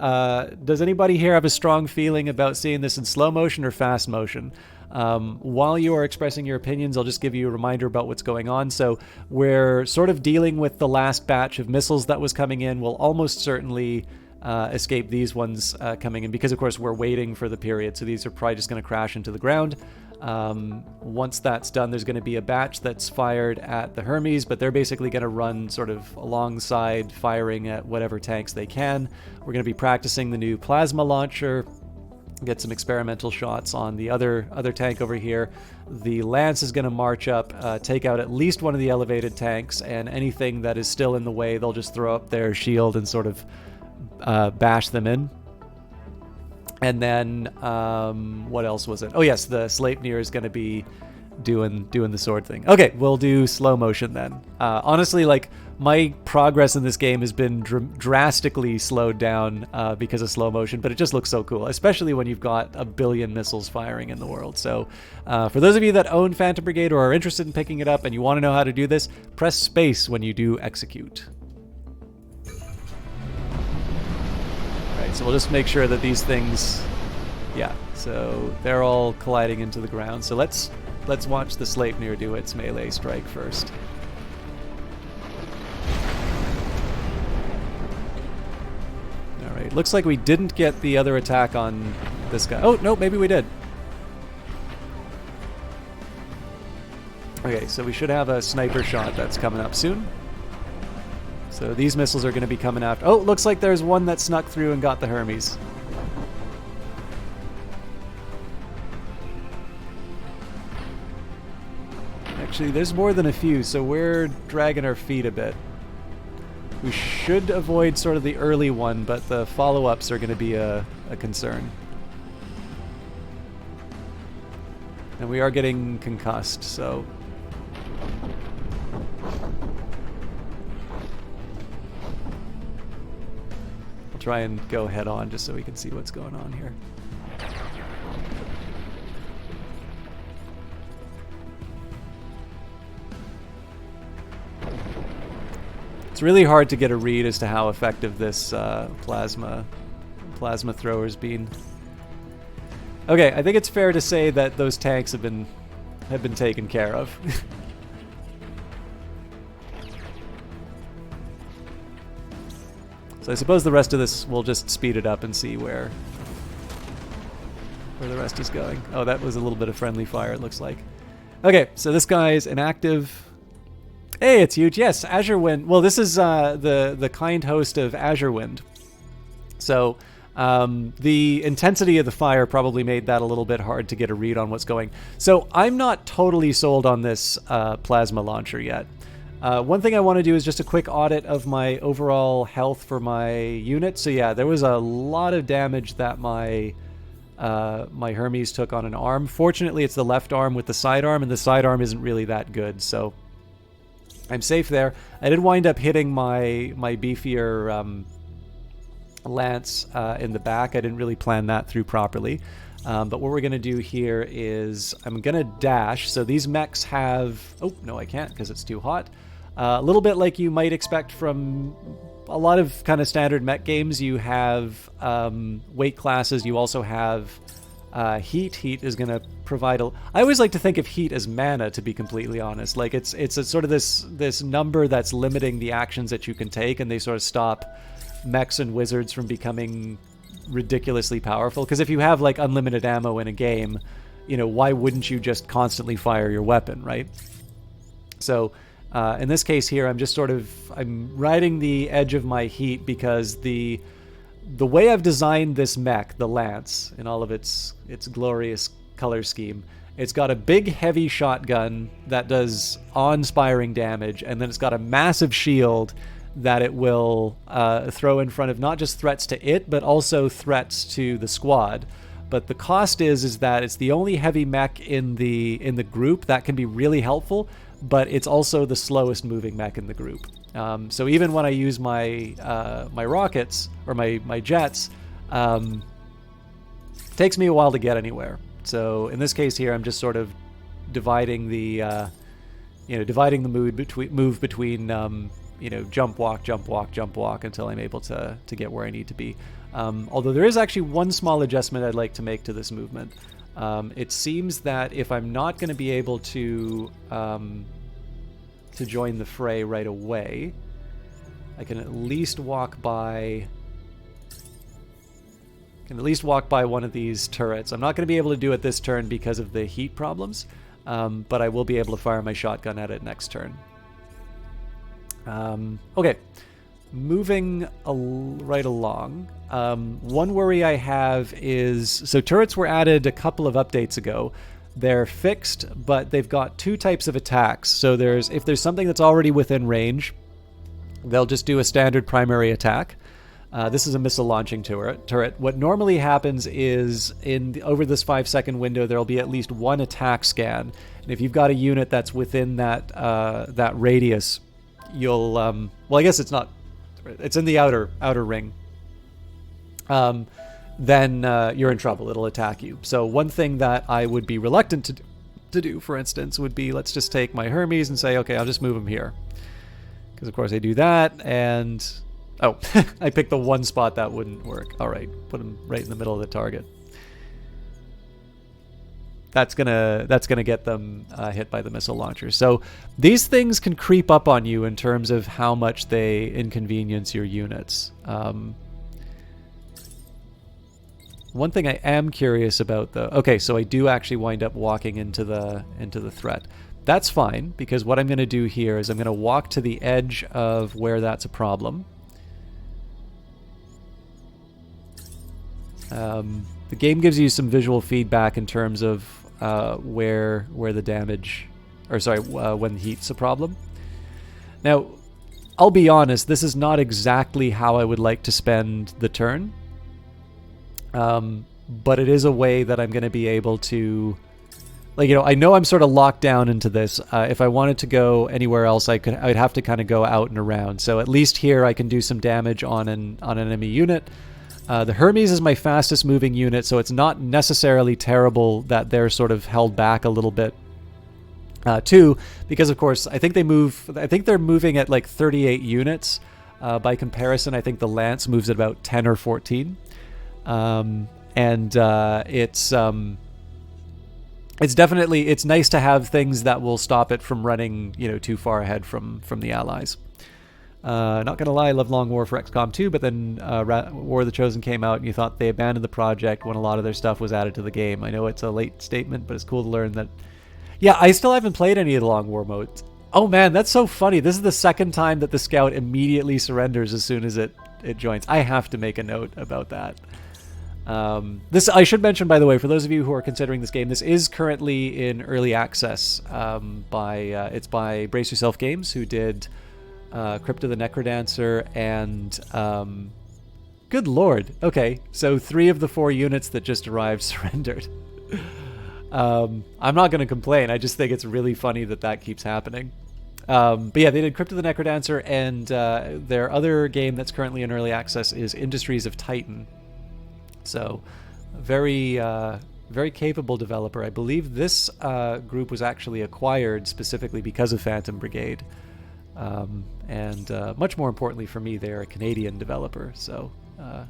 does anybody here have a strong feeling about seeing this in slow motion or fast motion? While you are expressing your opinions, I'll just give you a reminder about what's going on. So we're sort of dealing with the last batch of missiles that was coming in. We'll almost certainly escape these ones coming in because, of course, we're waiting for the period. So these are probably just going to crash into the ground. Once that's done, there's going to be a batch that's fired at the Hermes, but they're basically going to run sort of alongside, firing at whatever tanks they can. We're going to be practicing the new plasma launcher, get some experimental shots on the other tank over here. The Lance is going to march up, take out at least one of the elevated tanks, and anything that is still in the way, they'll just throw up their shield and sort of bash them in. And then, what else was it? Oh yes, the Sleipnir is going to be doing the sword thing. Okay, we'll do slow motion then. Honestly, like, my progress in this game has been drastically slowed down because of slow motion, but it just looks so cool, especially when you've got a billion missiles firing in the world. So for those of you that own Phantom Brigade or are interested in picking it up and you want to know how to do this, press space when you do execute. So we'll just make sure that these things, yeah, so they're all colliding into the ground. So let's watch the Sleipnir do its melee strike first. All right, looks like we didn't get the other attack on this guy. Oh, no, maybe we did. Okay, so we should have a sniper shot that's coming up soon. So these missiles are going to be coming after... Oh, looks like there's one that snuck through and got the Hermes. Actually, there's more than a few, so we're dragging our feet a bit. We should avoid sort of the early one, but the follow-ups are going to be a concern. And we are getting concussed, so... I'll try and go head on just so we can see what's going on here. It's really hard to get a read as to how effective this plasma thrower's been. Okay, I think it's fair to say that those tanks have been taken care of. So I suppose the rest of this we'll just speed it up and see where the rest is going. Oh, that was a little bit of friendly fire, it looks like. Okay, so this guy's inactive. Hey, it's huge. Yes, Azure Wind. Well, this is the kind host of Azure Wind. So the intensity of the fire probably made that a little bit hard to get a read on what's going. So I'm not totally sold on this plasma launcher yet. One thing I want to do is just a quick audit of my overall health for my unit. So yeah, there was a lot of damage that my Hermes took on an arm. Fortunately, it's the left arm with the sidearm, and the sidearm isn't really that good, so I'm safe there. I did wind up hitting my beefier lance in the back. I didn't really plan that through properly. But what we're going to do here is I'm going to dash. So these mechs have... Oh, no, I can't because it's too hot. A little bit like you might expect from a lot of kind of standard mech games. You have weight classes. You also have heat. Heat is going to provide a... I always like to think of heat as mana, to be completely honest. Like it's a sort of this number that's limiting the actions that you can take, and they sort of stop mechs and wizards from becoming ridiculously powerful. Because if you have like unlimited ammo in a game, you know, why wouldn't you just constantly fire your weapon, right? So in this case here, I'm riding the edge of my heat because the way I've designed this mech, the Lance, in all of its glorious color scheme, it's got a big heavy shotgun that does awe-inspiring damage, and then it's got a massive shield that it will throw in front of not just threats to it, but also threats to the squad. But the cost is that it's the only heavy mech in the group that can be really helpful, but it's also the slowest moving mech in the group. So even when I use my my rockets or my jets, it takes me a while to get anywhere. So in this case here, I'm just sort of dividing the move between jump walk, jump walk, jump walk until I'm able to get where I need to be. Although there is actually one small adjustment I'd like to make to this movement. It seems that if I'm not going to be able to join the fray right away, I can at least walk by one of these turrets. I'm not going to be able to do it this turn because of the heat problems, but I will be able to fire my shotgun at it next turn. Okay, moving right along. One worry I have is, so turrets were added a couple of updates ago. They're fixed, but they've got two types of attacks. So if there's something that's already within range, they'll just do a standard primary attack. This is a missile launching turret. What normally happens is over this 5-second window, there'll be at least one attack scan. And if you've got a unit that's within that radius, you'll well, I guess it's not. It's in the outer ring. Then you're in trouble. It'll attack you. So one thing that I would be reluctant to do, for instance, would be, let's just take my Hermes and say, okay, I'll just move him here. Because of course I do that, and oh, I picked the one spot that wouldn't work. All right, put him right in the middle of the target. That's gonna get them hit by the missile launcher. So these things can creep up on you in terms of how much they inconvenience your units. One thing I am curious about, though. Okay, so I do actually wind up walking into the threat. That's fine, because what I'm going to do here is I'm going to walk to the edge of where that's a problem. The game gives you some visual feedback in terms of where the damage or sorry, when heat's a problem. Now, I'll be honest, this is not exactly how I would like to spend the turn. But it is a way that I'm going to be able to, like, I know I'm sort of locked down into this. If I wanted to go anywhere else, I'd have to kind of go out and around. So at least here I can do some damage on an enemy unit. The Hermes is my fastest moving unit, so it's not necessarily terrible that they're sort of held back a little bit. Too, because of course I think they're moving at like 38 units. By comparison, I think the Lance moves at about 10 or 14. It's definitely, it's nice to have things that will stop it from running, too far ahead from the Allies. Not gonna lie, I love Long War for XCOM 2, but then War of the Chosen came out and you thought they abandoned the project when a lot of their stuff was added to the game. I know it's a late statement, but it's cool to learn that. Yeah, I still haven't played any of the Long War modes. Oh man, that's so funny. This is the second time that the Scout immediately surrenders as soon as it joins. I have to make a note about that. This I should mention, by the way, for those of you who are considering this game, this is currently in early access. It's by Brace Yourself Games, who did Crypt of the Necrodancer and good lord. Okay, so 3 of the 4 units that just arrived surrendered. I'm not going to complain. I just think it's really funny that keeps happening. But yeah, they did Crypt of the Necrodancer, and their other game that's currently in early access is Industries of Titan. So, very capable developer. I believe this group was actually acquired specifically because of Phantom Brigade, and much more importantly for me, they're a Canadian developer. So, I'm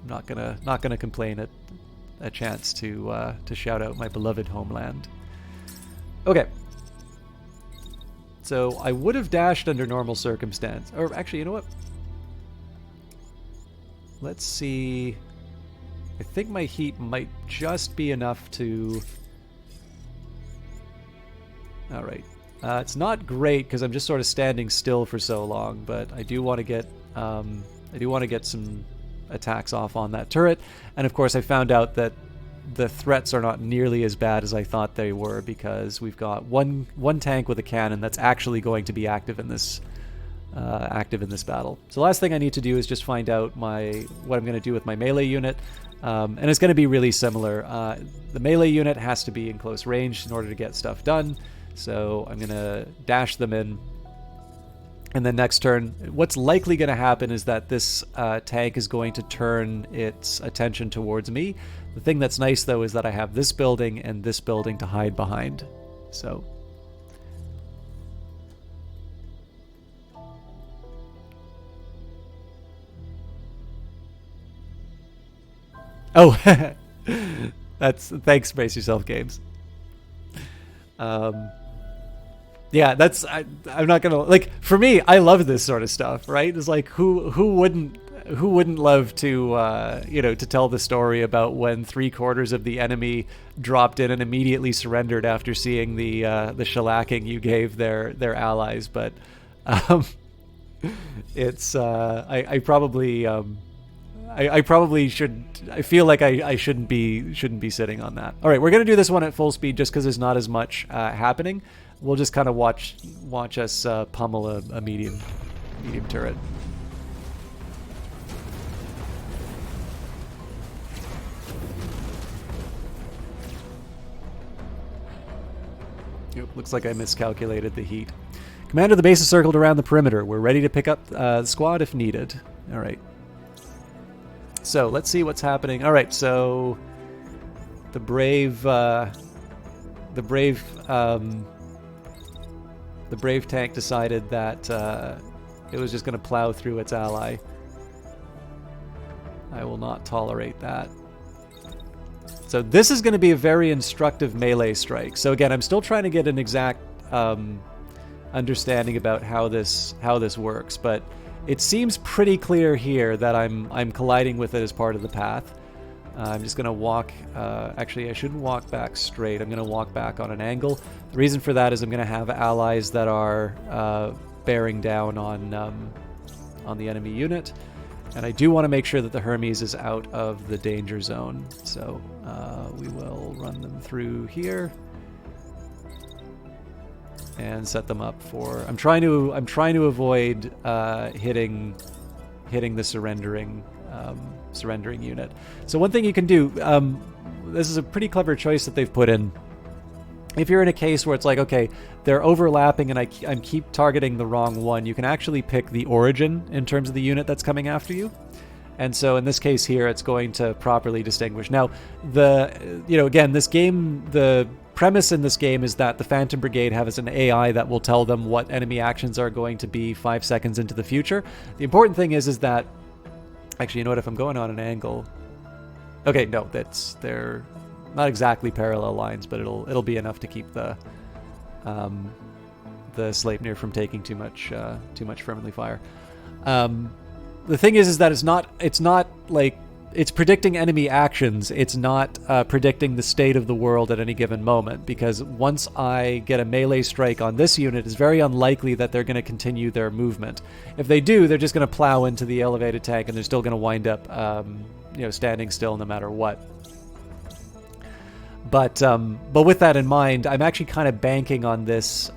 not gonna complain at a chance to shout out my beloved homeland. Okay. So I would have dashed under normal circumstance, or actually, you know what? Let's see. I think my heat might just be enough to... Alright. It's not great because I'm just sort of standing still for so long, but I do want to get some attacks off on that turret. And of course I found out that the threats are not nearly as bad as I thought they were, because we've got one tank with a cannon that's actually going to be active in this battle. So the last thing I need to do is just find out what I'm going to do with my melee unit. And it's going to be really similar. The melee unit has to be in close range in order to get stuff done. So I'm going to dash them in. And then next turn, what's likely going to happen is that this tank is going to turn its attention towards me. The thing that's nice, though, is that I have this building and this building to hide behind. So... Oh, thanks, Brace Yourself Games. Yeah, I'm not gonna, like, for me, I love this sort of stuff, right? It's like, who wouldn't love to, to tell the story about when 3/4 of the enemy dropped in and immediately surrendered after seeing the shellacking you gave their allies. But it's I probably should. I feel like I shouldn't be sitting on that. All right, we're gonna do this one at full speed just because there's not as much happening. We'll just kind of watch us pummel a medium turret. Yep, looks like I miscalculated the heat. Commander, the base is circled around the perimeter. We're ready to pick up the squad if needed. All right. So let's see what's happening. All right, so the brave tank decided that it was just going to plow through its ally. I will not tolerate that. So this is going to be a very instructive melee strike. So again, I'm still trying to get an exact understanding about how this works, but it seems pretty clear here that I'm colliding with it as part of the path. I'm just going to walk... actually, I shouldn't walk back straight. I'm going to walk back on an angle. The reason for that is I'm going to have allies that are bearing down on the enemy unit. And I do want to make sure that the Hermes is out of the danger zone. So we will run them through here. and set them up for. I'm trying to avoid hitting the surrendering unit. So one thing you can do. This is a pretty clever choice that they've put in. If you're in a case where it's like, okay, they're overlapping and I'm keep targeting the wrong one, you can actually pick the origin in terms of the unit that's coming after you. And so in this case here, it's going to properly distinguish. Now, again, this game, the premise in this game is that the Phantom Brigade has an AI that will tell them what enemy actions are going to be 5 seconds into the future. The important thing is that, actually, you know what, if I'm going on an angle, okay, no, they're not exactly parallel lines, but it'll be enough to keep the Sleipnir from taking too much friendly fire. The thing is that it's not like it's predicting enemy actions. It's not predicting the state of the world at any given moment, because once I get a melee strike on this unit, it's very unlikely that they're going to continue their movement. If they do, they're just going to plow into the elevated tank, and they're still going to wind up standing still no matter what. But with that in mind, I'm actually kind of banking on this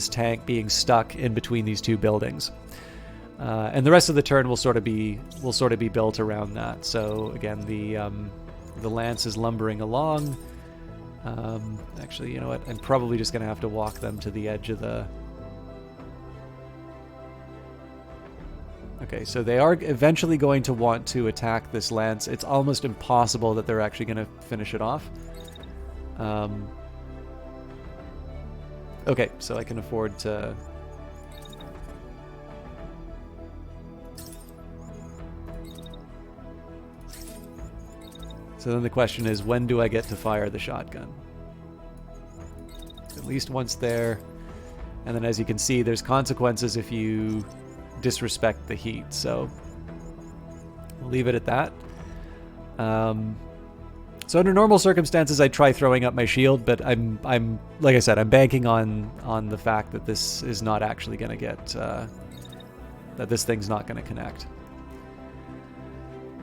tank being stuck in between these two buildings. And the rest of the turn will sort of be built around that. So again, the lance is lumbering along. Actually, you know what? I'm probably just going to have to walk them to the edge of the. Okay, so they are eventually going to want to attack this lance. It's almost impossible that they're actually going to finish it off. Okay, so I can afford to. So then the question is, when do I get to fire the shotgun? At least once there. And then as you can see, there's consequences if you disrespect the heat. So we'll leave it at that. So under normal circumstances, I'd try throwing up my shield, but I'm like I said, I'm banking on the fact that this is not actually going to get, that this thing's not going to connect.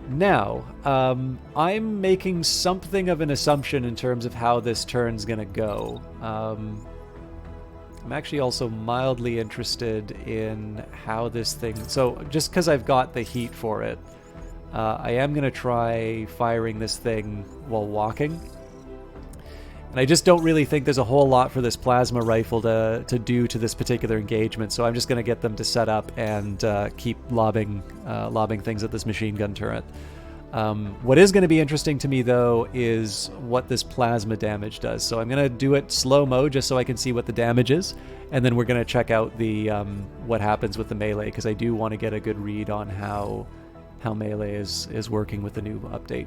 Now, I'm making something of an assumption in terms of how this turn's going to go. I'm actually also mildly interested in how this thing... So, just because I've got the heat for it, I am going to try firing this thing while walking. And I just don't really think there's a whole lot for this plasma rifle to do to this particular engagement, so I'm just going to get them to set up and keep lobbing things at this machine gun turret. What is going to be interesting to me, though, is what this plasma damage does. So I'm going to do it slow-mo just so I can see what the damage is, and then we're going to check out the what happens with the melee, because I do want to get a good read on how melee is working with the new update.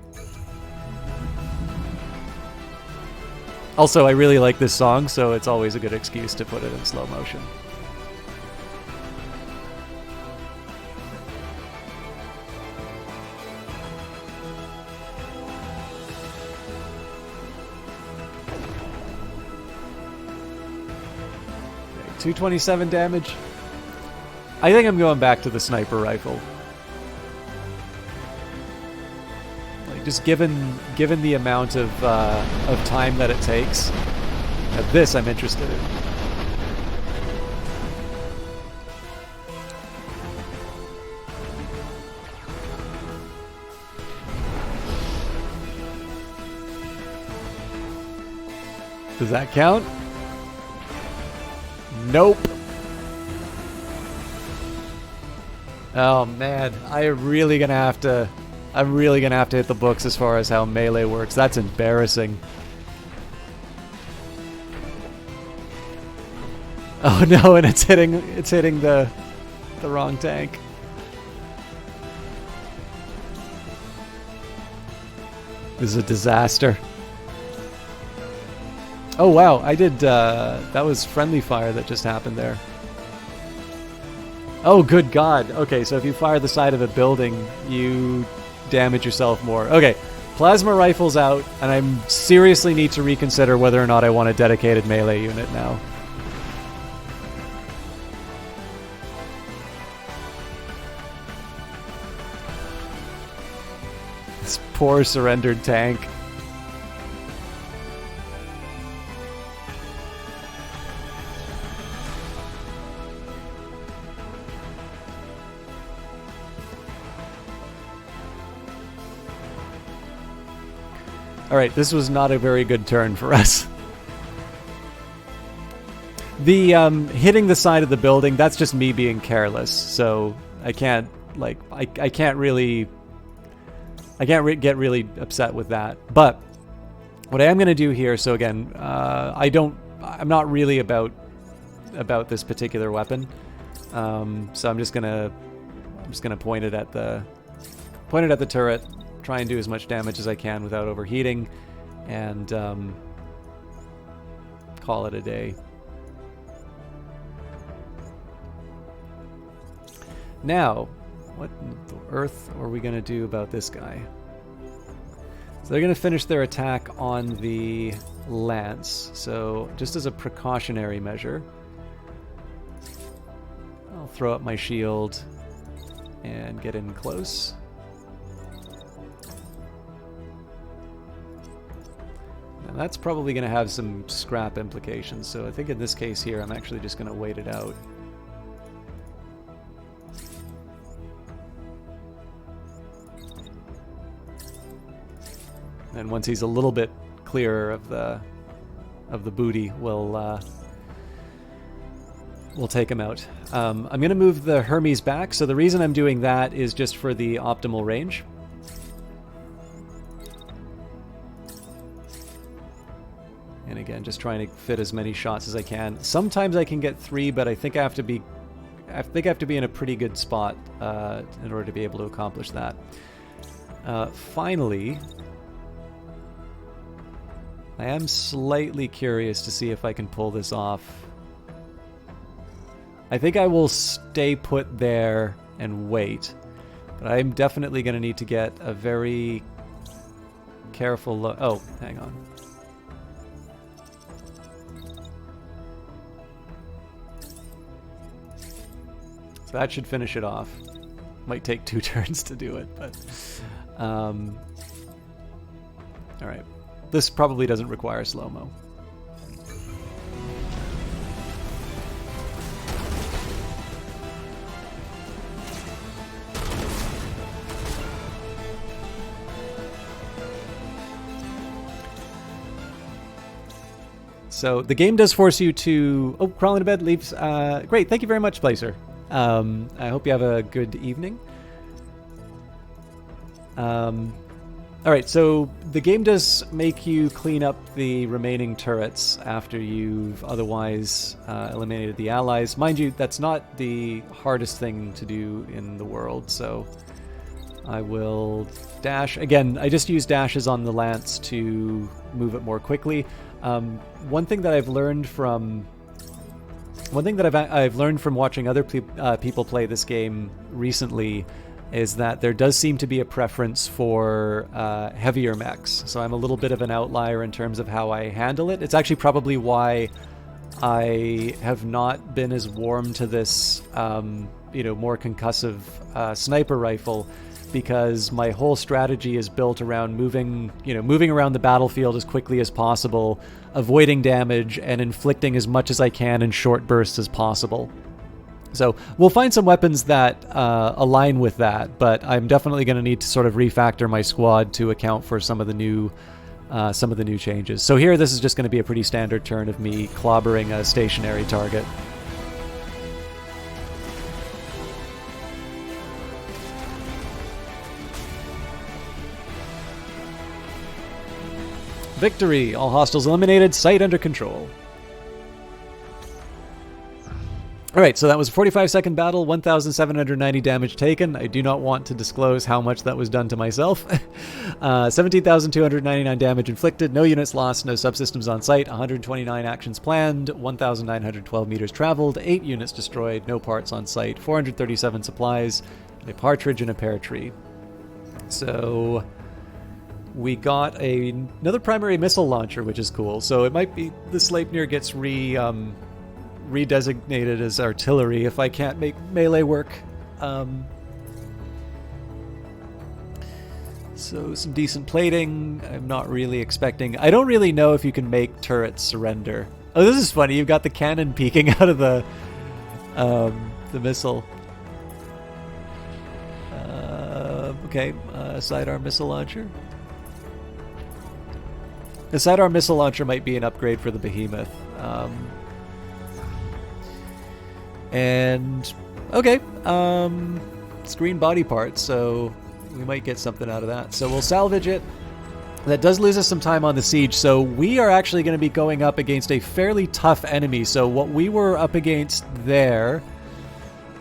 Also, I really like this song, so it's always a good excuse to put it in slow motion. Okay, 227 damage. I think I'm going back to the sniper rifle. Just given the amount of time that it takes, this I'm interested in. Does that count? Nope. Oh man, I'm really gonna have to hit the books as far as how melee works. That's embarrassing. Oh no, and it's hitting the wrong tank. This is a disaster. Oh wow, I did that was friendly fire that just happened there. Oh good god. Okay, so if you fire the side of a building, you damage yourself more. Okay, plasma rifle's out, and I seriously need to reconsider whether or not I want a dedicated melee unit now. This poor surrendered tank. Alright, this was not a very good turn for us. The hitting the side of the building, that's just me being careless. So I can't, like, I can't really... get really upset with that. But what I am going to do here, so again, I'm not really about this particular weapon. So I'm just gonna point it at the turret, try and do as much damage as I can without overheating, and call it a day. Now, what in the earth are we gonna do about this guy? So they're gonna finish their attack on the lance. So just as a precautionary measure, I'll throw up my shield and get in close. Now that's probably going to have some scrap implications, so I think in this case here I'm actually just going to wait it out. And once he's a little bit clearer of the booty, we'll take him out. I'm going to move the Hermes back, so the reason I'm doing that is just for the optimal range. And again, just trying to fit as many shots as I can. Sometimes I can get 3, but I think I have to be in a pretty good spot in order to be able to accomplish that. Finally, I am slightly curious to see if I can pull this off. I think I will stay put there and wait, but I'm definitely going to need to get a very careful look. Oh, hang on. So that should finish it off. Might take 2 turns to do it, but... Alright. This probably doesn't require slow-mo. So the game does force you to... Oh, crawl into bed, leaves... great, thank you very much, Placer. I hope you have a good evening. Alright, so the game does make you clean up the remaining turrets after you've otherwise eliminated the allies. Mind you, that's not the hardest thing to do in the world, so I will dash. Again, I just use dashes on the lance to move it more quickly. One thing that I've learned from watching other people play this game recently is that there does seem to be a preference for heavier mechs. So I'm a little bit of an outlier in terms of how I handle it. It's actually probably why I have not been as warm to this, more concussive sniper rifle, because my whole strategy is built around moving around the battlefield as quickly as possible, avoiding damage, and inflicting as much as I can in short bursts as possible. So we'll find some weapons that align with that, but I'm definitely going to need to sort of refactor my squad to account for some of the new changes. So here, this is just going to be a pretty standard turn of me clobbering a stationary target. Victory! All hostiles eliminated, site under control. Alright, so that was a 45-second battle, 1,790 damage taken. I do not want to disclose how much that was done to myself. 17,299 damage inflicted, no units lost, no subsystems on site, 129 actions planned, 1,912 meters traveled, 8 units destroyed, no parts on site, 437 supplies, and a partridge and a pear tree. So... we got another primary missile launcher, which is cool. So it might be the Sleipnir gets redesignated as artillery if I can't make melee work. So some decent plating. I'm not really expecting... I don't really know if you can make turrets surrender. Oh, this is funny. You've got the cannon peeking out of the missile. Okay, sidearm missile launcher. The sidearm missile launcher might be an upgrade for the behemoth. And okay, screen body parts, so we might get something out of that. So we'll salvage it. That does lose us some time on the siege, so we are actually going to be going up against a fairly tough enemy. So what we were up against there,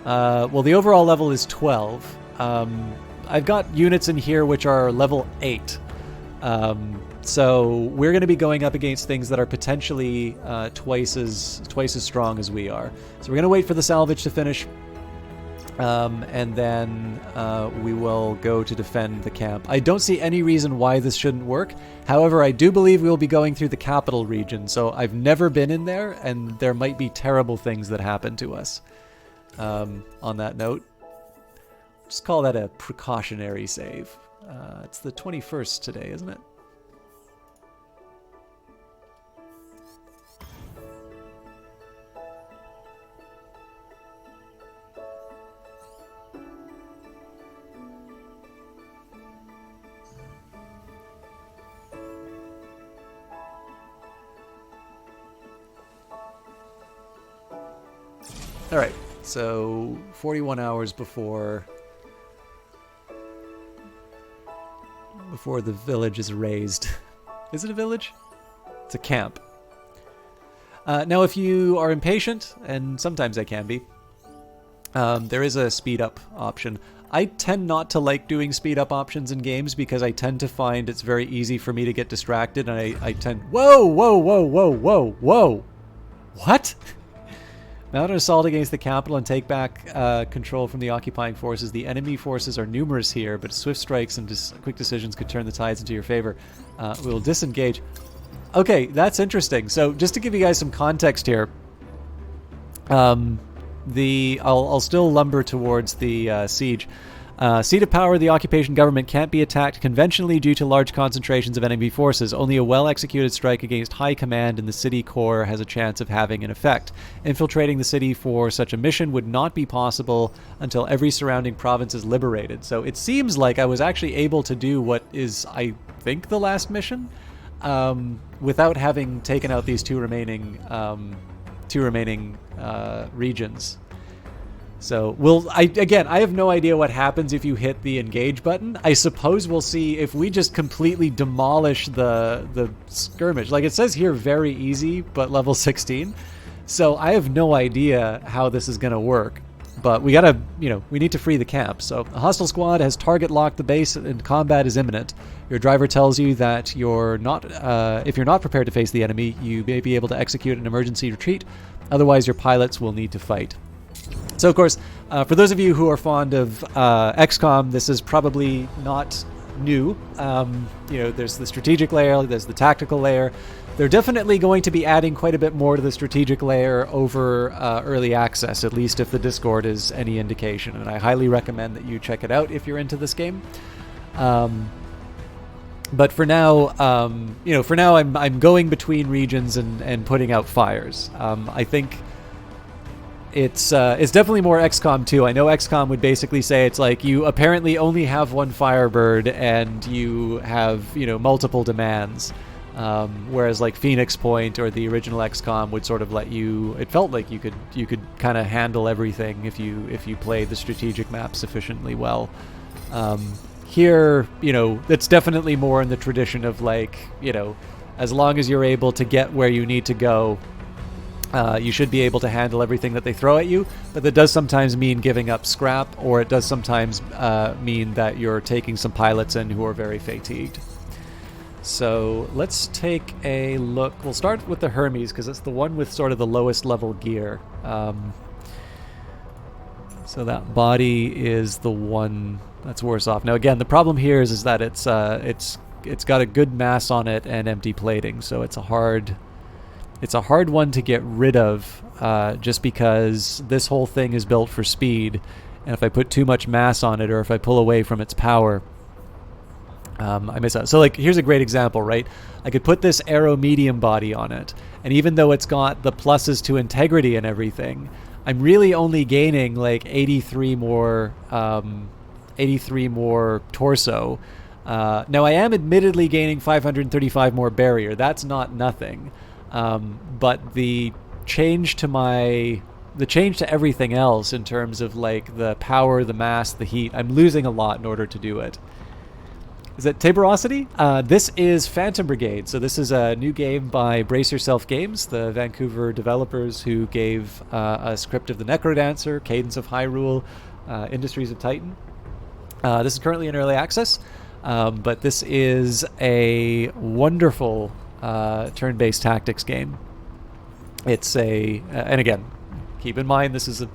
well, the overall level is 12. I've got units in here which are level 8. So we're going to be going up against things that are potentially twice as strong as we are. So we're going to wait for the salvage to finish, and then we will go to defend the camp. I don't see any reason why this shouldn't work. However, I do believe we'll be going through the capital region, so I've never been in there, and there might be terrible things that happen to us. On that note, just call that a precautionary save. It's the 21st today, isn't it? All right, so 41 hours before the village is razed. Is it a village? It's a camp. Now, if you are impatient, and sometimes I can be, there is a speed up option. I tend not to like doing speed up options in games because I tend to find it's very easy for me to get distracted, and I tend... Whoa, whoa, whoa, whoa, whoa, whoa! What? Mount an assault against the capital and take back control from the occupying forces. The enemy forces are numerous here, but swift strikes and quick decisions could turn the tides into your favor. We will disengage. Okay, that's interesting. So just to give you guys some context here, I'll still lumber towards the siege. Seat of power, the occupation government can't be attacked conventionally due to large concentrations of enemy forces. Only a well-executed strike against high command in the city core has a chance of having an effect. Infiltrating the city for such a mission would not be possible until every surrounding province is liberated. So it seems like I was actually able to do what is, I think, the last mission, without having taken out these two remaining regions. So I have no idea what happens if you hit the engage button. I suppose we'll see if we just completely demolish the skirmish. Like it says here, very easy, but level 16. So I have no idea how this is going to work. But we gotta, we need to free the camp. So a hostile squad has target locked the base and combat is imminent. Your driver tells you that if you're not prepared to face the enemy, you may be able to execute an emergency retreat. Otherwise, your pilots will need to fight. So, of course, for those of you who are fond of XCOM, this is probably not new. There's the strategic layer, there's the tactical layer. They're definitely going to be adding quite a bit more to the strategic layer over early access, at least if the Discord is any indication. And I highly recommend that you check it out if you're into this game. But for now, I'm going between regions and putting out fires. I think it's definitely more XCOM 2. I know XCOM would basically say it's like you apparently only have one Firebird and you have multiple demands, whereas like Phoenix Point or the original XCOM would sort of let you. It felt like you could kind of handle everything if you played the strategic map sufficiently well. Here, it's definitely more in the tradition of like as long as you're able to get where you need to go. You should be able to handle everything that they throw at you, but that does sometimes mean giving up scrap, or it does sometimes mean that you're taking some pilots in who are very fatigued. So let's take a look. We'll start with the Hermes, because it's the one with sort of the lowest level gear. So that body is the one that's worse off. Now again, the problem here is that it's got a good mass on it and empty plating, so it's a hard one to get rid of, just because this whole thing is built for speed, and if I put too much mass on it or if I pull away from its power, I miss out. So like, here's a great example, right? I could put this aero medium body on it, and even though it's got the pluses to integrity and everything, I'm really only gaining like 83 more torso. Now I am admittedly gaining 535 more barrier. That's not nothing. But the change to everything else in terms of like the power, the mass, the heat, I'm losing a lot in order to do it. Is it Taborosity? This is Phantom Brigade. So this is a new game by Brace Yourself Games, the Vancouver developers who gave a script of the Necrodancer, Cadence of Hyrule, Industries of Titan. This is currently in early access, but this is a wonderful turn-based tactics game. It's and again, keep in mind this is a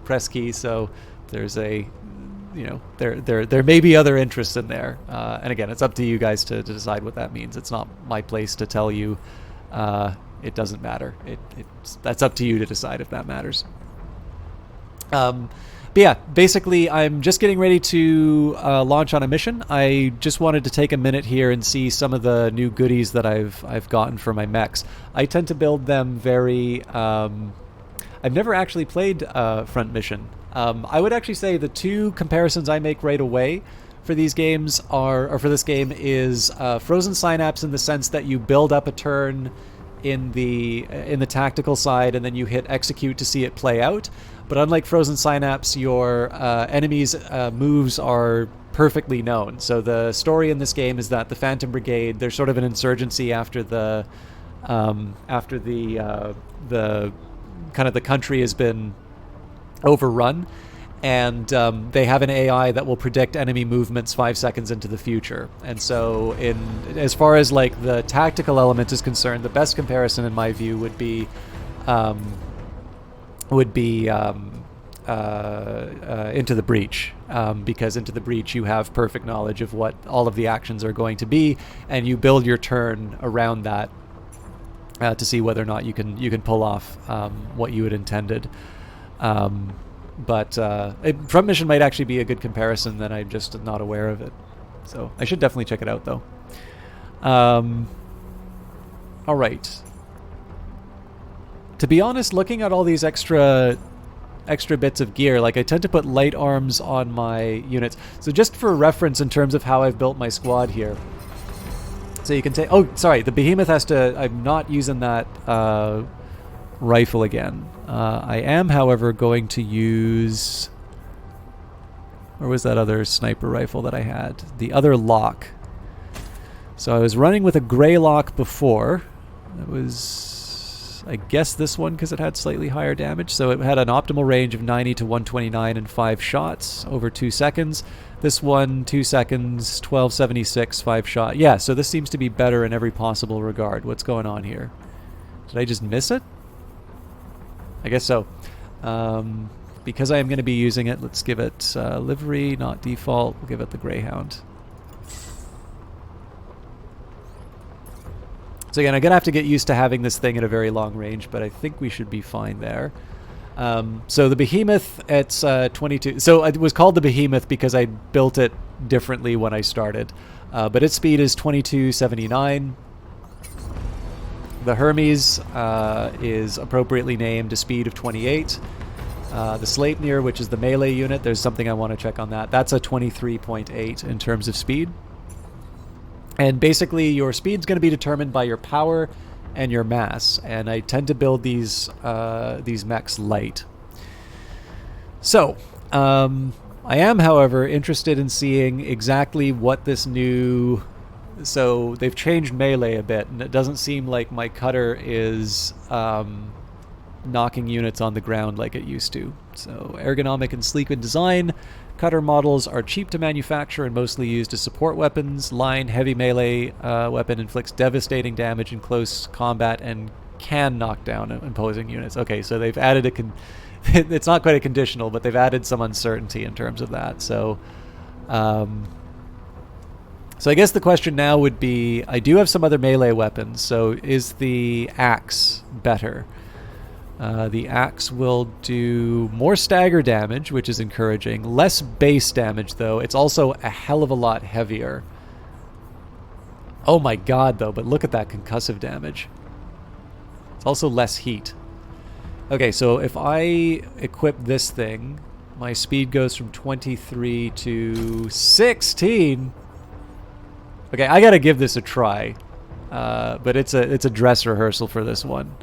press key, so there's there may be other interests in there, and again, it's up to you guys to decide what that means. It's not my place to tell you. It doesn't matter. That's up to you to decide if that matters. But yeah, basically, I'm just getting ready to launch on a mission. I just wanted to take a minute here and see some of the new goodies that I've gotten for my mechs. I tend to build them very. I've never actually played Front Mission. I would actually say the two comparisons I make right away for these games or for this game is Frozen Synapse in the sense that you build up a turn in the tactical side and then you hit execute to see it play out. But unlike Frozen Synapse, your enemies' moves are perfectly known. So the story in this game is that the Phantom Brigade, they're sort of an insurgency after the kind of the country has been overrun, and they have an AI that will predict enemy movements 5 seconds into the future. And so as far as like the tactical element is concerned, the best comparison in my view would be Into the Breach, because Into the Breach you have perfect knowledge of what all of the actions are going to be, and you build your turn around that to see whether or not you can pull off what you had intended. But Front Mission might actually be a good comparison, that I'm just not aware of it. So I should definitely check it out, though. All right. To be honest, looking at all these extra bits of gear, like I tend to put light arms on my units. So just for reference in terms of how I've built my squad here. So you can take... Oh, sorry, the Behemoth has to... I'm not using that rifle again. I am, however, going to use... Where was that other sniper rifle that I had? The other lock. So I was running with a gray lock before. That was, I guess, this one because it had slightly higher damage. So it had an optimal range of 90 to 129 and 5 shots over 2 seconds. This one, 2 seconds, 1276, 5 shot. Yeah, so this seems to be better in every possible regard. What's going on here? Did I just miss it? I guess so. Because I am going to be using it, let's give it livery, not default. We'll give it the Greyhound. So again, I'm going to have to get used to having this thing at a very long range, but I think we should be fine there. So the Behemoth, it's 22. So it was called the Behemoth because I built it differently when I started. But its speed is 2279. The Hermes is appropriately named a speed of 28. The Sleipnir, which is the melee unit, there's something I want to check on that. That's a 23.8 in terms of speed. And basically your speed's going to be determined by your power and your mass, and I tend to build these mechs light. So, I am, however, interested in seeing exactly what this new... So, they've changed melee a bit, and it doesn't seem like my cutter is knocking units on the ground like it used to. So, ergonomic and sleek in design. Cutter models are cheap to manufacture and mostly used as support weapons. Line heavy melee weapon inflicts devastating damage in close combat and can knock down opposing units. Okay, so they've added it's not quite a conditional, but they've added some uncertainty in terms of that. So, so I guess the question now would be, I do have some other melee weapons. So is the axe better? The axe will do more stagger damage, which is encouraging. Less base damage, though. It's also a hell of a lot heavier. Oh my god, though, but look at that concussive damage. It's also less heat. Okay, so if I equip this thing, my speed goes from 23 to 16. Okay, I gotta give this a try. But it's a dress rehearsal for this one.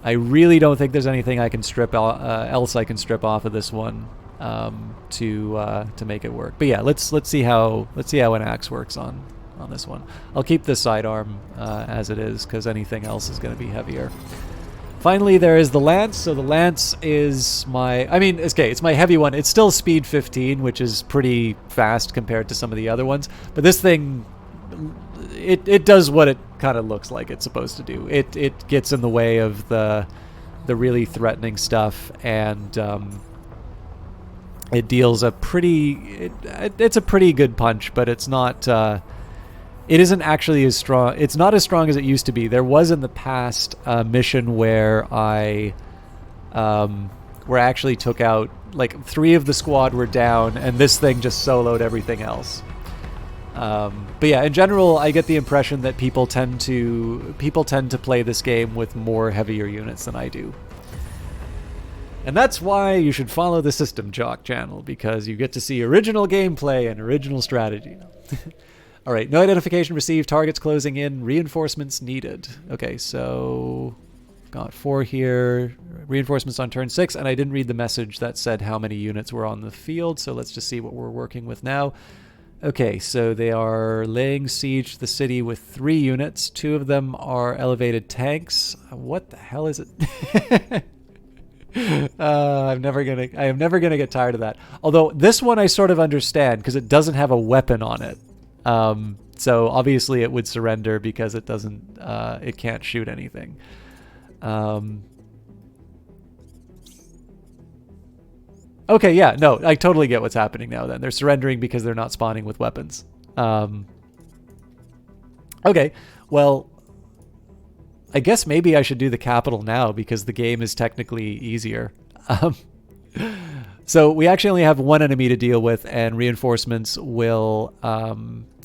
I really don't think there's anything I can else I can strip off of this one to make it work. But yeah, let's see how an axe works on this one. I'll keep the sidearm as it is because anything else is going to be heavier. Finally, there is the lance. So the lance is it's my heavy one. It's still speed 15, which is pretty fast compared to some of the other ones. But this thing, it does what it kind of looks like it's supposed to do. It gets in the way of the really threatening stuff, and it deals a it's a pretty good punch, but it's not. It isn't actually as strong. It's not as strong as it used to be. There was in the past a mission where I actually took out, like, 3 of the squad were down, and this thing just soloed everything else. But yeah, in general, I get the impression that people tend to play this game with more heavier units than I do. And that's why you should follow the System Jock channel, because you get to see original gameplay and original strategy. All right, no identification received, targets closing in, reinforcements needed. Okay, so got 4 here, reinforcements on turn 6, and I didn't read the message that said how many units were on the field, so let's just see what we're working with now. Okay, so they are laying siege to the city with 3 units. 2 of them are elevated tanks. What the hell is it? I am never gonna get tired of that. Although this one I sort of understand because it doesn't have a weapon on it. So obviously it would surrender because it doesn't. It can't shoot anything. Okay, yeah, no, I totally get what's happening now then. They're surrendering because they're not spawning with weapons. Okay, well, I guess maybe I should do the capital now because the game is technically easier. So we actually only have 1 enemy to deal with, and reinforcements will...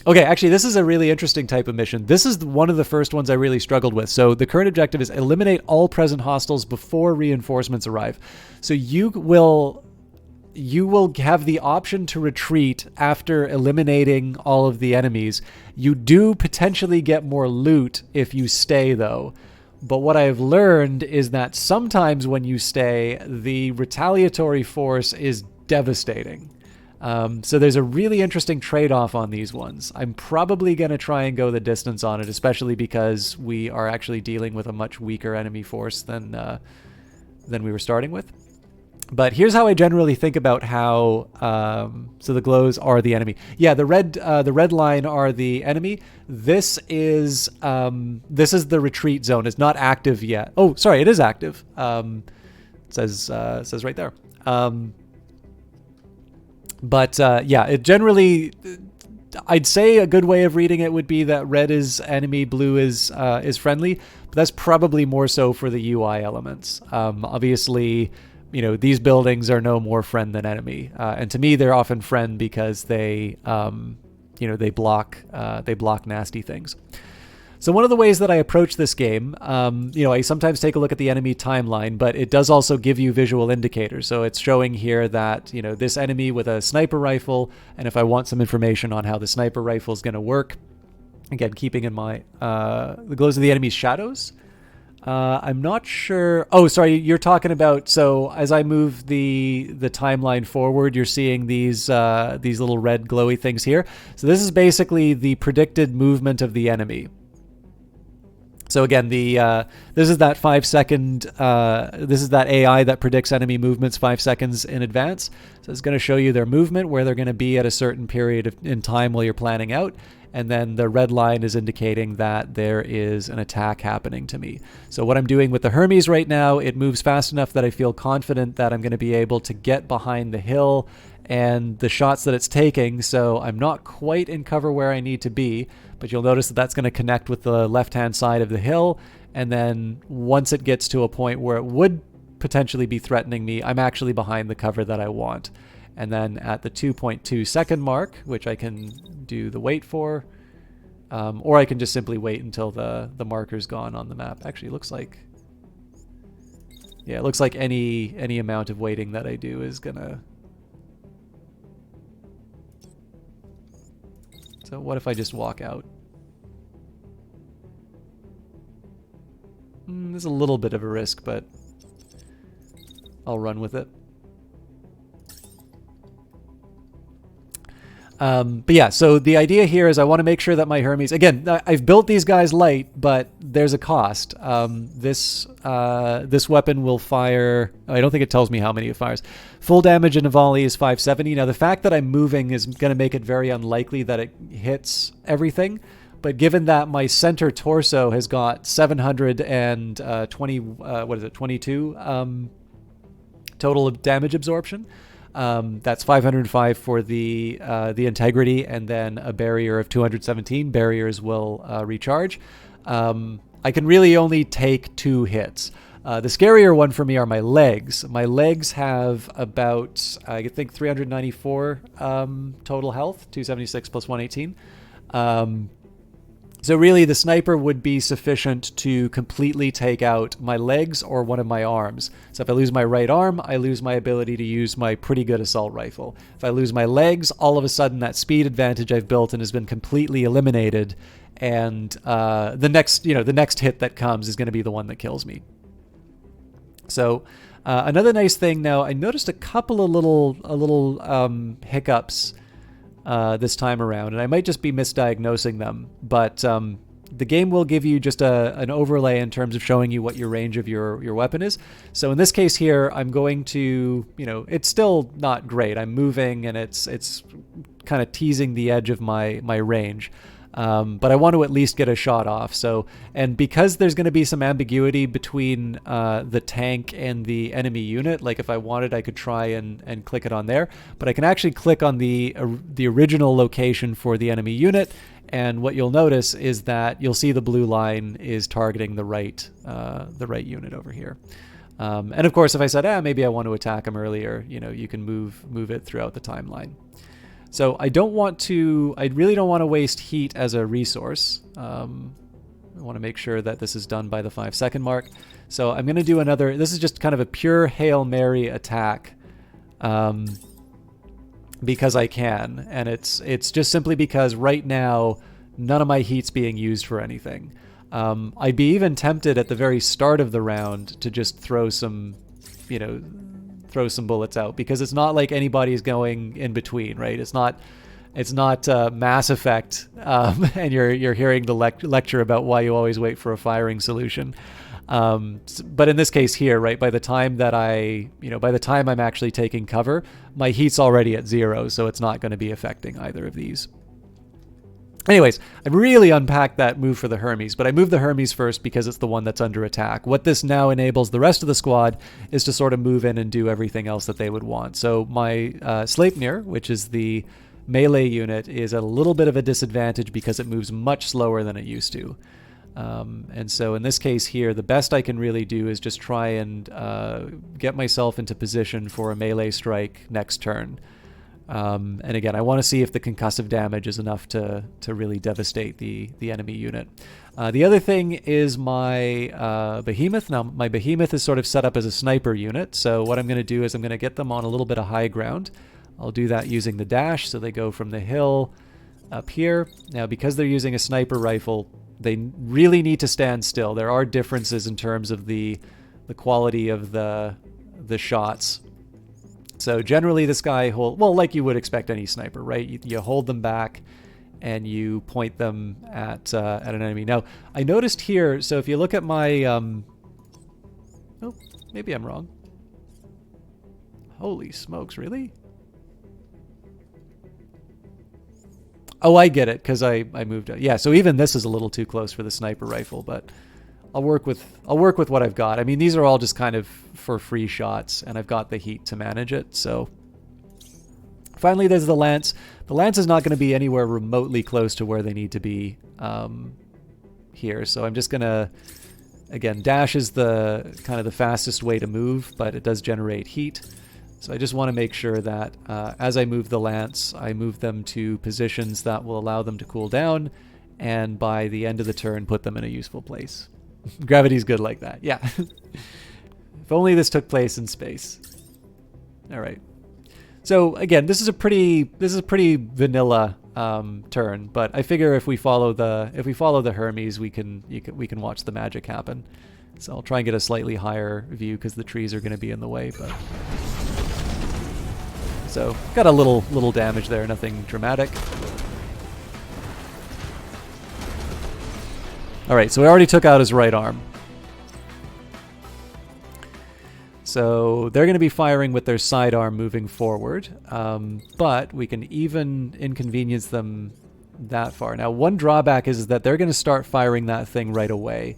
Okay, actually, this is a really interesting type of mission. This is one of the first ones I really struggled with. So the current objective is eliminate all present hostiles before reinforcements arrive. So you will have the option to retreat after eliminating all of the enemies. You do potentially get more loot if you stay, though. But what I've learned is that sometimes when you stay, the retaliatory force is devastating. So there's a really interesting trade-off on these ones. I'm probably going to try and go the distance on it, especially because we are actually dealing with a much weaker enemy force than we were starting with. But here's how I generally think about how. So the glows are the enemy. Yeah, the red line are the enemy. This is the retreat zone. It's not active yet. Oh, sorry, it is active. It says right there. But yeah, it generally, I'd say a good way of reading it would be that red is enemy, blue is friendly. But that's probably more so for the UI elements. Obviously, you know, these buildings are no more friend than enemy, and to me, they're often friend because they, you know, they block nasty things. So one of the ways that I approach this game, you know, I sometimes take a look at the enemy timeline, but it does also give you visual indicators. So it's showing here that, you know, this enemy with a sniper rifle, and if I want some information on how the sniper rifle is going to work, again, keeping in mind the glows of the enemy's shadows. I'm not sure. Oh, sorry, you're talking about, so as I move the timeline forward, you're seeing these little red glowy things here. So this is basically the predicted movement of the enemy. So again, this is that 5 second, this is that AI that predicts enemy movements 5 seconds in advance. So it's going to show you their movement, where they're going to be at a certain period in time while you're planning out. And then the red line is indicating that there is an attack happening to me. So what I'm doing with the Hermes right now, it moves fast enough that I feel confident that I'm going to be able to get behind the hill and the shots that it's taking. So I'm not quite in cover where I need to be, but you'll notice that that's going to connect with the left-hand side of the hill. And then once it gets to a point where it would potentially be threatening me, I'm actually behind the cover that I want. And then at the 2.2 second mark, which I can do the wait for, or I can just simply wait until the marker's gone on the map. Actually, it looks like, yeah, it looks like any amount of waiting that I do is gonna. So what if I just walk out? There's a little bit of a risk, but I'll run with it. But yeah, so the idea here is I want to make sure that my Hermes, again, I've built these guys light, but there's a cost. This weapon will fire, I don't think it tells me how many it fires. Full damage in a volley is 570. Now the fact that I'm moving is going to make it very unlikely that it hits everything. But given that my center torso has got 720, 22 total of damage absorption. That's 505 for the integrity, and then a barrier of 217. Barriers will recharge. I can really only take 2 hits. The scarier one for me are my legs. My legs have about, I think, 394 total health, 276 plus 118. So really, the sniper would be sufficient to completely take out my legs or one of my arms. So if I lose my right arm, I lose my ability to use my pretty good assault rifle. If I lose my legs, all of a sudden that speed advantage I've built and has been completely eliminated, and the next hit that comes is going to be the one that kills me. So another nice thing now, I noticed a couple of little hiccups this time around, and I might just be misdiagnosing them, but the game will give you just an overlay in terms of showing you what your range of your weapon is. So in this case here, I'm going to, it's still not great. I'm moving and it's kind of teasing the edge of my range. But I want to at least get a shot off. So, and because there's going to be some ambiguity between the tank and the enemy unit, like if I wanted, I could try and click it on there. But I can actually click on the original location for the enemy unit, and what you'll notice is that you'll see the blue line is targeting the right unit over here. And of course, if I said, maybe I want to attack him earlier, you can move it throughout the timeline. So I really don't want to waste heat as a resource. I want to make sure that this is done by the 5-second mark. So I'm going to do this is just kind of a pure Hail Mary attack because I can. And it's just simply because right now, none of my heat's being used for anything. I'd be even tempted at the very start of the round to just throw some bullets out, because it's not like anybody's going in between, right? It's not Mass Effect, and you're hearing the lecture about why you always wait for a firing solution. But in this case here, right, by the time I'm actually taking cover, my heat's already at 0, so it's not going to be affecting either of these. Anyways, I really unpacked that move for the Hermes, but I moved the Hermes first because it's the one that's under attack. What this now enables the rest of the squad is to sort of move in and do everything else that they would want. So my Sleipnir, which is the melee unit, is at a little bit of a disadvantage because it moves much slower than it used to. And so in this case here, the best I can really do is just try and get myself into position for a melee strike next turn. And again, I want to see if the concussive damage is enough to really devastate the enemy unit. The other thing is my Behemoth. Now, my Behemoth is sort of set up as a sniper unit, so what I'm going to do is I'm going to get them on a little bit of high ground. I'll do that using the dash, so they go from the hill up here. Now, because they're using a sniper rifle, they really need to stand still. There are differences in terms of the quality of the shots. So generally this guy like you would expect any sniper, right? You hold them back and you point them at an enemy. Now, I noticed here, so if you look at my... oh, maybe I'm wrong. Holy smokes, really? Oh, I get it, because I moved... Yeah, so even this is a little too close for the sniper rifle, but... I'll work with what I've got. I mean, these are all just kind of for free shots, and I've got the heat to manage it. So finally, there's the lance. The lance is not going to be anywhere remotely close to where they need to be here. So I'm just going to, again, dash is the kind of the fastest way to move, but it does generate heat. So I just want to make sure that as I move the lance, I move them to positions that will allow them to cool down, and by the end of the turn, put them in a useful place. Gravity's good like that. Yeah. If only this took place in space. All right. So again, this is a pretty vanilla turn, but I figure if we follow the Hermes, we can watch the magic happen. So I'll try and get a slightly higher view because the trees are going to be in the way. But so got a little damage there, nothing dramatic. All right, so we already took out his right arm. So they're going to be firing with their sidearm moving forward, but we can even inconvenience them that far. Now, one drawback is that they're going to start firing that thing right away.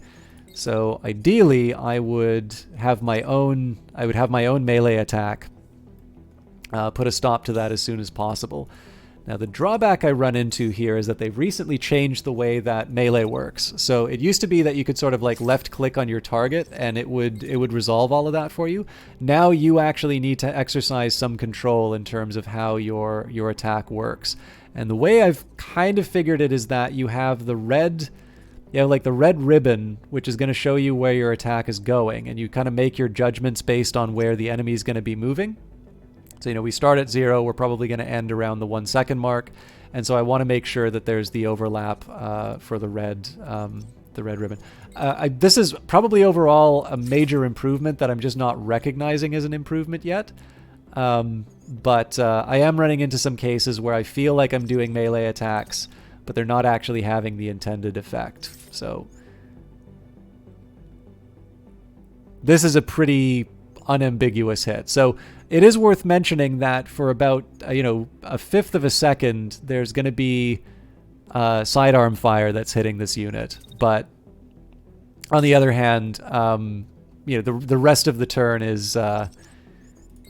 So ideally, I would have my own melee attack, put a stop to that as soon as possible. Now, the drawback I run into here is that they've recently changed the way that melee works. So it used to be that you could sort of like left click on your target and it would resolve all of that for you. Now you actually need to exercise some control in terms of how your attack works. And the way I've kind of figured it is that you have the red, like the red ribbon, which is going to show you where your attack is going, and you kind of make your judgments based on where the enemy is going to be moving. So, we start at 0, we're probably going to end around the 1 second mark. And so I want to make sure that there's the overlap for the red ribbon. This is probably overall a major improvement that I'm just not recognizing as an improvement yet. But I am running into some cases where I feel like I'm doing melee attacks, but they're not actually having the intended effect. So this is a pretty unambiguous hit. So it is worth mentioning that for about, a fifth of a second, there's going to be sidearm fire that's hitting this unit. But on the other hand, the rest of the turn is,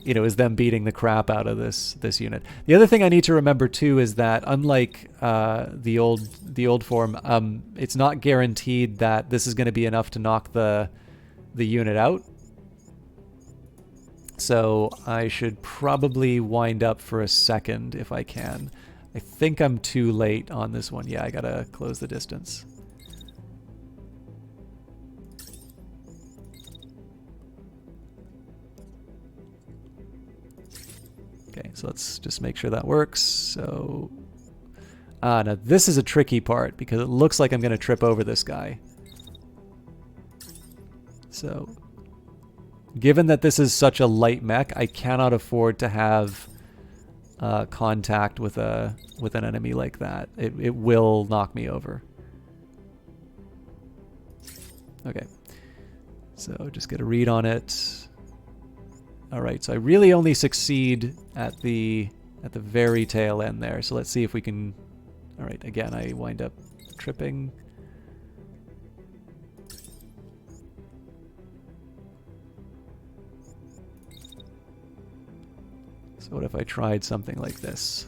is them beating the crap out of this unit. The other thing I need to remember too is that unlike the old form, it's not guaranteed that this is going to be enough to knock the unit out. So I should probably wind up for a second if I can. I think I'm too late on this one. Yeah, I gotta close the distance. Okay, so let's just make sure that works. So, now this is a tricky part because it looks like I'm gonna trip over this guy. So, given that this is such a light mech, I cannot afford to have contact with an enemy like that. It will knock me over. Okay, so just get a read on it. All right, so I really only succeed at the very tail end there. So let's see if we can. All right, again, I wind up tripping. So what if I tried something like this?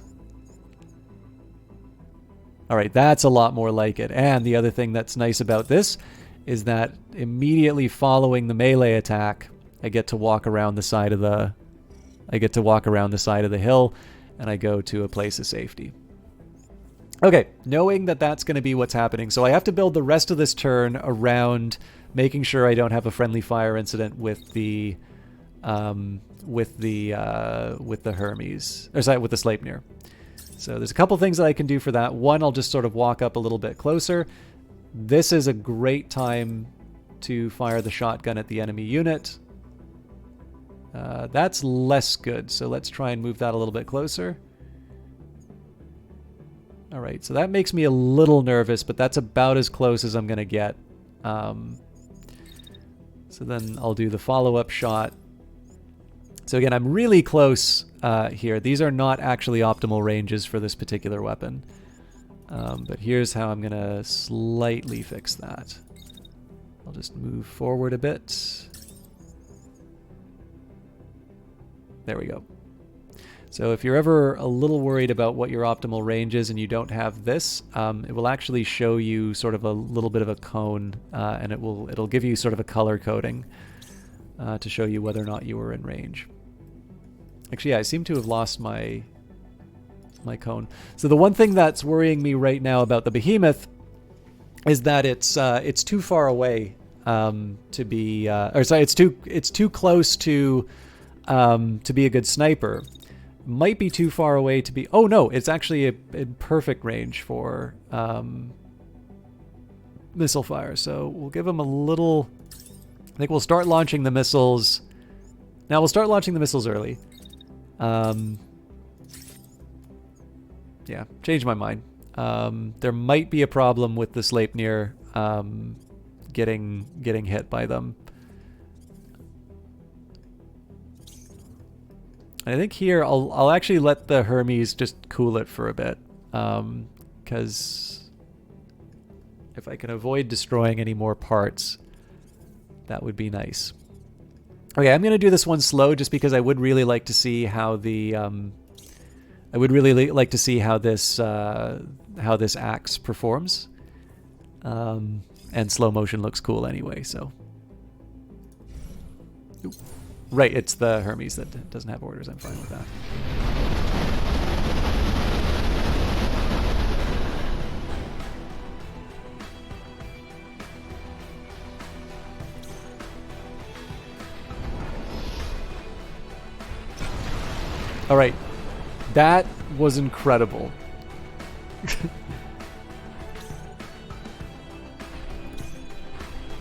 All right, that's a lot more like it. And the other thing that's nice about this is that immediately following the melee attack, I get to walk around the side of the hill, and I go to a place of safety. Okay, knowing that that's going to be what's happening, so I have to build the rest of this turn around making sure I don't have a friendly fire incident with the Hermes, or sorry, with the Sleipnir. So there's a couple things that I can do for that. One, I'll just sort of walk up a little bit closer. This is a great time to fire the shotgun at the enemy unit. That's less good, so let's try and move that a little bit closer. All right, so that makes me a little nervous, but that's about as close as I'm going to get. So then I'll do the follow-up shot. So again, I'm really close here. These are not actually optimal ranges for this particular weapon. But here's how I'm going to slightly fix that. I'll just move forward a bit. There we go. So if you're ever a little worried about what your optimal range is and you don't have this, it will actually show you sort of a little bit of a cone, and it'll give you sort of a color coding to show you whether or not you were in range. Actually, yeah, I seem to have lost my cone. So the one thing that's worrying me right now about the Behemoth is that it's too far away to be, or sorry, it's too close to be a good sniper. Might be too far away to be... Oh, no, it's actually in perfect range for missile fire. So we'll give them a little... I think we'll start launching the missiles... Now, we'll start launching the missiles early. Yeah, changed my mind. There might be a problem with the Sleipnir getting hit by them. I think here I'll actually let the Hermes just cool it for a bit, because if I can avoid destroying any more parts, that would be nice. Okay, I'm gonna do this one slow just because I would really like to see how the I would really like to see how this axe performs, and slow motion looks cool anyway. So. Ooh. Right, it's the Hermes that doesn't have orders. I'm fine with that. All right, that was incredible.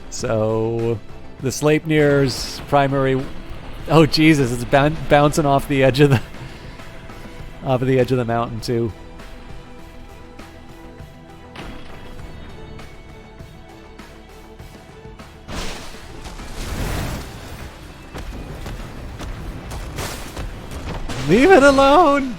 So, the Sleipnir's primary... Oh Jesus! It's bouncing off the edge of the mountain too. Leave it alone!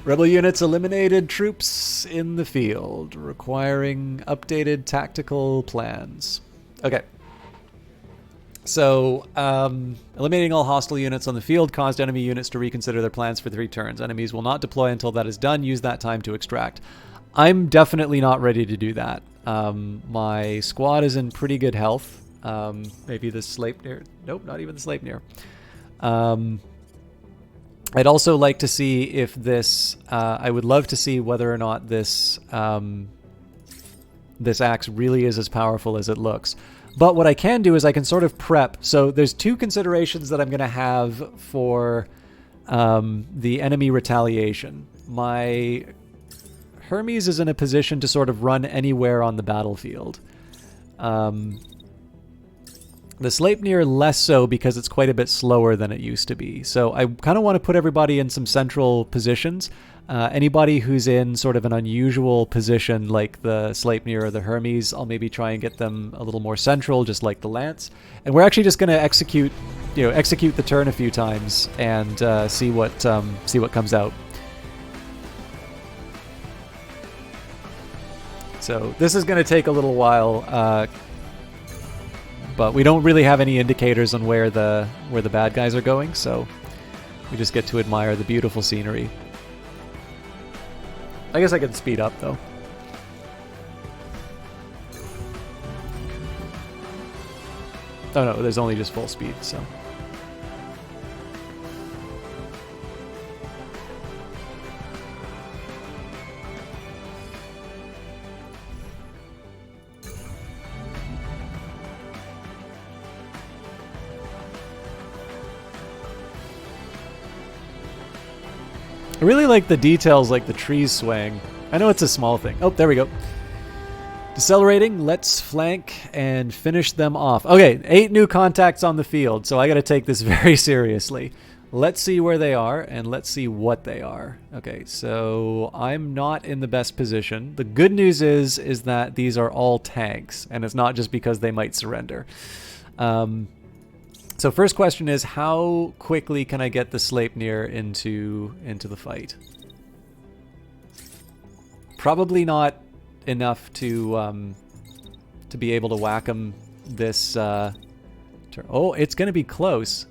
Rebel units eliminated, troops in the field, requiring updated tactical plans. Okay. So, eliminating all hostile units on the field caused enemy units to reconsider their plans for 3 turns. Enemies will not deploy until that is done. Use that time to extract. I'm definitely not ready to do that. My squad is in pretty good health. Maybe the Sleipnir. Nope, not even the Sleipnir. I'd also like to see if this... I would love to see whether or not this this axe really is as powerful as it looks. But what I can do is I can sort of prep. So there's 2 considerations that I'm going to have for the enemy retaliation. My Hermes is in a position to sort of run anywhere on the battlefield. The Sleipnir less so because it's quite a bit slower than it used to be. So I kind of want to put everybody in some central positions. Anybody who's in sort of an unusual position like the Sleipnir or the Hermes, I'll maybe try and get them a little more central, just like the Lance. And we're actually just going to execute the turn a few times and see what comes out. So this is going to take a little while, but we don't really have any indicators on where the bad guys are going, so we just get to admire the beautiful scenery. I guess I can speed up, though. Oh no, there's only just full speed, so... I really like the details, like the trees swaying. I know it's a small thing. Oh, there we go. Decelerating, let's flank and finish them off. Okay, 8 new contacts on the field, so I gotta take this very seriously. Let's see where they are, and let's see what they are. Okay, so I'm not in the best position. The good news is that these are all tanks, and it's not just because they might surrender. So first question is, how quickly can I get the Sleipnir into the fight? Probably not enough to be able to whack him this turn. Oh, it's going to be close.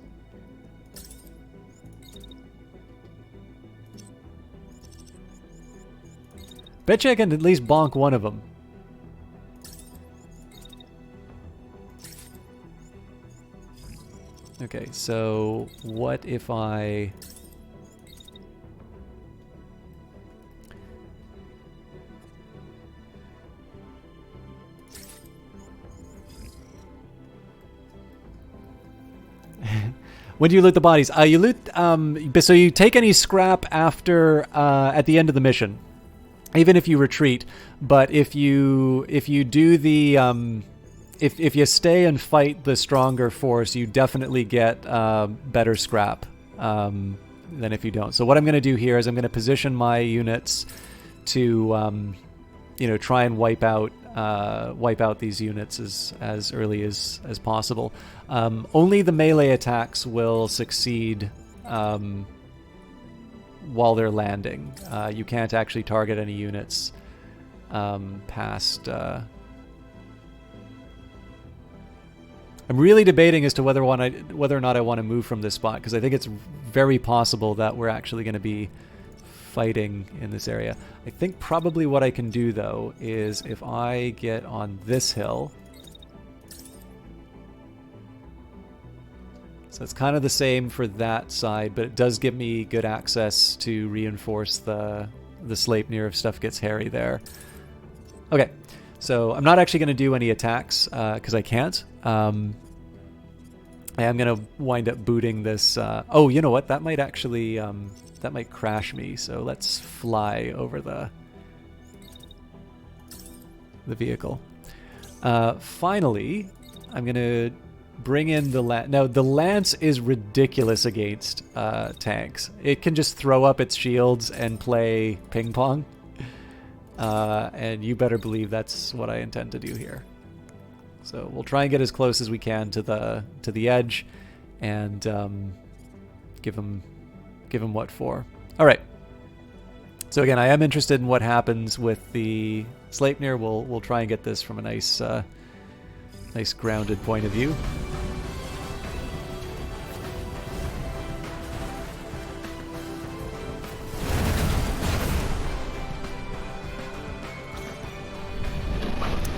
Bet you I can at least bonk one of them. Okay, so what if I... When do you loot the bodies? You loot. So you take any scrap after at the end of the mission, even if you retreat. But if you do the if you stay and fight the stronger force, you definitely get better scrap than if you don't. So what I'm going to do here is I'm going to position my units to try and wipe out these units as early as possible. Only the melee attacks will succeed while they're landing. You can't actually target any units past... I'm really debating as to whether or not I want to move from this spot, because I think it's very possible that we're actually going to be fighting in this area. I think probably what I can do, though, is if I get on this hill... So it's kind of the same for that side, but it does give me good access to reinforce the Sleipnir if stuff gets hairy there. Okay, so I'm not actually going to do any attacks because I can't. I am going to wind up booting this... oh, you know what? That might actually... that might crash me, so let's fly over the vehicle. Finally, I'm going to bring in the lance. Now, the lance is ridiculous against tanks. It can just throw up its shields and play ping pong. And you better believe that's what I intend to do here. So we'll try and get as close as we can to the edge, and give them what for. All right. So again, I am interested in what happens with the Sleipnir. We'll try and get this from a nice grounded point of view.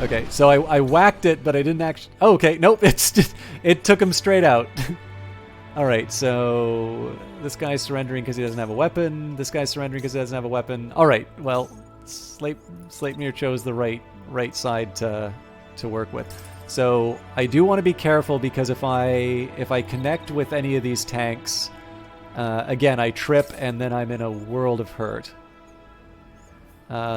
Okay, so I whacked it, but I didn't actually... Oh, okay, nope, it took him straight out. Alright, so this guy's surrendering because he doesn't have a weapon. This guy's surrendering because he doesn't have a weapon. Alright, well, Sleipnir chose the right side to work with. So I do want to be careful, because if I connect with any of these tanks, again, I trip and then I'm in a world of hurt.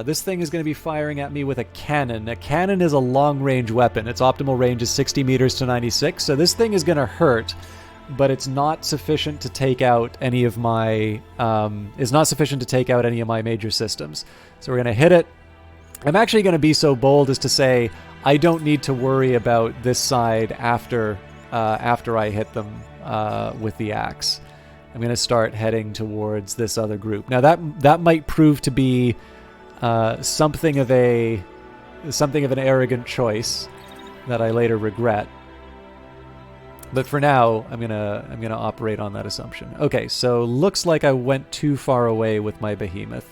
This thing is going to be firing at me with a cannon. A cannon is a long-range weapon. Its optimal range is 60 meters to 96, so this thing is going to hurt, but it's not sufficient to take out any of my major systems. So we're going to hit it. I'm actually going to be so bold as to say I don't need to worry about this side after I hit them with the axe. I'm going to start heading towards this other group. Now that might prove to be something of an arrogant choice that I later regret. But for now, I'm gonna operate on that assumption. Okay, so looks like I went too far away with my behemoth.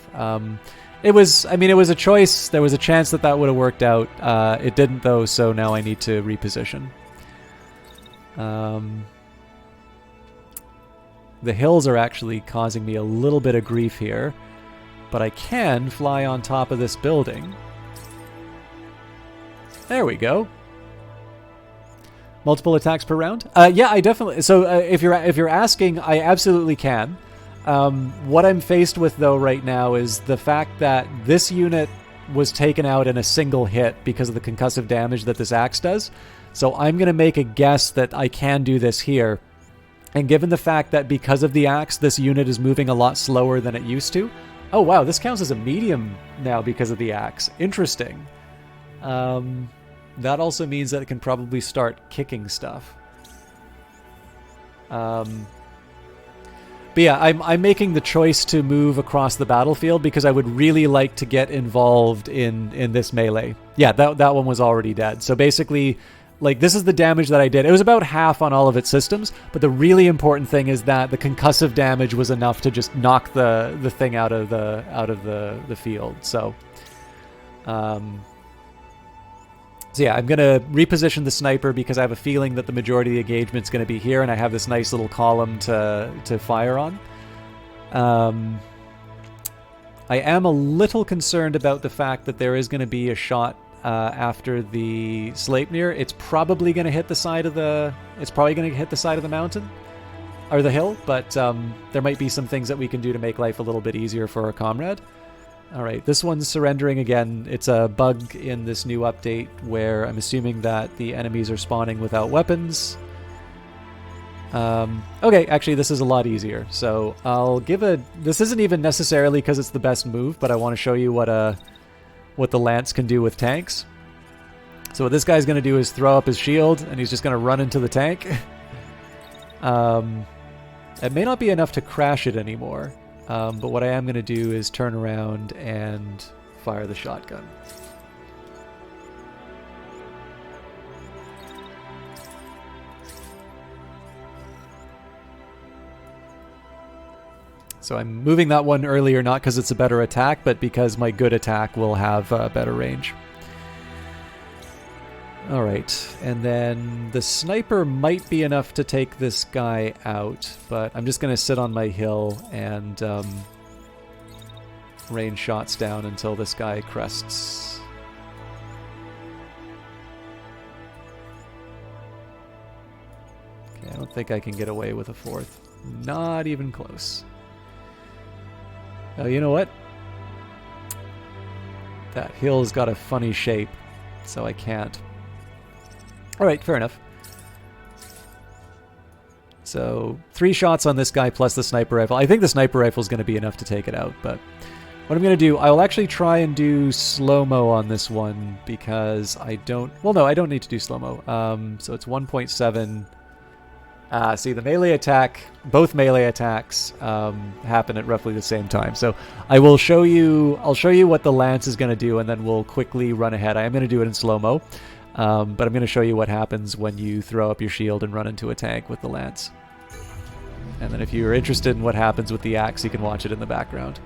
It was a choice. There was a chance that would have worked out. It didn't, though, so now I need to reposition. The hills are actually causing me a little bit of grief here, but I can fly on top of this building. There we go. Multiple attacks per round? Yeah, I definitely... So if you're asking, I absolutely can. What I'm faced with, though, right now is the fact that this unit was taken out in a single hit because of the concussive damage that this axe does. So I'm going to make a guess that I can do this here. And given the fact that because of the axe, this unit is moving a lot slower than it used to... Oh, wow, this counts as a medium now because of the axe. Interesting. That also means that it can probably start kicking stuff. But yeah, I'm making the choice to move across the battlefield because I would really like to get involved in this melee. Yeah, that one was already dead. So basically, like, this is the damage that I did. It was about half on all of its systems, but the really important thing is that the concussive damage was enough to just knock the thing out of the field. So so yeah, I'm going to reposition the sniper because I have a feeling that the majority of the engagement's going to be here, and I have this nice little column to fire on. I am a little concerned about the fact that there is going to be a shot after the Sleipnir. It's probably going to hit the side of the mountain. or the hill, but there might be some things that we can do to make life a little bit easier for our comrade. All right, this one's surrendering again. It's a bug in this new update where I'm assuming that the enemies are spawning without weapons. Okay, actually this is a lot easier. So I'll give a... This isn't even necessarily because it's the best move, but I want to show you what the lance can do with tanks. So what this guy's going to do is throw up his shield, and he's just going to run into the tank. It may not be enough to crash it anymore, but what I am going to do is turn around and fire the shotgun. So I'm moving that one earlier, not because it's a better attack, but because my good attack will have better range. Alright, and then the sniper might be enough to take this guy out, but I'm just going to sit on my hill and rain shots down until this guy crests. Okay, I don't think I can get away with a fourth. Not even close. Oh, you know what? That hill's got a funny shape, so I can't. Alright, fair enough. So, 3 shots on this guy plus the sniper rifle. I think the sniper rifle is going to be enough to take it out, but what I'm going to do, I'll actually try and do slow-mo on this one because I don't... Well, no, I don't need to do slow-mo. So it's 1.7... see, the melee attack, both melee attacks happen at roughly the same time. So I will show you, I'll show you what the lance is going to do, and then we'll quickly run ahead. I am going to do it in slow-mo, but I'm going to show you what happens when you throw up your shield and run into a tank with the lance. And then if you're interested in what happens with the axe, you can watch it in the background.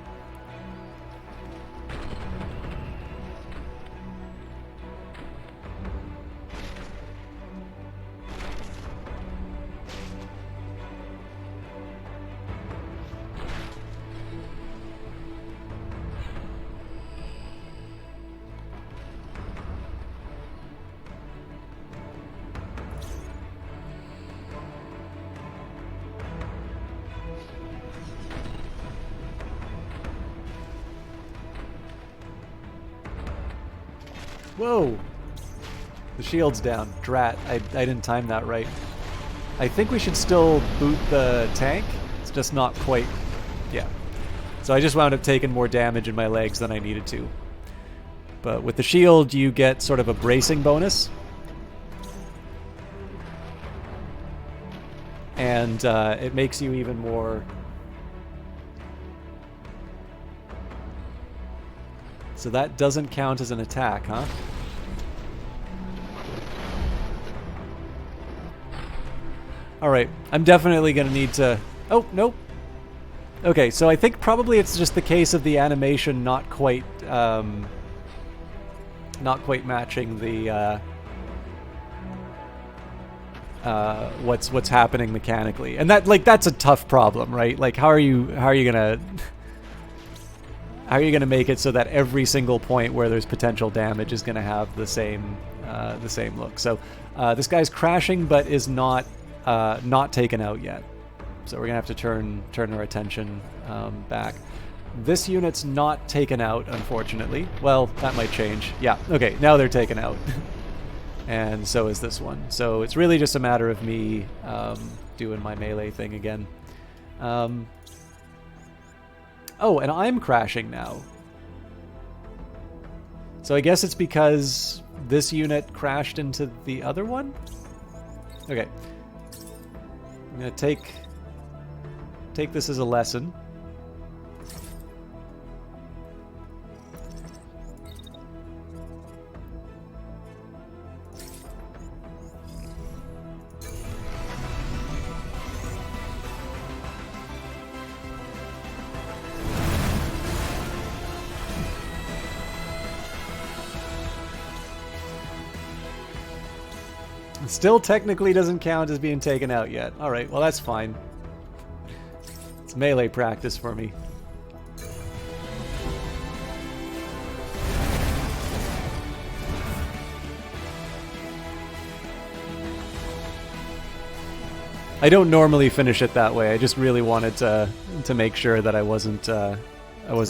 Whoa! The shield's down. Drat. I didn't time that right. I think we should still boot the tank. It's just not quite... Yeah. So I just wound up taking more damage in my legs than I needed to. But with the shield, you get sort of a bracing bonus. And it makes you even more... So that doesn't count as an attack, huh? Alright, I'm definitely going to need to... Oh, nope. Okay, so I think probably it's just the case of the animation not quite matching the... what's happening mechanically. And that, like, that's a tough problem, right? Like, how are you gonna... How are you going to make it so that every single point where there's potential damage is going to have the same look? So this guy's crashing, but is not taken out yet. So we're going to have to turn our attention back. This unit's not taken out, unfortunately. Well, that might change. Yeah, okay, now they're taken out. And so is this one. So it's really just a matter of me doing my melee thing again. Oh, and I'm crashing now. So I guess it's because this unit crashed into the other one? Okay. I'm going to take this as a lesson. Still technically doesn't count as being taken out yet. Alright, well that's fine. It's melee practice for me. I don't normally finish it that way. I just really wanted to make sure that I wasn't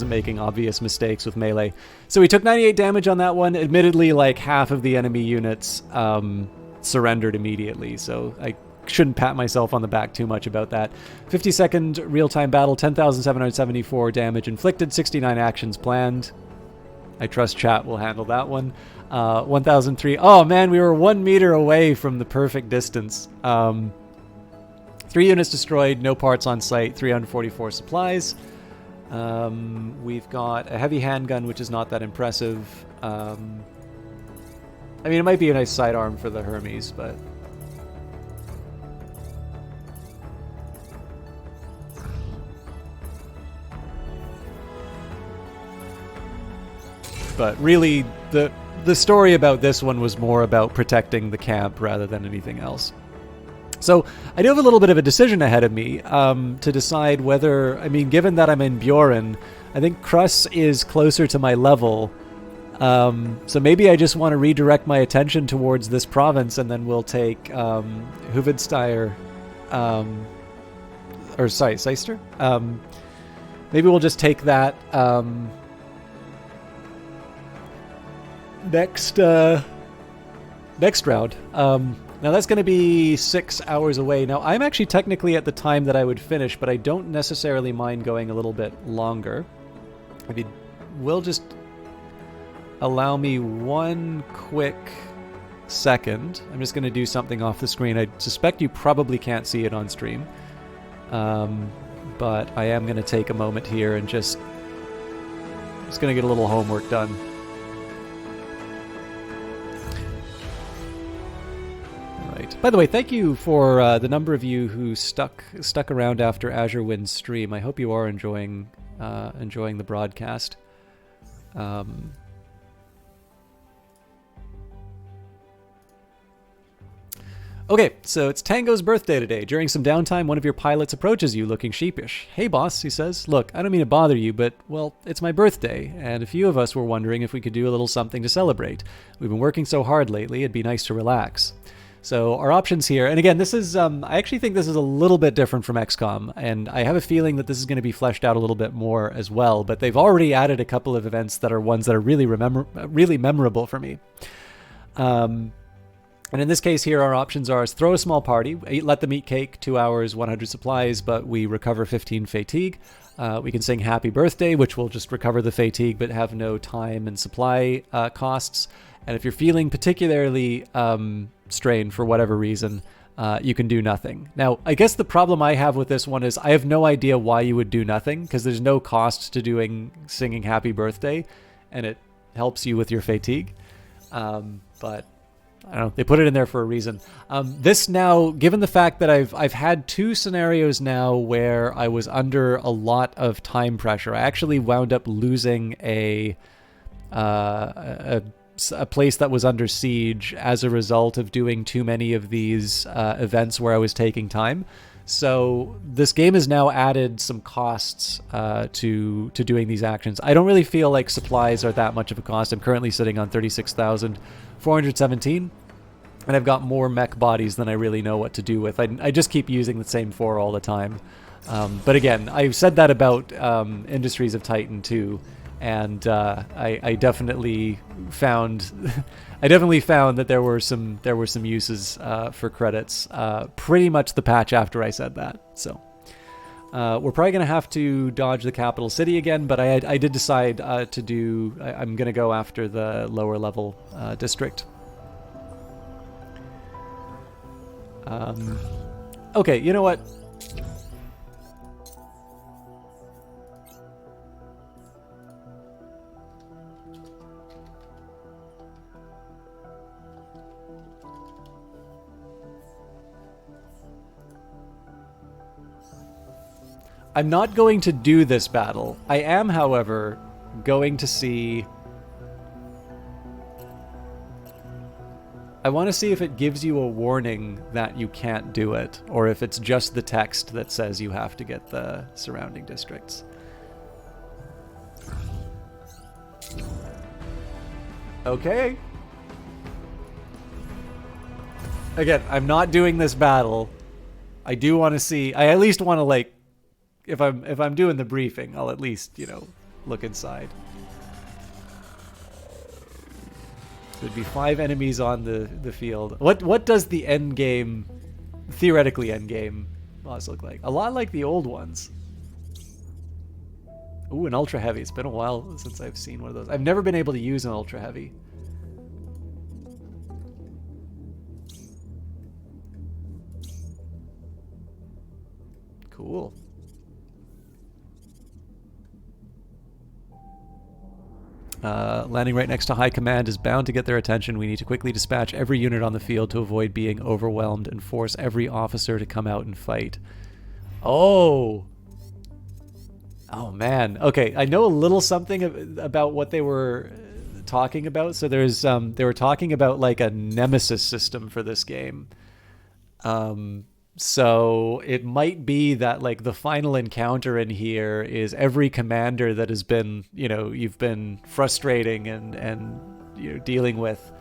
making obvious mistakes with melee. So we took 98 damage on that one. Admittedly, like half of the enemy units surrendered immediately, so I shouldn't pat myself on the back too much about that. 50-second real-time battle, 10,774 damage inflicted, 69 actions planned. I trust chat will handle that one. 1,003. Oh man, we were 1 meter away from the perfect distance. 3 units destroyed, no parts on site, 344 supplies. We've got a heavy handgun, which is not that impressive. I mean, it might be a nice sidearm for the Hermes, but... But really, the story about this one was more about protecting the camp rather than anything else. So I do have a little bit of a decision ahead of me to decide whether, I mean, given that I'm in Bjorn, I think Kruss is closer to my level. So maybe I just want to redirect my attention towards this province, and then we'll take Hovedsteier, or sorry, Seister. Maybe we'll just take that next round. Now that's going to be 6 hours away. Now I'm actually technically at the time that I would finish, but I don't necessarily mind going a little bit longer. If you will just allow me 1 quick second. I'm just going to do something off the screen. I suspect you probably can't see it on stream. But I am going to take a moment here and just going to get a little homework done. By the way, thank you for the number of you who stuck around after Azure Wind's stream. I hope you are enjoying the broadcast. Okay, so it's Tango's birthday today. During some downtime, one of your pilots approaches you looking sheepish. Hey boss, he says. Look, I don't mean to bother you, but, well, it's my birthday, and a few of us were wondering if we could do a little something to celebrate. We've been working so hard lately, it'd be nice to relax. So our options here, and again, this is, I actually think this is a little bit different from XCOM, and I have a feeling that this is going to be fleshed out a little bit more as well, but they've already added a couple of events that are ones that are really memorable for me. And in this case here, our options are throw a small party, let them eat cake, 2 hours, 100 supplies, but we recover 15 fatigue. We can sing happy birthday, which will just recover the fatigue, but have no time and supply costs. And if you're feeling particularly strained for whatever reason, you can do nothing. Now, I guess the problem I have with this one is I have no idea why you would do nothing, because there's no cost to singing happy birthday, and it helps you with your fatigue. But I don't know, they put it in there for a reason. This now, given the fact that I've had 2 scenarios now where I was under a lot of time pressure, I actually wound up losing a place that was under siege as a result of doing too many of these events where I was taking time. So this game has now added some costs to doing these actions. I don't really feel like supplies are that much of a cost. I'm currently sitting on 36,417, and I've got more mech bodies than I really know what to do with. I just keep using the same 4 all the time. But again, I've said that about Industries of Titan too, and I definitely found that there were some uses for credits. Pretty much the patch after I said that. So we're probably gonna have to dodge the capital city again, but I did decide to do. I'm gonna go after the lower level district. Okay, you know what? I'm not going to do this battle. I am, however, going to see... I want to see if it gives you a warning that you can't do it, or if it's just the text that says you have to get the surrounding districts. Okay. Again, I'm not doing this battle I do want to see. I at least want to, like, if I'm doing the briefing, I'll at least, you know, look inside. There'd be 5 enemies on the field. What does the end game, theoretically end game, boss look like? A lot like the old ones. Ooh, an ultra heavy. It's been a while since I've seen one of those. I've never been able to use an ultra heavy. Cool. Landing right next to High Command is bound to get their attention. We need to quickly dispatch every unit on the field to avoid being overwhelmed and force every officer to come out and fight. Oh! Oh, man. Okay, I know a little something about what they were talking about. So there's, they were talking about, like, a nemesis system for this game. So it might be that, like, the final encounter in here is every commander that has been, you know, you've been frustrating and you know, dealing with,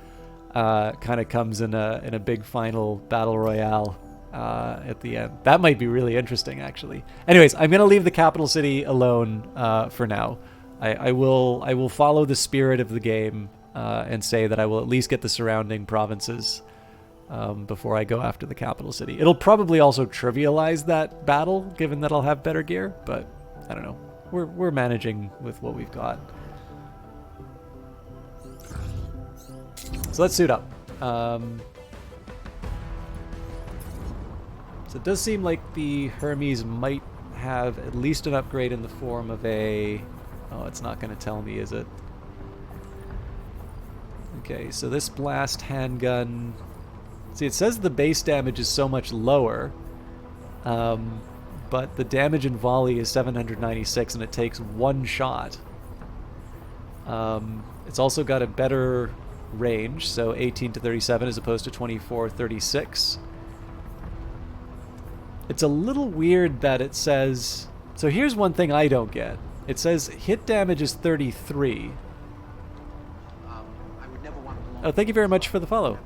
kind of comes in a big final battle royale at the end. That might be really interesting, actually. Anyways, I'm gonna leave the capital city alone for now. I will follow the spirit of the game and say that I will at least get the surrounding provinces before I go after the capital city. It'll probably also trivialize that battle, given that I'll have better gear, but I don't know. We're managing with what we've got. So let's suit up. So it does seem like the Hermes might have at least an upgrade in the form of a... Oh, it's not going to tell me, is it? Okay, so this blast handgun... See, it says the base damage is so much lower, but the damage in volley is 796 and it takes 1 shot. It's also got a better range, so 18 to 37 as opposed to 24-36. It's a little weird that it says... So here's one thing I don't get. It says hit damage is 33. Oh, thank you very much for the follow.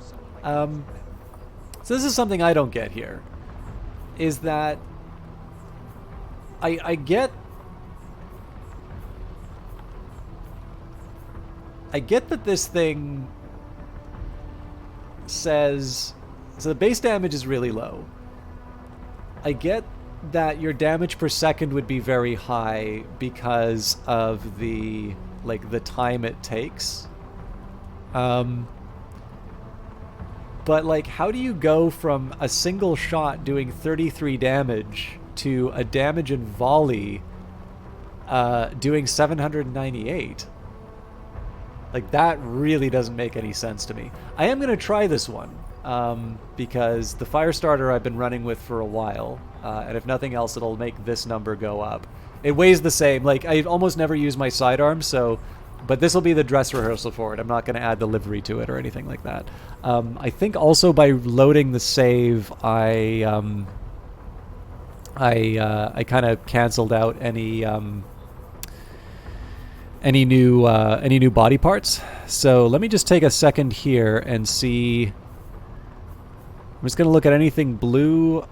So this is something I don't get here. Is that... I get that this thing says... So the base damage is really low. I get that your damage per second would be very high because of the, like, the time it takes. But, like, how do you go from a single shot doing 33 damage to a damage in volley doing 798? Like, that really doesn't make any sense to me. I am going to try this one. Because the Firestarter I've been running with for a while, and if nothing else, it'll make this number go up. It weighs the same. Like, I almost never use my sidearm, so... But this will be the dress rehearsal for it. I'm not going to add the livery to it or anything like that. I think also by loading the save, I kind of canceled out any new body parts. So let me just take a second here and see... I'm just going to look at anything blue.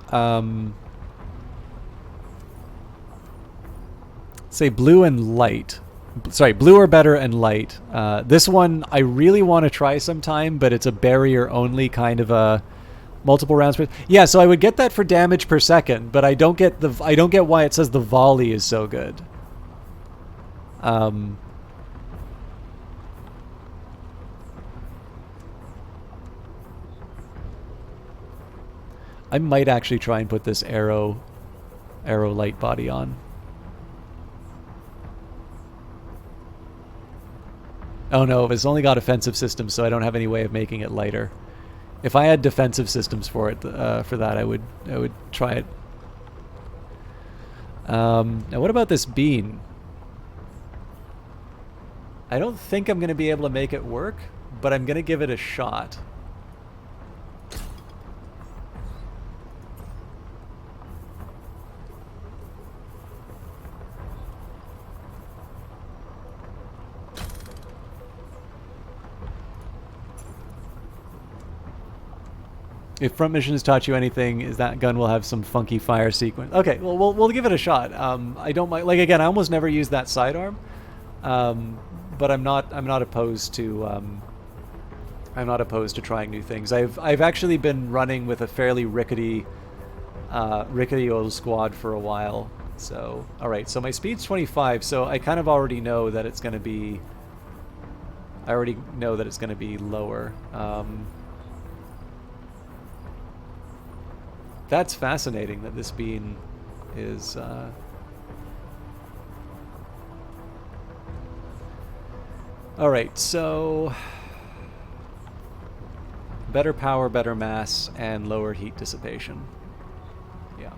Say blue and light. Sorry, blue or better and light. This one I really want to try sometime, but it's a barrier only kind of a multiple rounds per... Yeah, so I would get that for damage per second, but I don't get why it says the volley is so good. I might actually try and put this arrow light body on. Oh no, it's only got offensive systems, so I don't have any way of making it lighter. If I had defensive systems for it, for that, I would try it. Now, what about this bean? I don't think I'm going to be able to make it work, but I'm going to give it a shot. If front mission has taught you anything, is that gun will have some funky fire sequence. Okay, well, we'll give it a shot. I don't mind. Like again, I almost never use that sidearm, but I'm not opposed to. I'm not opposed to trying new things. I've actually been running with a fairly rickety old squad for a while. So all right, so my speed's 25. So I kind of already know that it's going to be. I already know that it's going to be lower. That's fascinating that this bean is... Alright, so... better power, better mass, and lower heat dissipation. Yeah.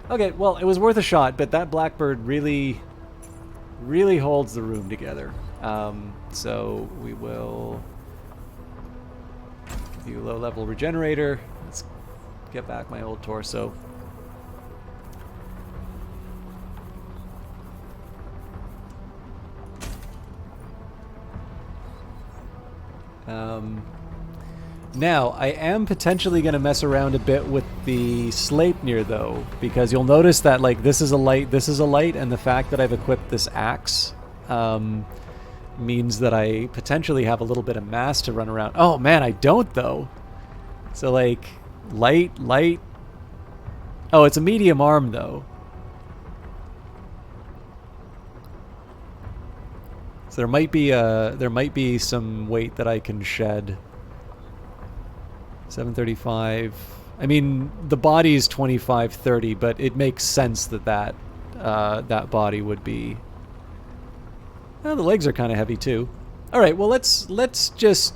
Okay, well, it was worth a shot, but that Blackbird really holds the room together. So we will do low-level regenerator. Let's get back my old torso. Now, I am potentially going to mess around a bit with the Sleipnir, though, because you'll notice that, like, this is a light, and the fact that I've equipped this axe means that I potentially have a little bit of mass to run around. Oh, man, I don't, though. So, like, light. Oh, it's a medium arm, though. So there might be some weight that I can shed. 735. I mean, the body is 2530, but it makes sense that that body would be. Well, the legs are kind of heavy too. All right, well let's just.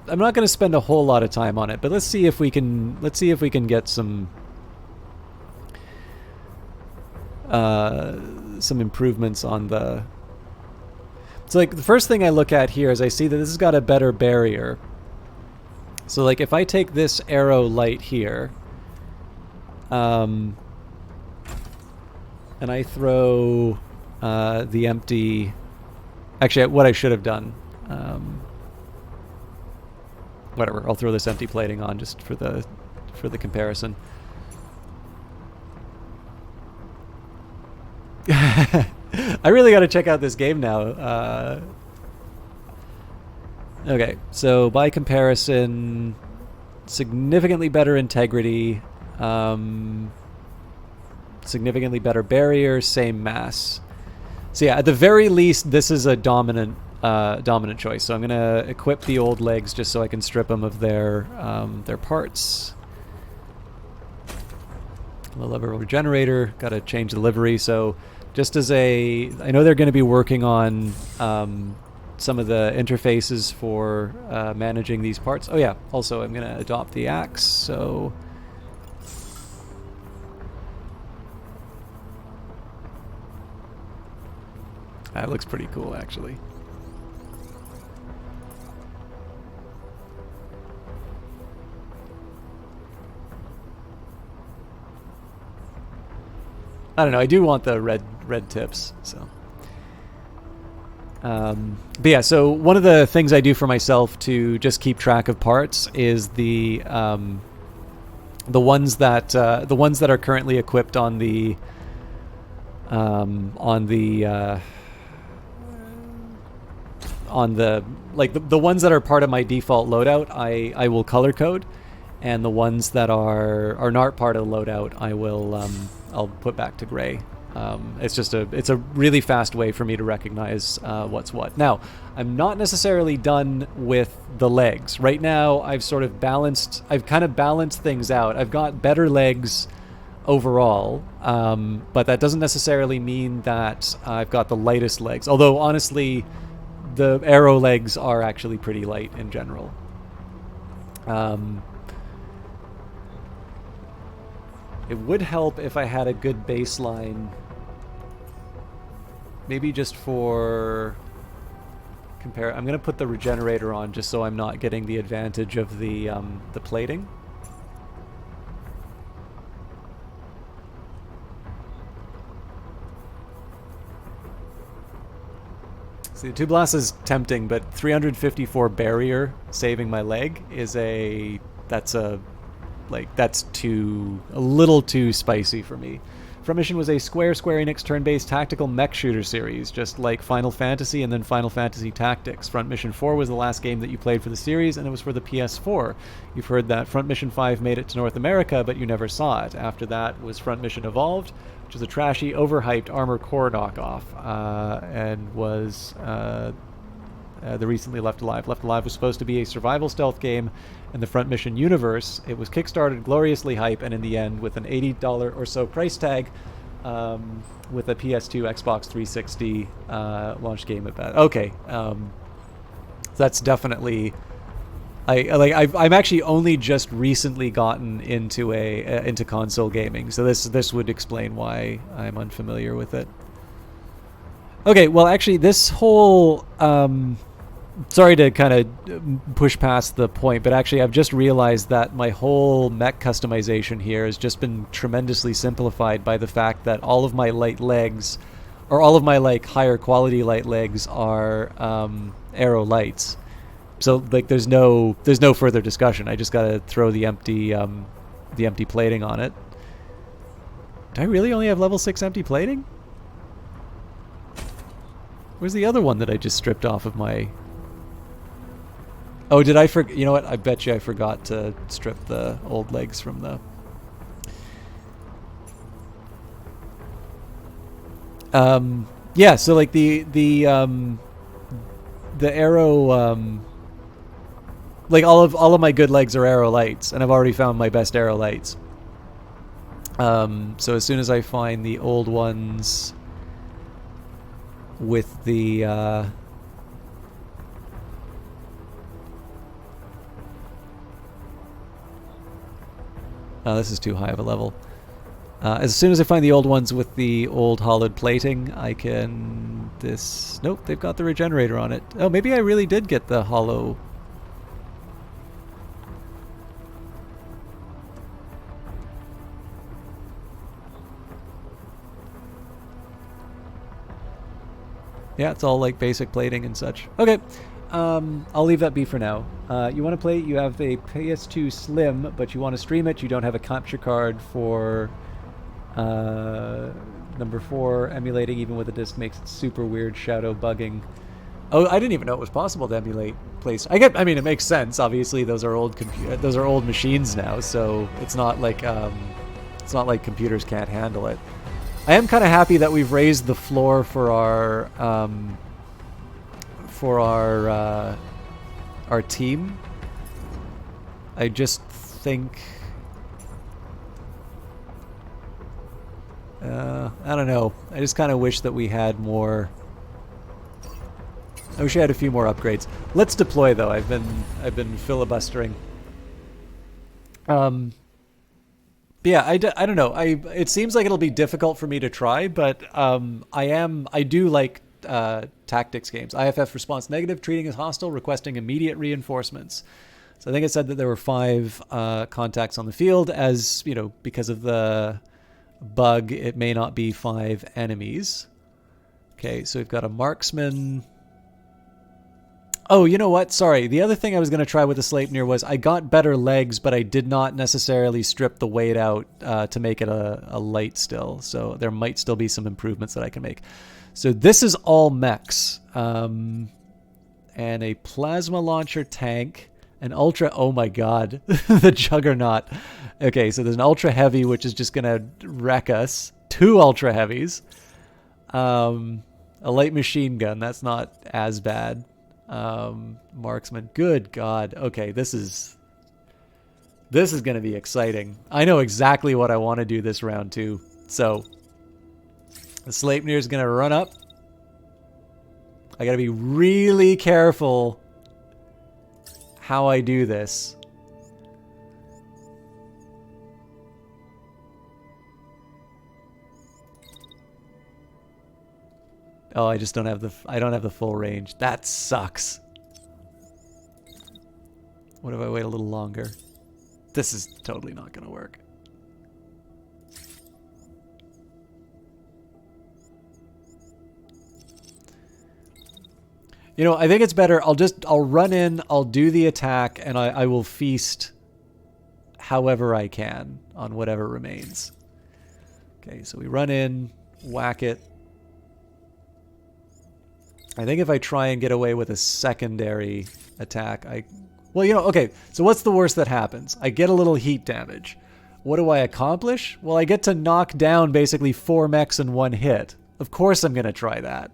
I'm not going to spend a whole lot of time on it, but let's see if we can get some improvements on the. So like the first thing I look at here is I see that this has got a better barrier. So like if I take this arrow light here, and I throw the empty. Actually, what I should have done. Whatever, I'll throw this empty plating on just for the comparison. I really got to check out this game now. Okay, so by comparison, significantly better integrity, significantly better barrier, same mass. So yeah, at the very least, this is a dominant choice. So I'm gonna equip the old legs just so I can strip them of their parts. Low-level regenerator. Got to change the livery. So just as I know they're going to be working on some of the interfaces for managing these parts. Oh yeah. Also, I'm gonna adopt the axe. So. That looks pretty cool, actually. I don't know. I do want the red tips. So, but yeah. So one of the things I do for myself to just keep track of parts is the ones that are currently equipped on the like the ones that are part of my default loadout, I will color code, and the ones that are not part of the loadout, I will I'll put back to gray. It's a really fast way for me to recognize what's what. Now, I'm not necessarily done with the legs. Right now, I've kind of balanced things out. I've got better legs overall, but that doesn't necessarily mean that I've got the lightest legs. Although, honestly, the arrow legs are actually pretty light in general. It would help if I had a good baseline, maybe just for compare. I'm gonna put the regenerator on just so I'm not getting the advantage of the plating. See, the two blasts is tempting, but 354 barrier saving my leg is that's a Like, that's a little too spicy for me. Front Mission was a Square Enix turn-based tactical mech shooter series, just like Final Fantasy and then Final Fantasy Tactics. Front Mission 4 was the last game that you played for the series, and it was for the PS4. You've heard that Front Mission 5 made it to North America, but you never saw it. After that was Front Mission Evolved, which is a trashy, overhyped Armored Core knockoff, and was the recently Left Alive. Left Alive was supposed to be a survival stealth game in the Front Mission universe. It was kickstarted, gloriously hype, and in the end, with an $80 or so price tag, with a PS2, Xbox 360 launch game at that. Okay, that's definitely. I've actually only just recently gotten into into console gaming, so this would explain why I'm unfamiliar with it. Okay, well, actually, this whole sorry to kind of push past the point, but actually I've just realized that my whole mech customization here has just been tremendously simplified by the fact that all of my light legs, or all of my like higher quality light legs, are aero lights. So like there's no further discussion. I just gotta throw the empty plating on it. Do I really only have level 6 empty plating? Where's the other one that I just stripped off of my... Oh, did I forget? You know what? I bet you I forgot to strip the old legs from the... yeah, so like the arrow... like all of my good legs are arrow lights, and I've already found my best arrow lights. So as soon as I find the old ones with the oh, this is too high of a level. As soon as I find the old ones with the old hollowed plating, I can... Nope, they've got the regenerator on it. Oh, maybe I really did get the hollow... Yeah, it's all like basic plating and such. Okay, I'll leave that be for now. You want to play? You have a PS2 Slim, but you want to stream it. You don't have a capture card for number 4. Emulating even with a disc makes it super weird. Shadow bugging. Oh, I didn't even know it was possible to emulate place. I mean, it makes sense. Obviously, those are old machines now, so it's not like computers can't handle it. I am kind of happy that we've raised the floor for our team. I just think I don't know. I just kind of wish that we had more. I wish I had a few more upgrades. Let's deploy though. I've been filibustering. Yeah, I don't know. It seems like it'll be difficult for me to try, but I do like tactics games. IFF response negative, treating as hostile, requesting immediate reinforcements. So I think it said that there were 5 contacts on the field. As you know, because of the bug, it may not be 5 enemies. Okay, so we've got a marksman. Oh, you know what? Sorry. The other thing I was going to try with the Sleipnir was I got better legs, but I did not necessarily strip the weight out to make it a light still. So there might still be some improvements that I can make. So this is all mechs. And a plasma launcher tank. An ultra... Oh my god. The Juggernaut. Okay, so there's an ultra heavy, which is just going to wreck us. 2 ultra heavies. A light machine gun. That's not as bad. Marksman. Good God. Okay, this is going to be exciting. I know exactly what I want to do this round too. So the Sleipnir is going to run up. I got to be really careful how I do this. Oh, I just don't have the full range. That sucks. What if I wait a little longer? This is totally not going to work. You know, I think it's better. I'll run in, I'll do the attack, and I will feast however I can on whatever remains. Okay, so we run in, whack it. I think if I try and get away with a secondary attack, well, you know, okay, so what's the worst that happens? I get a little heat damage. What do I accomplish? Well, I get to knock down basically 4 mechs in one hit. Of course I'm going to try that.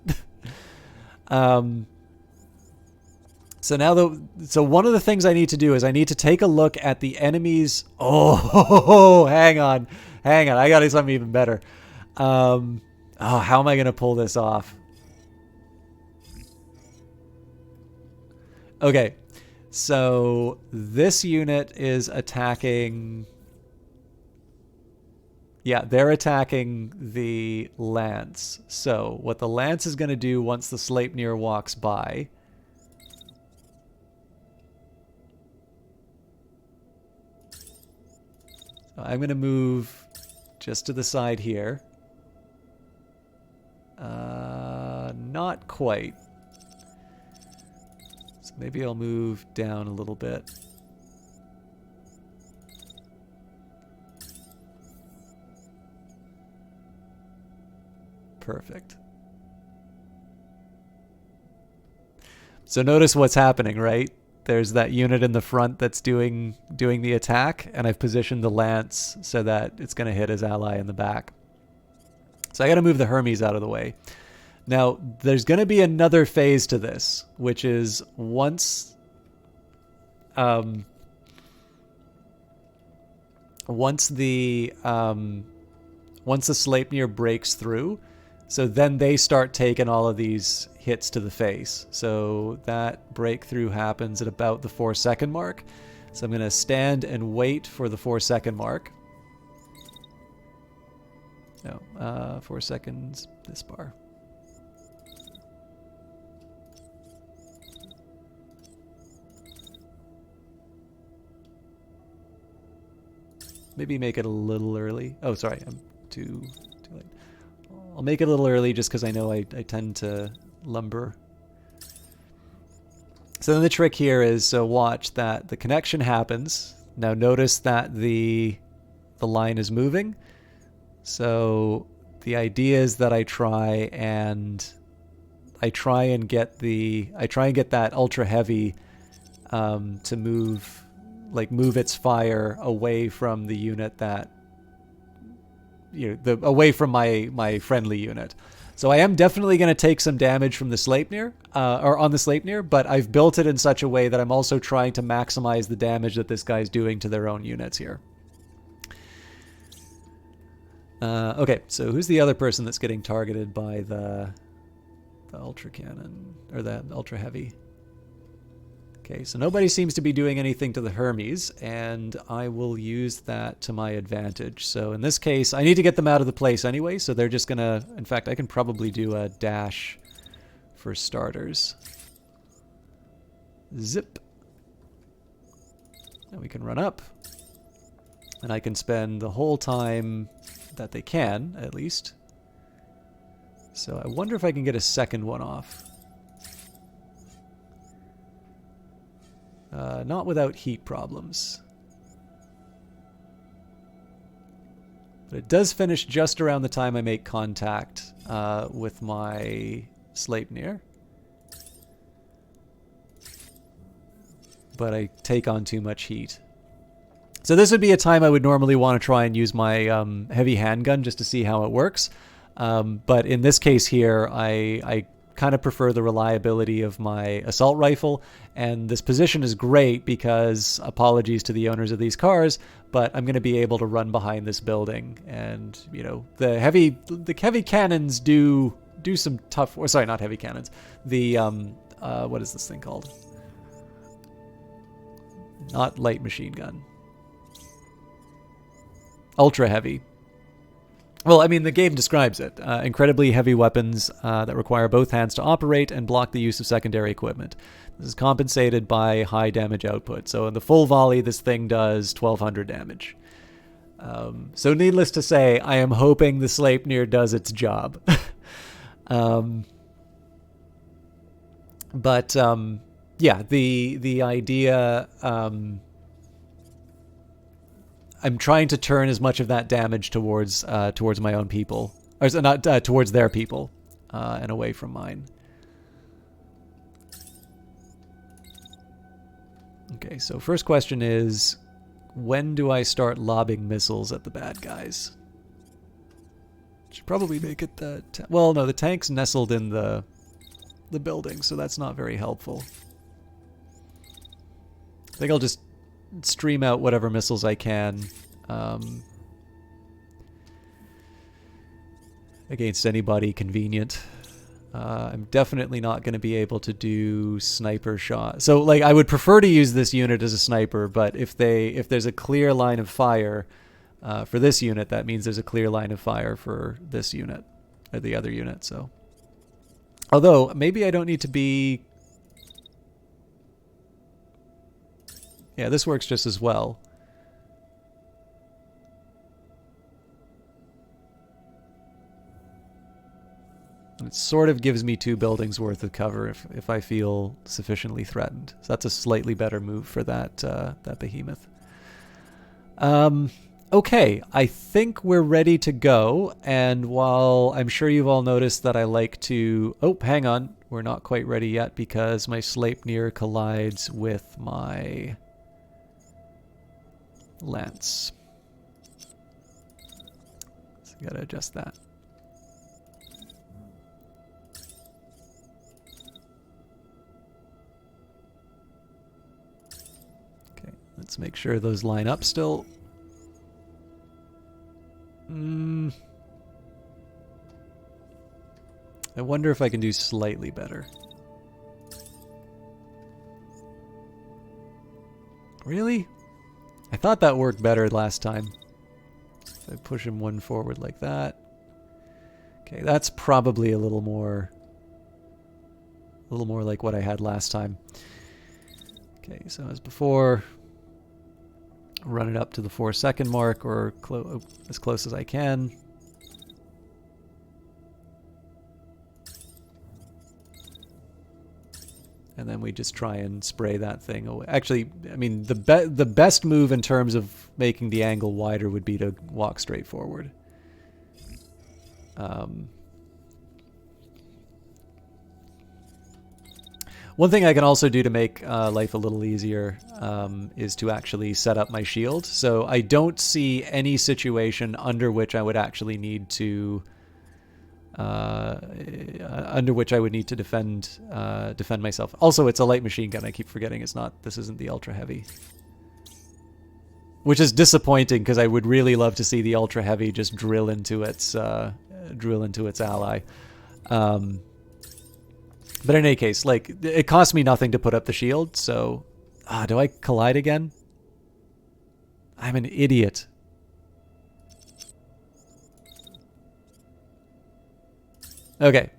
So now so one of the things I need to do is I need to take a look at the enemies. Oh, hang on. I got something even better. Oh, how am I going to pull this off? Okay. So this unit is attacking. Yeah, they're attacking the Lance. So what the Lance is going to do once the Sleipnir walks by. So I'm going to move just to the side here. Not quite. So maybe I'll move down a little bit. Perfect. So notice what's happening, right? There's that unit in the front that's doing the attack, and I've positioned the Lance so that it's going to hit his ally in the back. So I got to move the Hermes out of the way. Now, there's going to be another phase to this, which is once the Sleipnir breaks through, so then they start taking all of these hits to the face. So that breakthrough happens at about the 4-second mark. So I'm going to stand and wait for the 4-second mark. No, 4 seconds, this bar. Maybe make it a little early. Oh, sorry, I'm too late. I'll make it a little early just because I know I tend to lumber. So then the trick here is, so watch that the connection happens. Now notice that the line is moving. So the idea is that I try and get that ultra heavy to move its fire away from the unit that, away from my friendly unit. So I am definitely going to take some damage from the Sleipnir, or on the Sleipnir, but I've built it in such a way that I'm also trying to maximize the damage that this guy's doing to their own units here. Okay, so who's the other person that's getting targeted by the ultra cannon, or the ultra heavy? Okay, so nobody seems to be doing anything to the Hermes, and I will use that to my advantage. So in this case, I need to get them out of the place anyway, so they're just gonna... In fact, I can probably do a dash for starters. Zip. And we can run up. And I can spend the whole time that they can, at least. So I wonder if I can get a second one off. Not without heat problems. But it does finish just around the time I make contact with my Sleipnir. But I take on too much heat. So this would be a time I would normally want to try and use my heavy handgun just to see how it works. But in this case here, I kind of prefer the reliability of my assault rifle, and this position is great because, apologies to the owners of these cars, but I'm going to be able to run behind this building, and the heavy cannons do some tough, or sorry, not heavy cannons, the what is this thing called? Not light machine gun. Ultra heavy. Well, I mean, the game describes it. Incredibly heavy weapons that require both hands to operate and block the use of secondary equipment. This is compensated by high damage output. So in the full volley, this thing does 1,200 damage. So needless to say, I am hoping the Sleipnir does its job. Yeah, the idea... I'm trying to turn as much of that damage towards my own people, or not towards their people, and away from mine. Okay, so first question is, when do I start lobbing missiles at the bad guys? Should probably make it the... well, no, the tank's nestled in the building, so that's not very helpful. I think I'll just stream out whatever missiles I can against anybody convenient. I'm definitely not going to be able to do sniper shot. So, like, I would prefer to use this unit as a sniper, but if there's a clear line of fire for this unit, that means there's a clear line of fire for this unit, or the other unit, so. Although, maybe I don't need to be... yeah, this works just as well. And it sort of gives me 2 buildings worth of cover if I feel sufficiently threatened. So that's a slightly better move for that that behemoth. Okay, I think we're ready to go. And while I'm sure you've all noticed that I like to... oh, hang on. We're not quite ready yet because my Sleipnir collides with my lance. So I gotta adjust that. Let's make sure those line up still. I wonder if I can do slightly better. Really? I thought that worked better last time. If I push him one forward like that. Okay, that's probably a little more like what I had last time. Okay, so as before, run it up to the 4-second mark, or as close as I can. And then we just try and spray that thing away. Actually, I mean, the best move in terms of making the angle wider would be to walk straight forward. One thing I can also do to make life a little easier is to actually set up my shield. So I don't see any situation under which I would actually need to defend myself. Also, it's a light machine gun. I keep forgetting it's not. This isn't the ultra heavy, which is disappointing because I would really love to see the ultra heavy just drill into its ally. But in any case, like, it costs me nothing to put up the shield, so... do I collide again? I'm an idiot. Okay.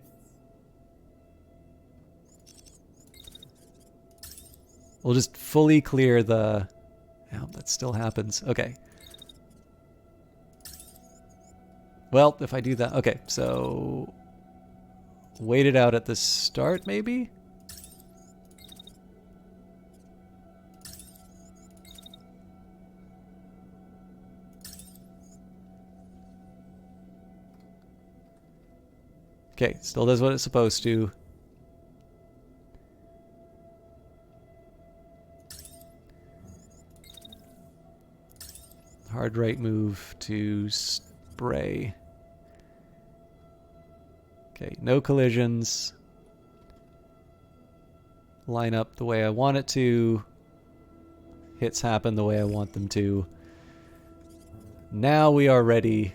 We'll just fully clear the... oh, that still happens. Okay. Well, if I do that... okay, so... wait it out at the start, maybe? Okay, still does what it's supposed to. Hard right move to spray. Okay, no collisions. Line up the way I want it to. Hits happen the way I want them to. Now we are ready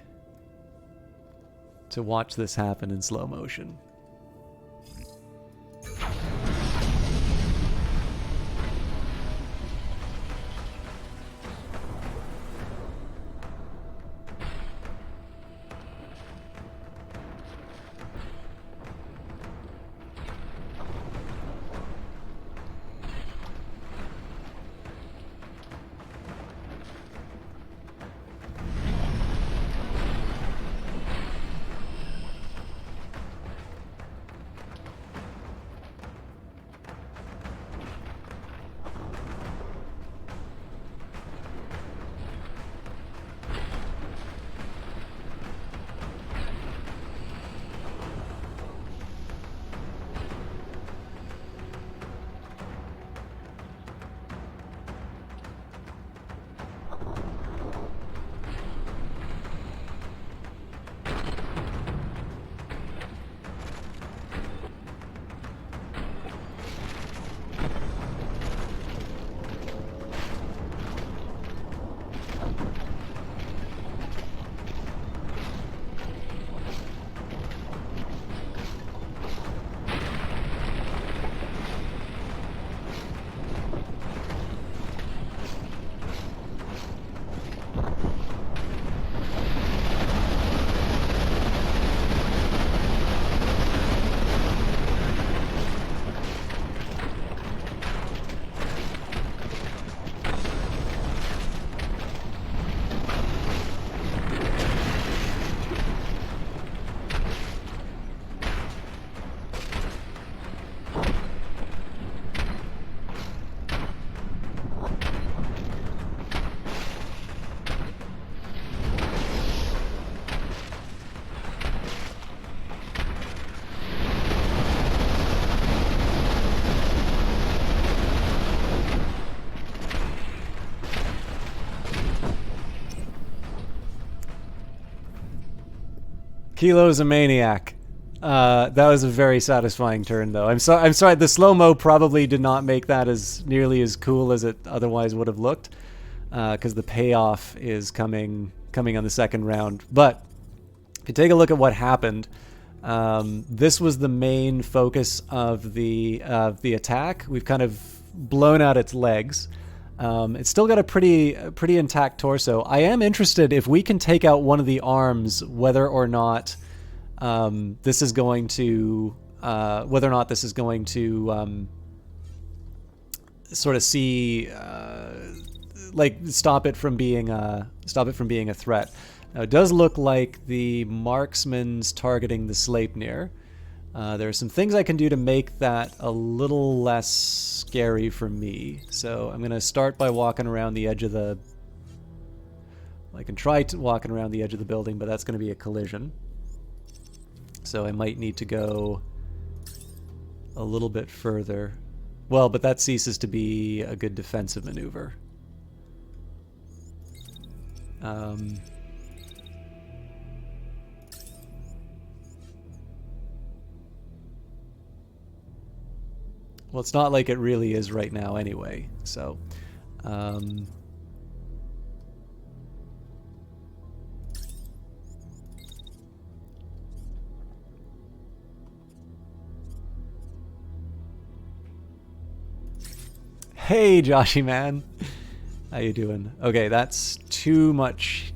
to watch this happen in slow motion. Kilo's a maniac. That was a very satisfying turn, though. I'm sorry. The slow mo probably did not make that as nearly as cool as it otherwise would have looked, because the payoff is coming on the second round. But if you take a look at what happened, this was the main focus of the attack. We've kind of blown out its legs. It's still got a pretty intact torso. I am interested if we can take out one of the arms, whether or not this is going to sort of see like stop it from being a threat. Now, it does look like the marksman's targeting the Sleipnir. There are some things I can do to make that a little less scary for me. So I'm going to start by walking around the edge of the... I can try walking around the edge of the building, but that's going to be a collision. So I might need to go a little bit further. Well, but that ceases to be a good defensive maneuver. Well, it's not like it really is right now anyway, so... Hey, Joshy man, how you doing? Okay, that's too much.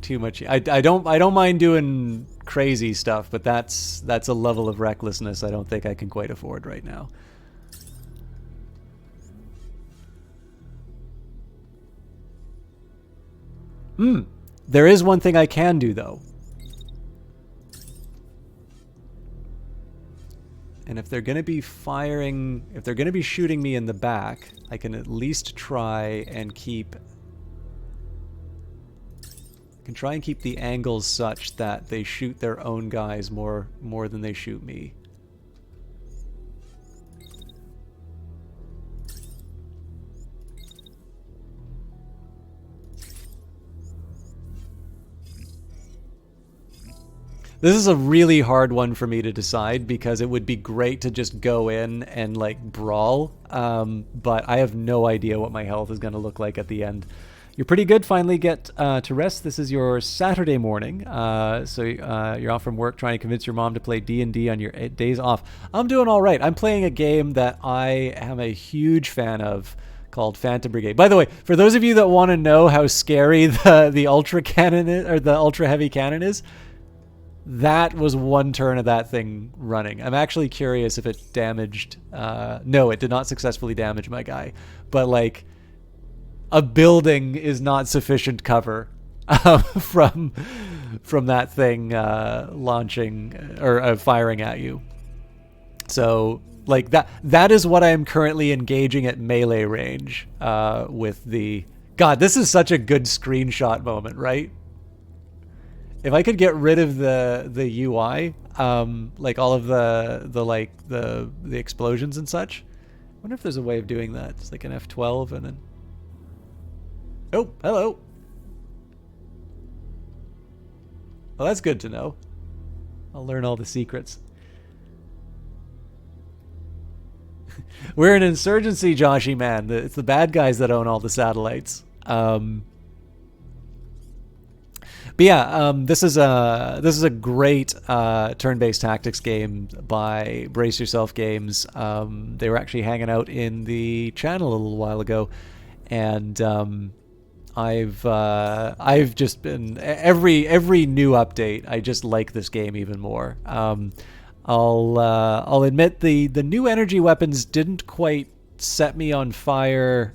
I don't mind doing crazy stuff, but that's a level of recklessness I don't think I can quite afford right now. There is one thing I can do, though. And if they're going to be firing... If they're going to be shooting me in the back, I can at least try and keep... I can try and keep the angles such that they shoot their own guys more than they shoot me. This is a really hard one for me to decide because it would be great to just go in and like brawl, but I have no idea what my health is going to look like at the end. You're pretty good. Finally get to rest. This is your Saturday morning, so you're off from work trying to convince your mom to play D&D on your days off. I'm doing all right. I'm playing a game that I am a huge fan of, called Phantom Brigade. By the way, for those of you that want to know how scary the ultra cannon is, or the ultra heavy cannon is, that was one turn of that thing running. I'm actually curious if it damaged... no, it did not successfully damage my guy. But, like, a building is not sufficient cover from that thing launching or firing at you. So, like, that is what I am currently engaging at melee range with the... God, this is such a good screenshot moment, right? If I could get rid of the UI, like all of the explosions and such, I wonder if there's a way of doing that. It's like an F12 and then... Oh, hello. Well, that's good to know. I'll learn all the secrets. We're an insurgency, Joshy man. It's the bad guys that own all the satellites. But yeah, this is a great turn-based tactics game by Brace Yourself Games. They were actually hanging out in the channel a little while ago, and I've just been every new update. I just like this game even more. I'll admit the new energy weapons didn't quite set me on fire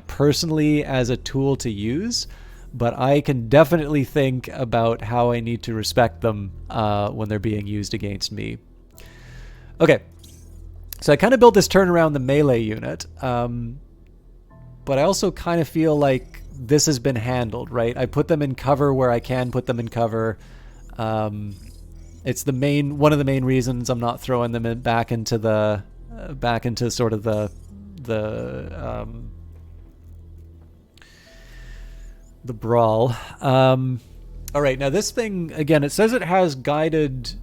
personally as a tool to use. But I can definitely think about how I need to respect them when they're being used against me. Okay, so I kind of built this turn around the melee unit, but I also kind of feel like this has been handled, right? I put them in cover where I can put them in cover. It's one of the main reasons I'm not throwing them back into sort of the brawl. All right, now this thing again. It says it has guided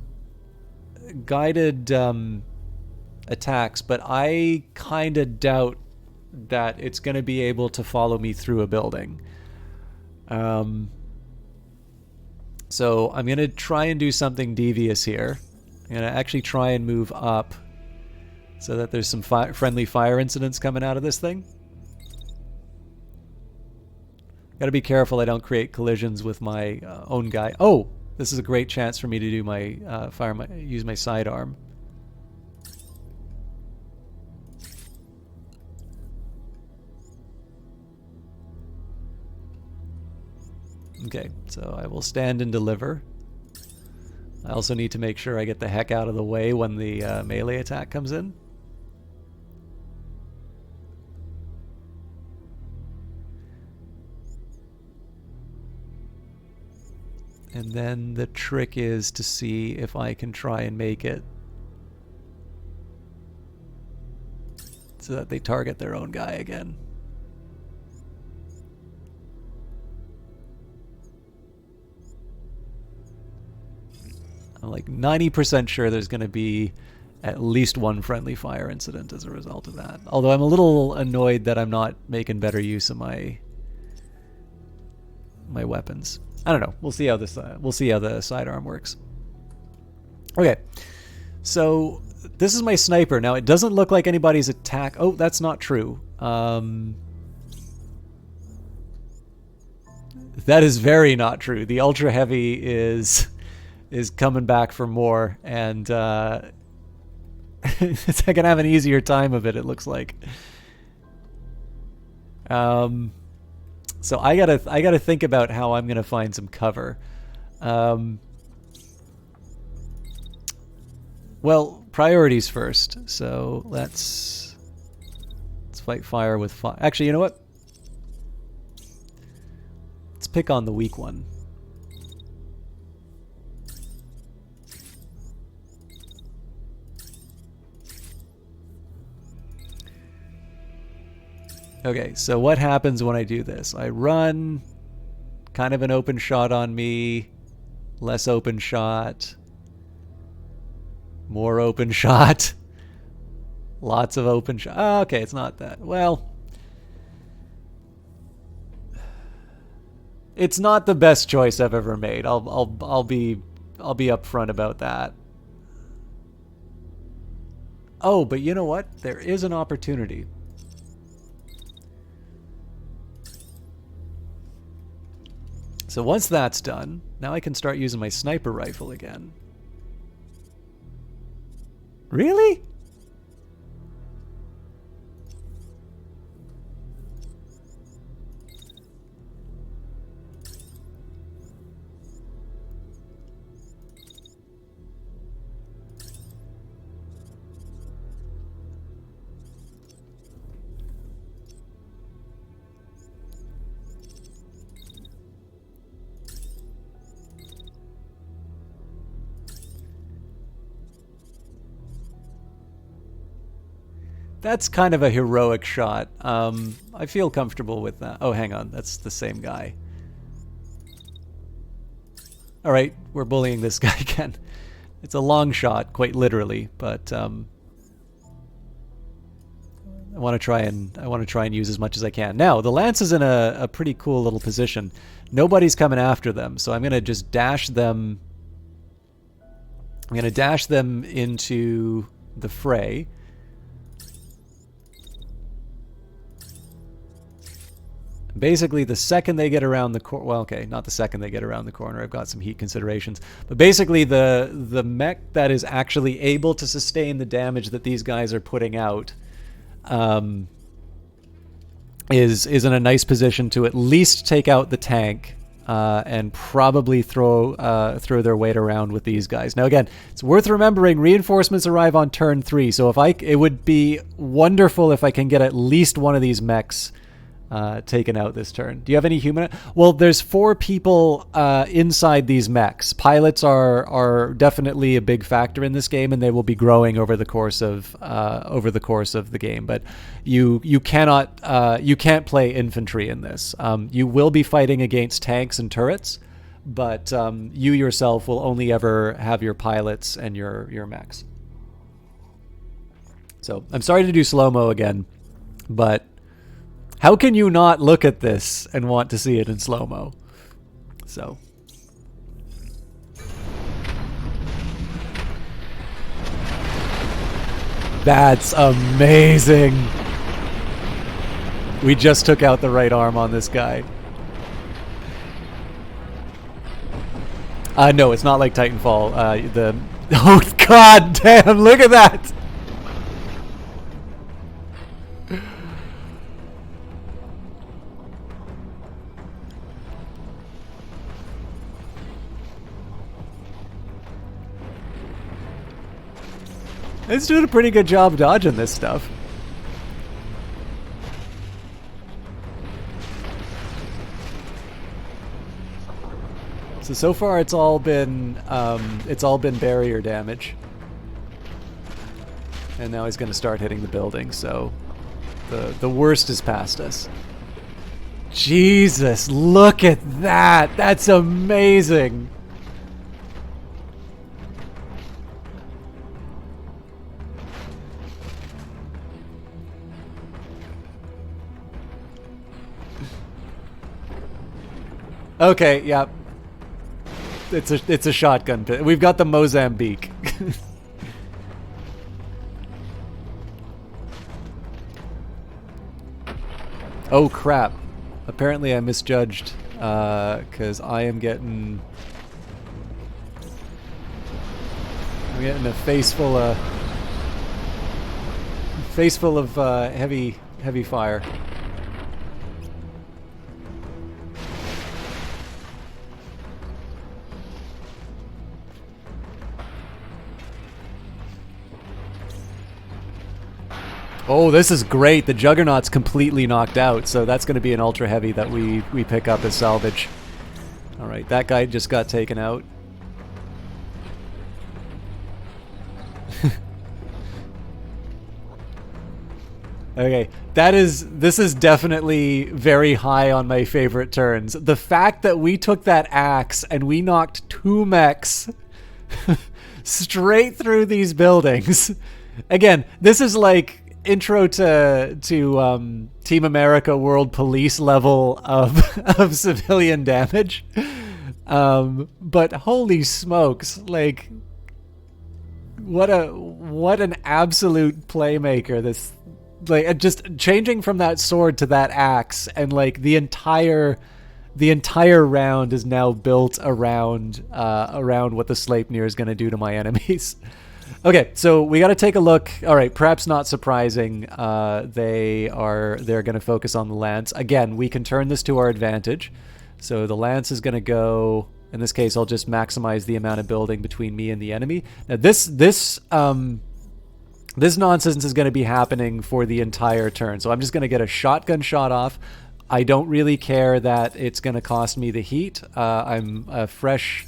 attacks, but I kind of doubt that it's going to be able to follow me through a building. So I'm going to try and do something devious here. I'm going to actually try and move up so that there's some friendly fire incidents coming out of this thing. Got to be careful I don't create collisions with my own guy. Oh, this is a great chance for me to do my use my sidearm. Okay, so I will stand and deliver. I also need to make sure I get the heck out of the way when the melee attack comes in. And then the trick is to see if I can try and make it so that they target their own guy again. I'm like 90% sure there's going to be at least one friendly fire incident as a result of that. Although I'm a little annoyed that I'm not making better use of my weapons. I don't know. We'll see how this. We'll see how the sidearm works. Okay, so this is my sniper. Now it doesn't look like anybody's attack. Oh, that's not true. That is very not true. The ultra heavy is coming back for more, and it's gonna have an easier time of it. It looks like. So I gotta think about how I'm gonna find some cover. Well, priorities first. So let's fight fire with fire. Actually, you know what? Let's pick on the weak one. Okay, so what happens when I do this? I run, kind of an open shot on me, less open shot, more open shot, lots of open shot. Oh, okay, it's not that. Well, it's not the best choice I've ever made. I'll be upfront about that. Oh, but you know what? There is an opportunity. So once that's done, now I can start using my sniper rifle again. Really? That's kind of a heroic shot. I feel comfortable with that. Oh, hang on. That's the same guy. All right, we're bullying this guy again. It's a long shot, quite literally, but I want to try and use as much as I can. Now, the lance is in a pretty cool little position. Nobody's coming after them, so I'm going to just dash them. I'm going to dash them into the fray. Basically, the second they get around the corner, well, okay, not the second they get around the corner. I've got some heat considerations, but basically, the mech that is actually able to sustain the damage that these guys are putting out, is in a nice position to at least take out the tank, and probably throw their weight around with these guys. Now, again, it's worth remembering reinforcements arrive on turn 3, so it would be wonderful if I can get at least one of these mechs taken out this turn. Do you have any human? Well, there's 4 people inside these mechs. Pilots are definitely a big factor in this game, and they will be growing over the course of the game. But you can't play infantry in this. You will be fighting against tanks and turrets, but you yourself will only ever have your pilots and your mechs. So I'm sorry to do slow-mo again, but how can you not look at this and want to see it in slow-mo? So... That's amazing. We just took out the right arm on this guy. No, it's not like Titanfall. Oh, god damn, look at that! It's doing a pretty good job dodging this stuff. So far it's all been barrier damage. And now he's going to start hitting the building, so the worst is past us. Jesus, look at that! That's amazing! Okay, yeah. It's a shotgun pit. We've got the Mozambique. Oh crap. Apparently I misjudged, because I'm getting a face full of heavy fire. Oh, this is great. The Juggernaut's completely knocked out, so that's going to be an ultra heavy that we pick up as salvage. All right, that guy just got taken out. Okay, this is definitely very high on my favorite turns. The fact that we took that axe and we knocked 2 mechs straight through these buildings. Again, this is like intro to Team America World Police level of civilian damage. But holy smokes, like what an absolute playmaker this, like, just changing from that sword to that axe, and like the entire round is now built around what the Sleipnir is going to do to my enemies. Okay, so we got to take a look. All right, perhaps not surprising. They're going to focus on the lance. Again, we can turn this to our advantage. So the lance is going to go. In this case, I'll just maximize the amount of building between me and the enemy. Now, this nonsense is going to be happening for the entire turn. So I'm just going to get a shotgun shot off. I don't really care that it's going to cost me the heat. I'm a fresh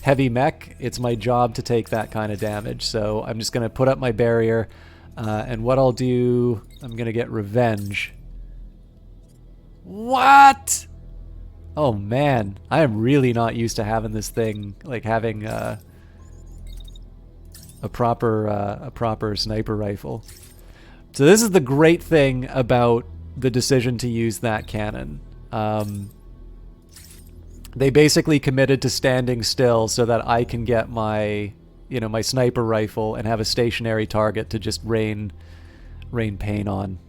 heavy mech. It's my job to take that kind of damage. So I'm just going to put up my barrier. And what I'll do, I'm going to get revenge. What? Oh man, I am really not used to having this thing, like having a proper sniper rifle. So this is the great thing about the decision to use that cannon. They basically committed to standing still so that I can get my sniper rifle and have a stationary target to just rain pain on.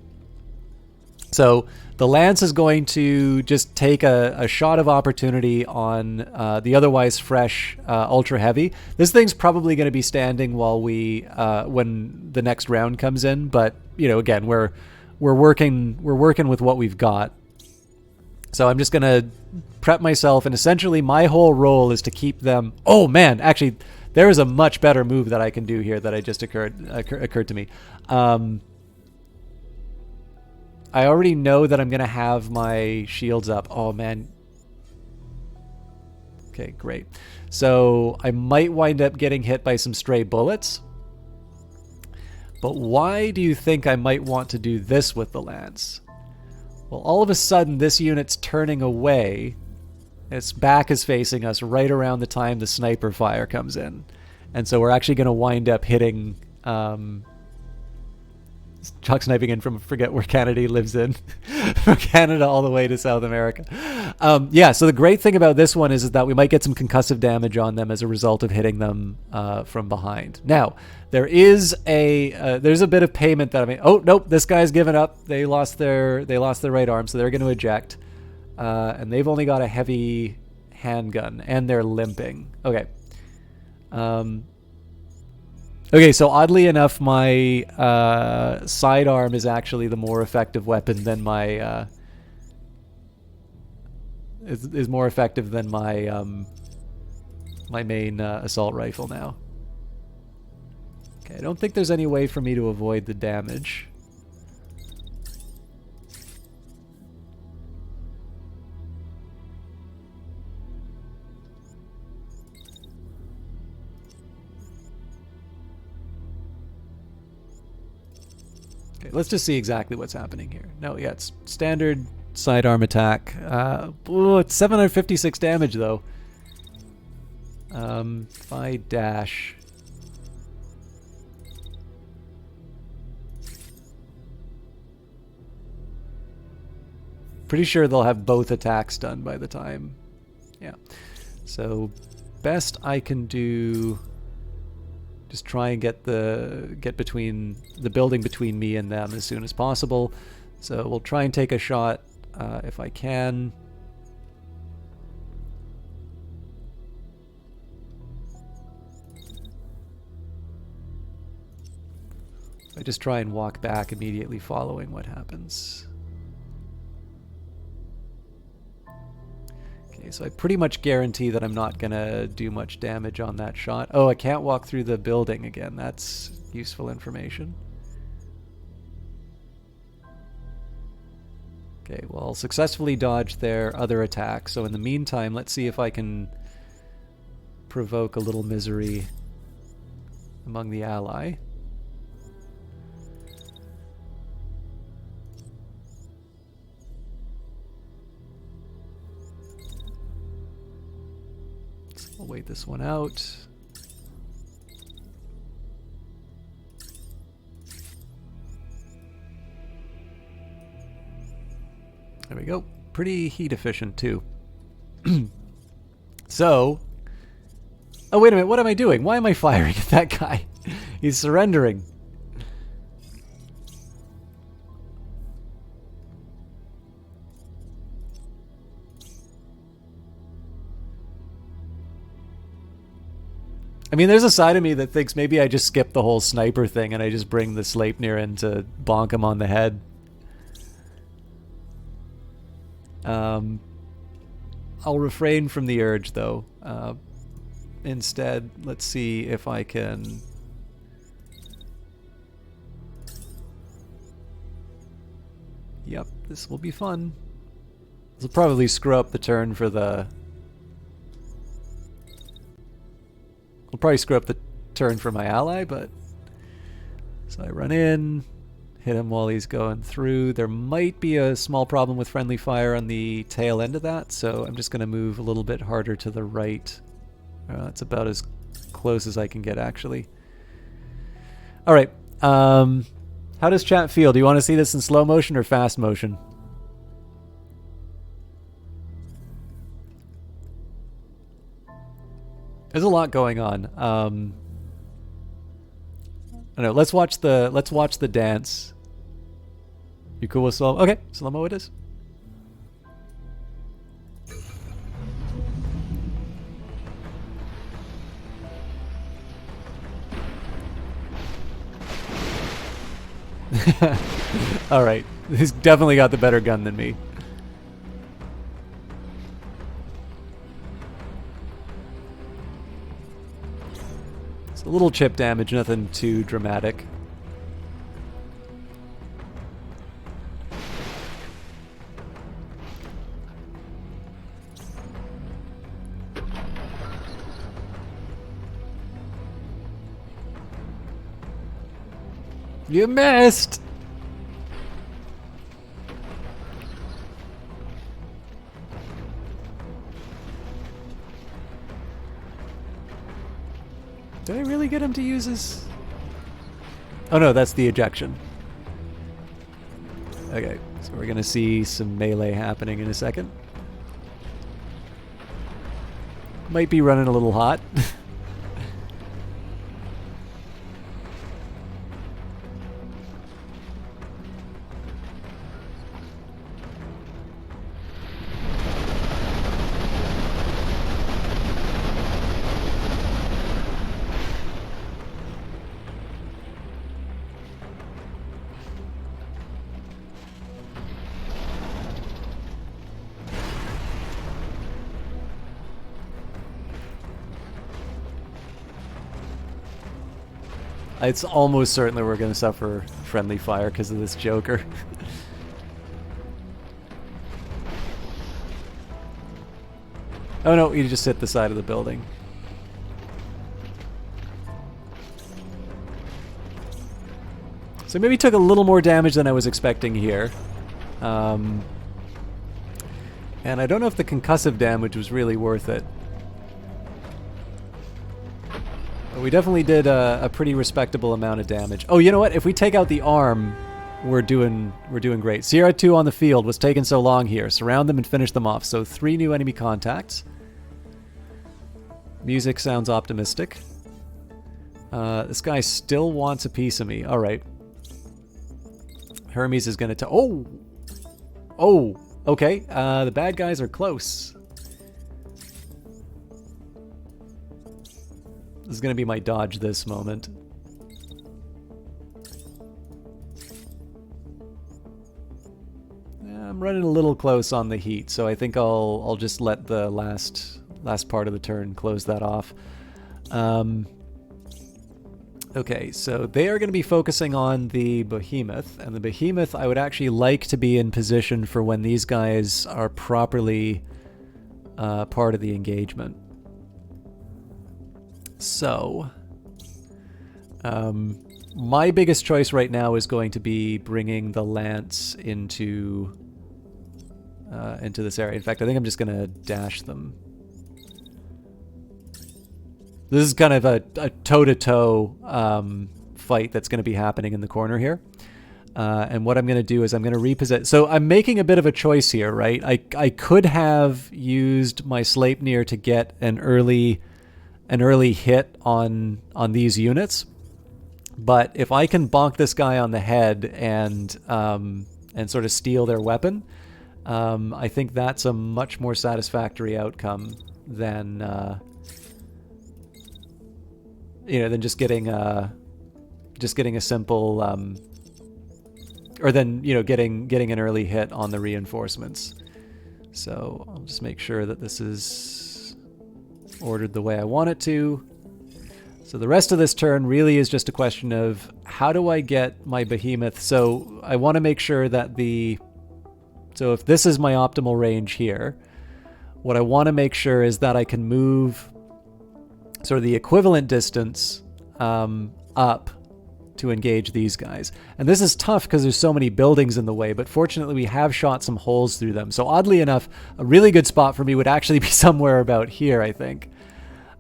So the lance is going to just take a shot of opportunity on the otherwise fresh ultra heavy. This thing's probably going to be standing while when the next round comes in. But again, we're working with what we've got. So I'm just going to prep myself, and essentially my whole role is to keep them. Oh man, actually, there is a much better move that I can do here that just occurred to me. I already know that I'm going to have my shields up. Oh, man. Okay, great. So I might wind up getting hit by some stray bullets. But why do you think I might want to do this with the lance? Well, all of a sudden, this unit's turning away. Its back is facing us right around the time the sniper fire comes in. And so we're actually going to wind up hitting... Chuck sniping in from forget where Canada lives in. From Canada all the way to South America. Yeah, so the great thing about this one is that we might get some concussive damage on them as a result of hitting them from behind. Now, there's a bit of payment that I mean. Oh nope, this guy's given up. They lost their right arm, so they're going to eject. And they've only got a heavy handgun, and they're limping. Okay. Okay, so oddly enough, my sidearm is actually the more effective weapon than my is more effective than my my main assault rifle now. Okay, I don't think there's any way for me to avoid the damage. Okay, let's just see exactly what's happening here. No, yeah, it's standard sidearm attack. It's 756 damage though. If I dash... Pretty sure they'll have both attacks done by the time. Yeah. So best I can do... Just try and get between the building between me and them as soon as possible. So we'll try and take a shot if I can. I just try and walk back immediately following what happens. So I pretty much guarantee that I'm not going to do much damage on that shot. Oh, I can't walk through the building again. That's useful information. Okay, well, successfully dodged their other attack. So in the meantime, let's see if I can provoke a little misery among the ally. I'll wait this one out. There we go. Pretty heat efficient too. So, oh wait a minute, what am I doing? Why am I firing at that guy? He's surrendering. I mean, there's a side of me that thinks maybe I just skip the whole sniper thing and I just bring the Sleipnir in to bonk him on the head. I'll refrain from the urge, though. Instead, let's see if I can... Yep, this will be fun. This will probably screw up the turn for the... Will probably screw up the turn for my ally, but... So I run in, hit him while he's going through. There might be a small problem with friendly fire on the tail end of that, so I'm just going to move a little bit harder to the right. It's about as close as I can get, actually. Alright, how does chat feel? Do you want to see this in slow motion or fast motion? There's a lot going on. I don't know. Let's watch the dance. You cool with slow? Okay, slow-mo it is. All right, he's definitely got the better gun than me. A little chip damage, nothing too dramatic. You missed! Did I really get him to use his... Oh no, that's the ejection. Okay, so we're gonna see some melee happening in a second. Might be running a little hot. It's almost certain that we're going to suffer friendly fire because of this Joker. Oh no, he just hit the side of the building. So maybe took a little more damage than I was expecting here. And I don't know if the concussive damage was really worth it. We definitely did a pretty respectable amount of damage. Oh, you know what? If we take out the arm, we're doing great. Sierra 2 on the field. What's taking so long here? Surround them and finish them off. So 3 new enemy contacts. Music sounds optimistic. This guy still wants a piece of me. All right. Hermes is going to... Oh! Oh! Okay. The bad guys are close. This is going to be my dodge this moment. I'm running a little close on the heat, so I think I'll just let the last part of the turn close that off. Okay, so they are going to be focusing on the Behemoth, and the Behemoth I would actually like to be in position for when these guys are properly part of the engagement. So, my biggest choice right now is going to be bringing the Lance into this area. In fact, I think I'm just going to dash them. This is kind of a toe-to-toe fight that's going to be happening in the corner here. And what I'm going to do is I'm going to reposition. So I'm making a bit of a choice here, right? I could have used my Sleipnir to get an early hit on these units, but if I can bonk this guy on the head and sort of steal their weapon, I think that's a much more satisfactory outcome than than just getting a simple or then getting an early hit on the reinforcements. So I'll just make sure that this is ordered the way I want it to. So the rest of this turn really is just a question of how do I get my Behemoth. So I want to make sure that so if this is my optimal range here, what I want to make sure is that I can move sort of the equivalent distance up to engage these guys. And this is tough because there's so many buildings in the way, but fortunately we have shot some holes through them. So oddly enough, a really good spot for me would actually be somewhere about here, I think.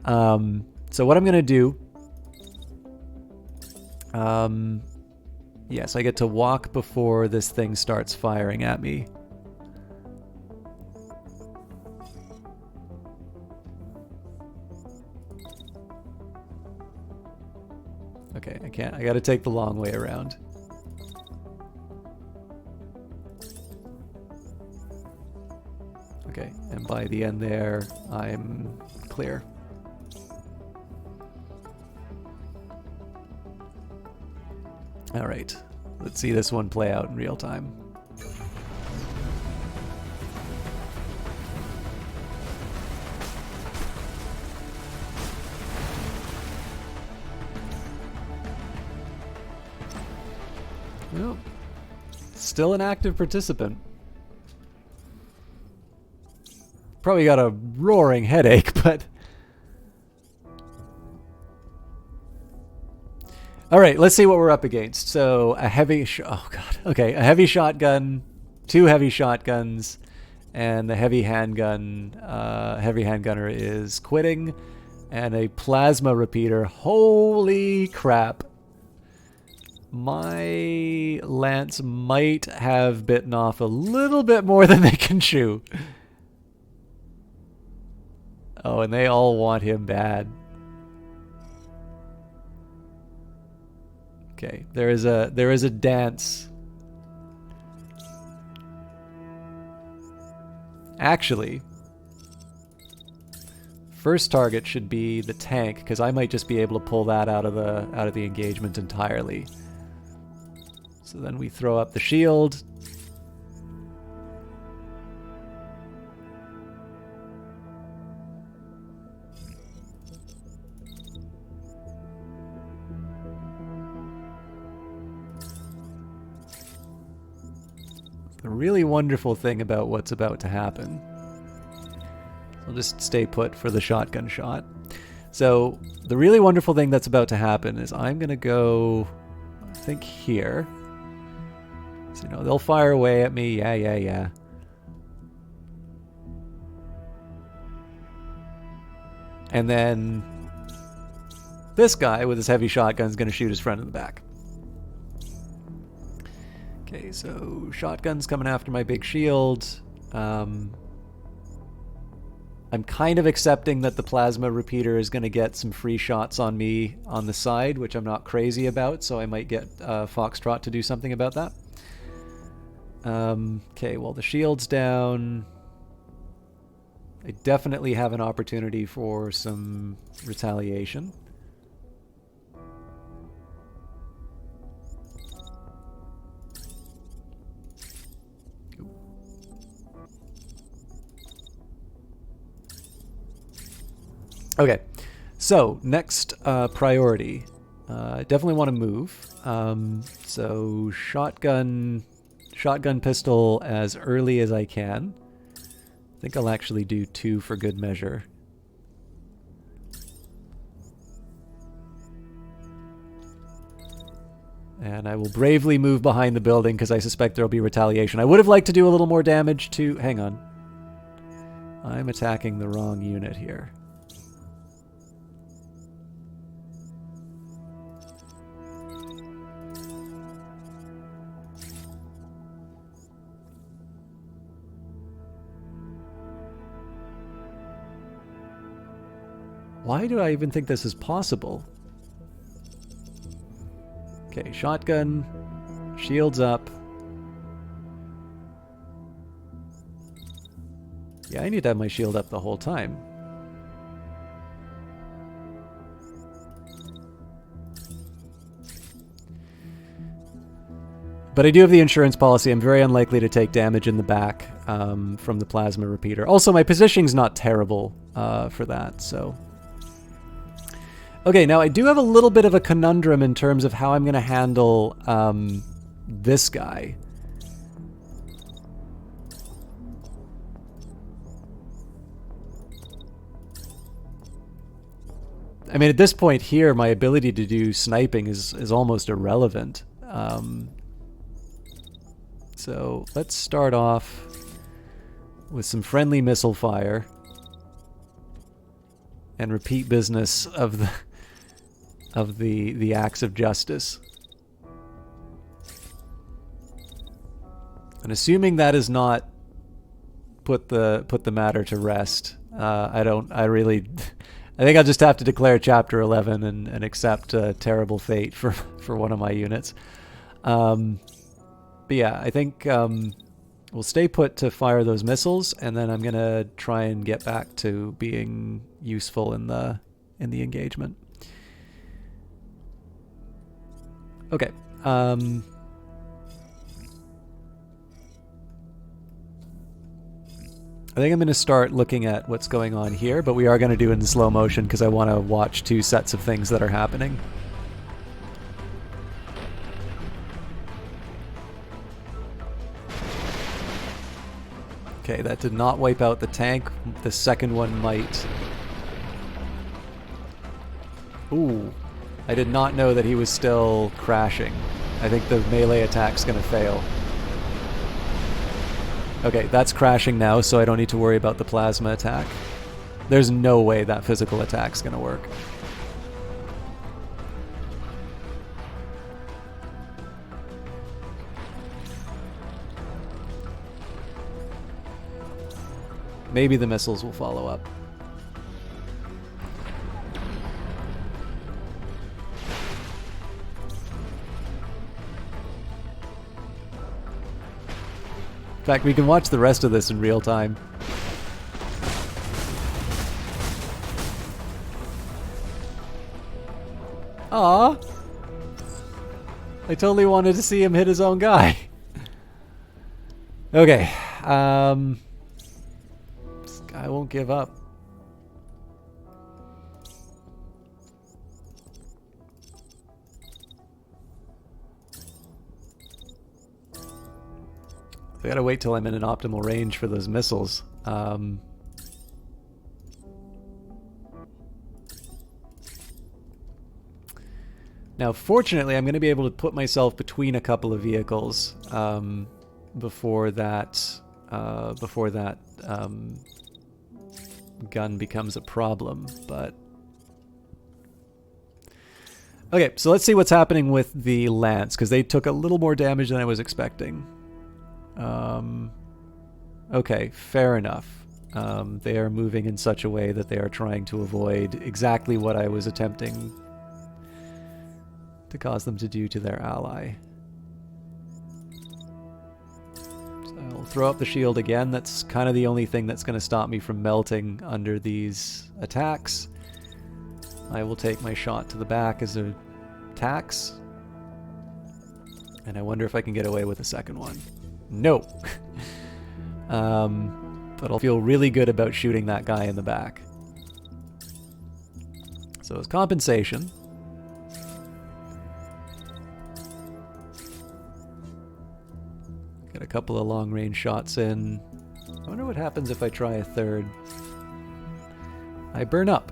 So what I'm going to do, yes, I get to walk before this thing starts firing at me. Okay, I can't. I got to take the long way around. Okay, and by the end there, I'm clear. All right, let's see this one play out in real time. Well, still an active participant. Probably got a roaring headache, but... All right, let's see what we're up against. So a heavy... oh, God. Okay, a heavy shotgun, 2 heavy shotguns, and the heavy handgun. Heavy handgunner is quitting, and a plasma repeater. Holy crap. My lance might have bitten off a little bit more than they can chew. Oh, and they all want him bad. Okay, there is a dance. Actually, first target should be the tank, because I might just be able to pull that out of the engagement entirely. So then we throw up the shield. The really wonderful thing about what's about to happen. I'll just stay put for the shotgun shot. So the really wonderful thing that's about to happen is I'm going to go, I think, here. So, you know, they'll fire away at me. Yeah. And then this guy with his heavy shotgun is going to shoot his friend in the back. Okay, so shotgun's coming after my big shield. I'm kind of accepting that the plasma repeater is going to get some free shots on me on the side, which I'm not crazy about, so I might get Foxtrot to do something about that. Okay, well, the shield's down. I definitely have an opportunity for some retaliation. Okay, so next priority. I definitely want to move. So shotgun pistol as early as I can. I think I'll actually do 2 for good measure. And I will bravely move behind the building because I suspect there'll be retaliation. I would have liked to do a little more damage to... Hang on. I'm attacking the wrong unit here. Why do I even think this is possible? Okay, shotgun, shields up. Yeah, I need to have my shield up the whole time. But I do have the insurance policy. I'm very unlikely to take damage in the back from the plasma repeater. Also, my positioning's not terrible for that, so... Okay, now I do have a little bit of a conundrum in terms of how I'm going to handle this guy. I mean, at this point here, my ability to do sniping is almost irrelevant. So let's start off with some friendly missile fire and repeat business of the acts of justice. And assuming that is not put the matter to rest, I think I'll just have to declare Chapter 11 and accept a terrible fate for one of my units. But yeah, I think we'll stay put to fire those missiles, and then I'm gonna try and get back to being useful in the engagement. Okay. I think I'm going to start looking at what's going on here, but we are going to do it in slow motion because I want to watch 2 sets of things that are happening. Okay, that did not wipe out the tank. The second one might. Ooh. I did not know that he was still crashing. I think the melee attack's going to fail. Okay, that's crashing now, so I don't need to worry about the plasma attack. There's no way that physical attack's gonna work. Maybe the missiles will follow up. In fact, we can watch the rest of this in real time. Aw! I totally wanted to see him hit his own guy. Okay. This guy won't give up. I gotta wait till I'm in an optimal range for those missiles. Now, fortunately, I'm going to be able to put myself between a couple of vehicles before that gun becomes a problem. But okay, so let's see what's happening with the Lance, because they took a little more damage than I was expecting. Okay, fair enough. They are moving in such a way that they are trying to avoid exactly what I was attempting to cause them to do to their ally. So I'll throw up the shield again. That's kind of the only thing that's going to stop me from melting under these attacks. I will take my shot to the back as a tax. And I wonder if I can get away with a second one. No. But I'll feel really good about shooting that guy in the back. So as compensation, get a couple of long-range shots in. I wonder what happens if I try a third. I burn up.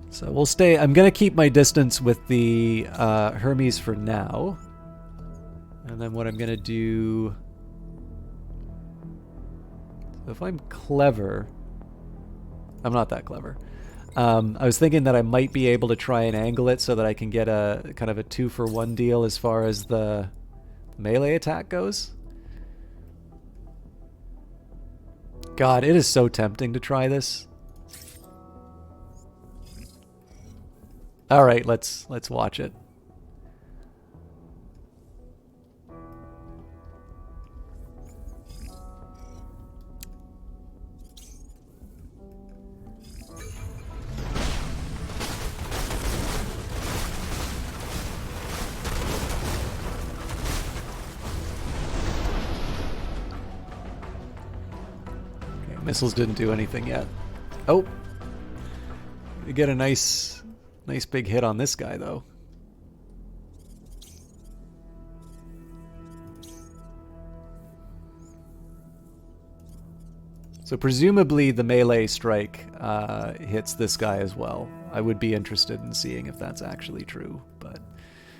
So we'll stay. I'm going to keep my distance with the Hermes for now. And then what I'm going to do... So if I'm clever... I'm not that clever. I was thinking that I might be able to try and angle it so that I can get a kind of a 2-for-1 deal as far as the melee attack goes. God, it is so tempting to try this. All right, let's watch it. Missiles didn't do anything yet. Oh! You get a nice big hit on this guy, though. So presumably the melee strike hits this guy as well. I would be interested in seeing if that's actually true, but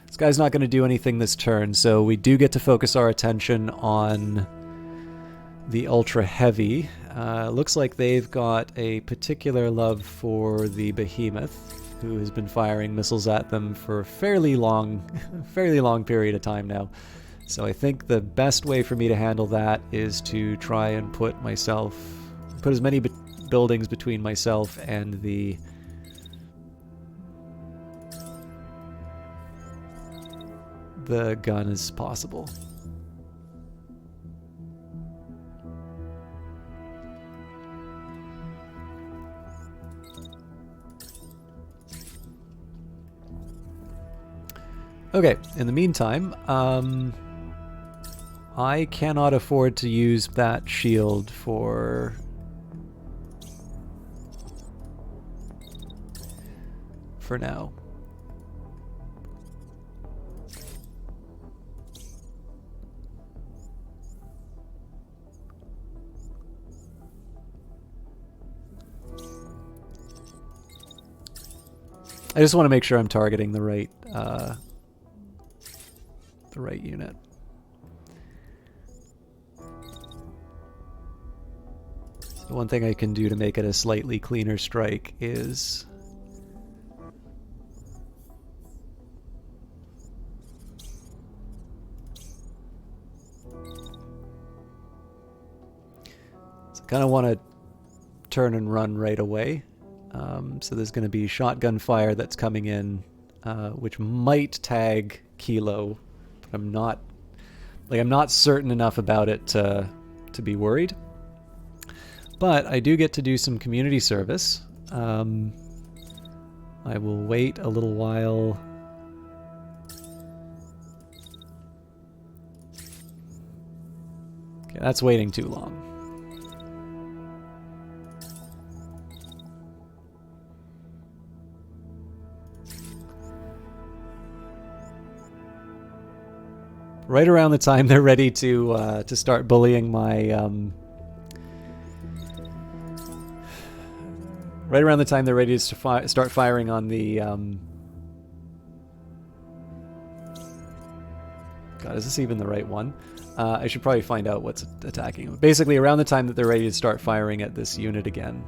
this guy's not going to do anything this turn, so we do get to focus our attention on the Ultra Heavy. Looks like they've got a particular love for the Behemoth, who has been firing missiles at them for a fairly long period of time now. So I think the best way for me to handle that is to try and put as many buildings between myself and the gun as possible. Okay, in the meantime, I cannot afford to use that shield for now. I just want to make sure I'm targeting the right unit. The one thing I can do to make it a slightly cleaner strike is... So I kind of want to turn and run right away. So there's going to be shotgun fire that's coming in, which might tag Kilo, but I'm not certain enough about it to be worried. But I do get to do some community service. I will wait a little while. Okay, that's waiting too long. Right around the time they're ready to start bullying my right around the time they're ready to start firing on the God, is this even the right one? I should probably find out what's attacking them. Basically, around the time that they're ready to start firing at this unit again.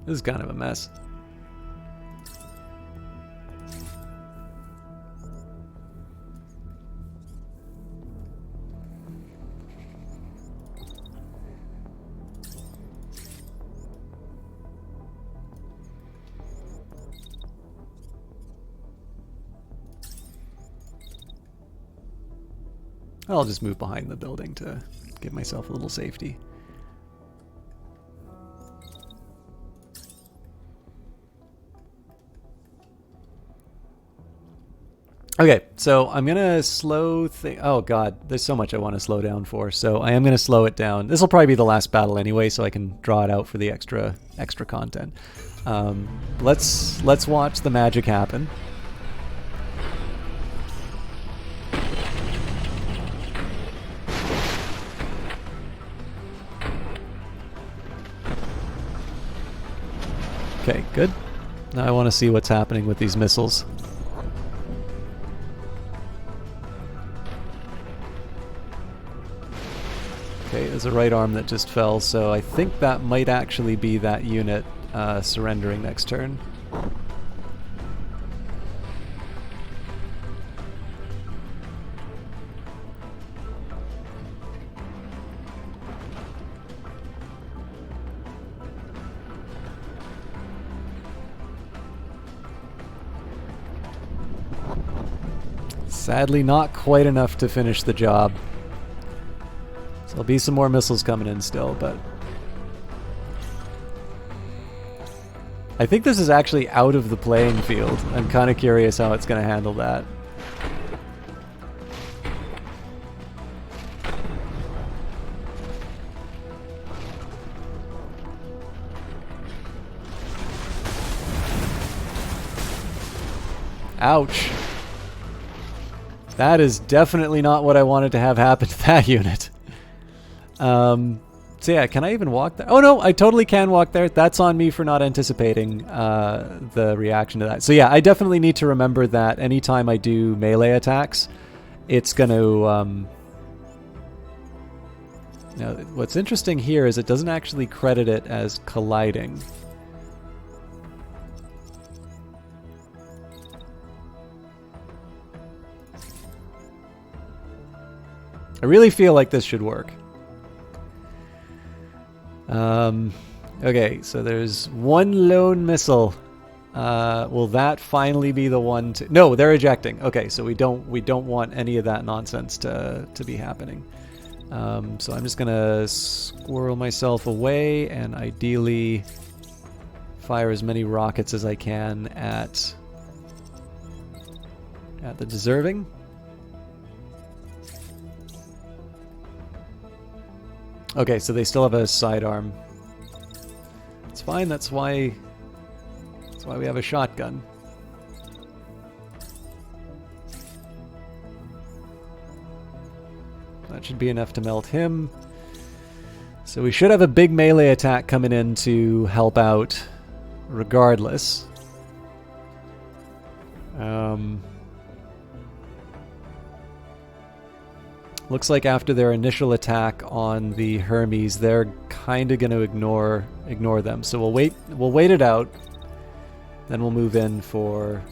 This is kind of a mess. I'll just move behind the building to give myself a little safety. Okay, so I'm gonna slow oh god, there's so much I want to slow down for, so I am gonna slow it down. This will probably be the last battle anyway, so I can draw it out for the extra content. Let's watch the magic happen. Okay, good. Now I want to see what's happening with these missiles. Okay, there's a right arm that just fell, so I think that might actually be that unit surrendering next turn. Sadly, not quite enough to finish the job. So there'll be some more missiles coming in still, but... I think this is actually out of the playing field. I'm kind of curious how it's going to handle that. Ouch. That is definitely not what I wanted to have happen to that unit. So yeah, can I even walk there? Oh no, I totally can walk there. That's on me for not anticipating the reaction to that. So yeah, I definitely need to remember that anytime I do melee attacks, it's going to... Now, what's interesting here is it doesn't actually credit it as colliding. I really feel like this should work. Okay, so there's one lone missile. Will that finally be the one to... No, they're ejecting. Okay, so we don't want any of that nonsense to be happening. So I'm just gonna squirrel myself away and ideally fire as many rockets as I can at the deserving. Okay, so they still have a sidearm. It's fine, that's why we have a shotgun. That should be enough to melt him. So we should have a big melee attack coming in to help out regardless. Looks like after their initial attack on the Hermes, they're kind of going to ignore them. So we'll wait it out. Then we'll move in for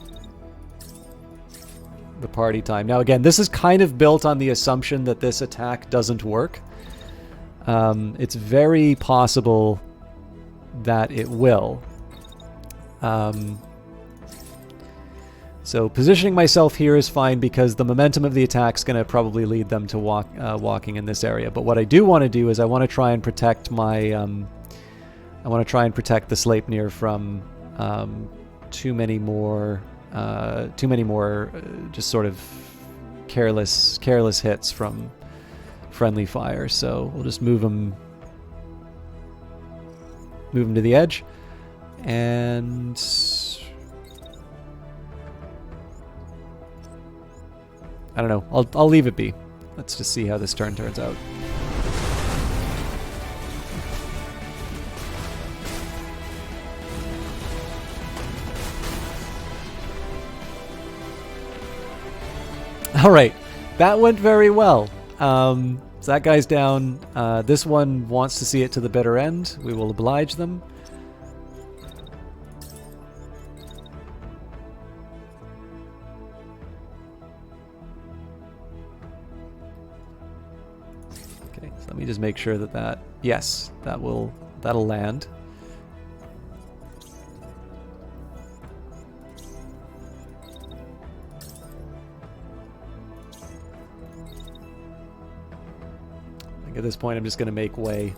the party time. Now again, this is kind of built on the assumption that this attack doesn't work. It's very possible that it will. So positioning myself here is fine because the momentum of the attack is going to probably lead them to walking in this area. But what I do want to do is I want to try and protect my I want to try and protect the Sleipnir from too many more just sort of careless hits from friendly fire. So we'll just move them to the edge, and I don't know. I'll leave it be. Let's just see how this turn turns out. All right, that went very well. So that guy's down. This one wants to see it to the bitter end. We will oblige them. Okay, so let me just make sure that yes, that'll land. At this point, I'm just going to make way.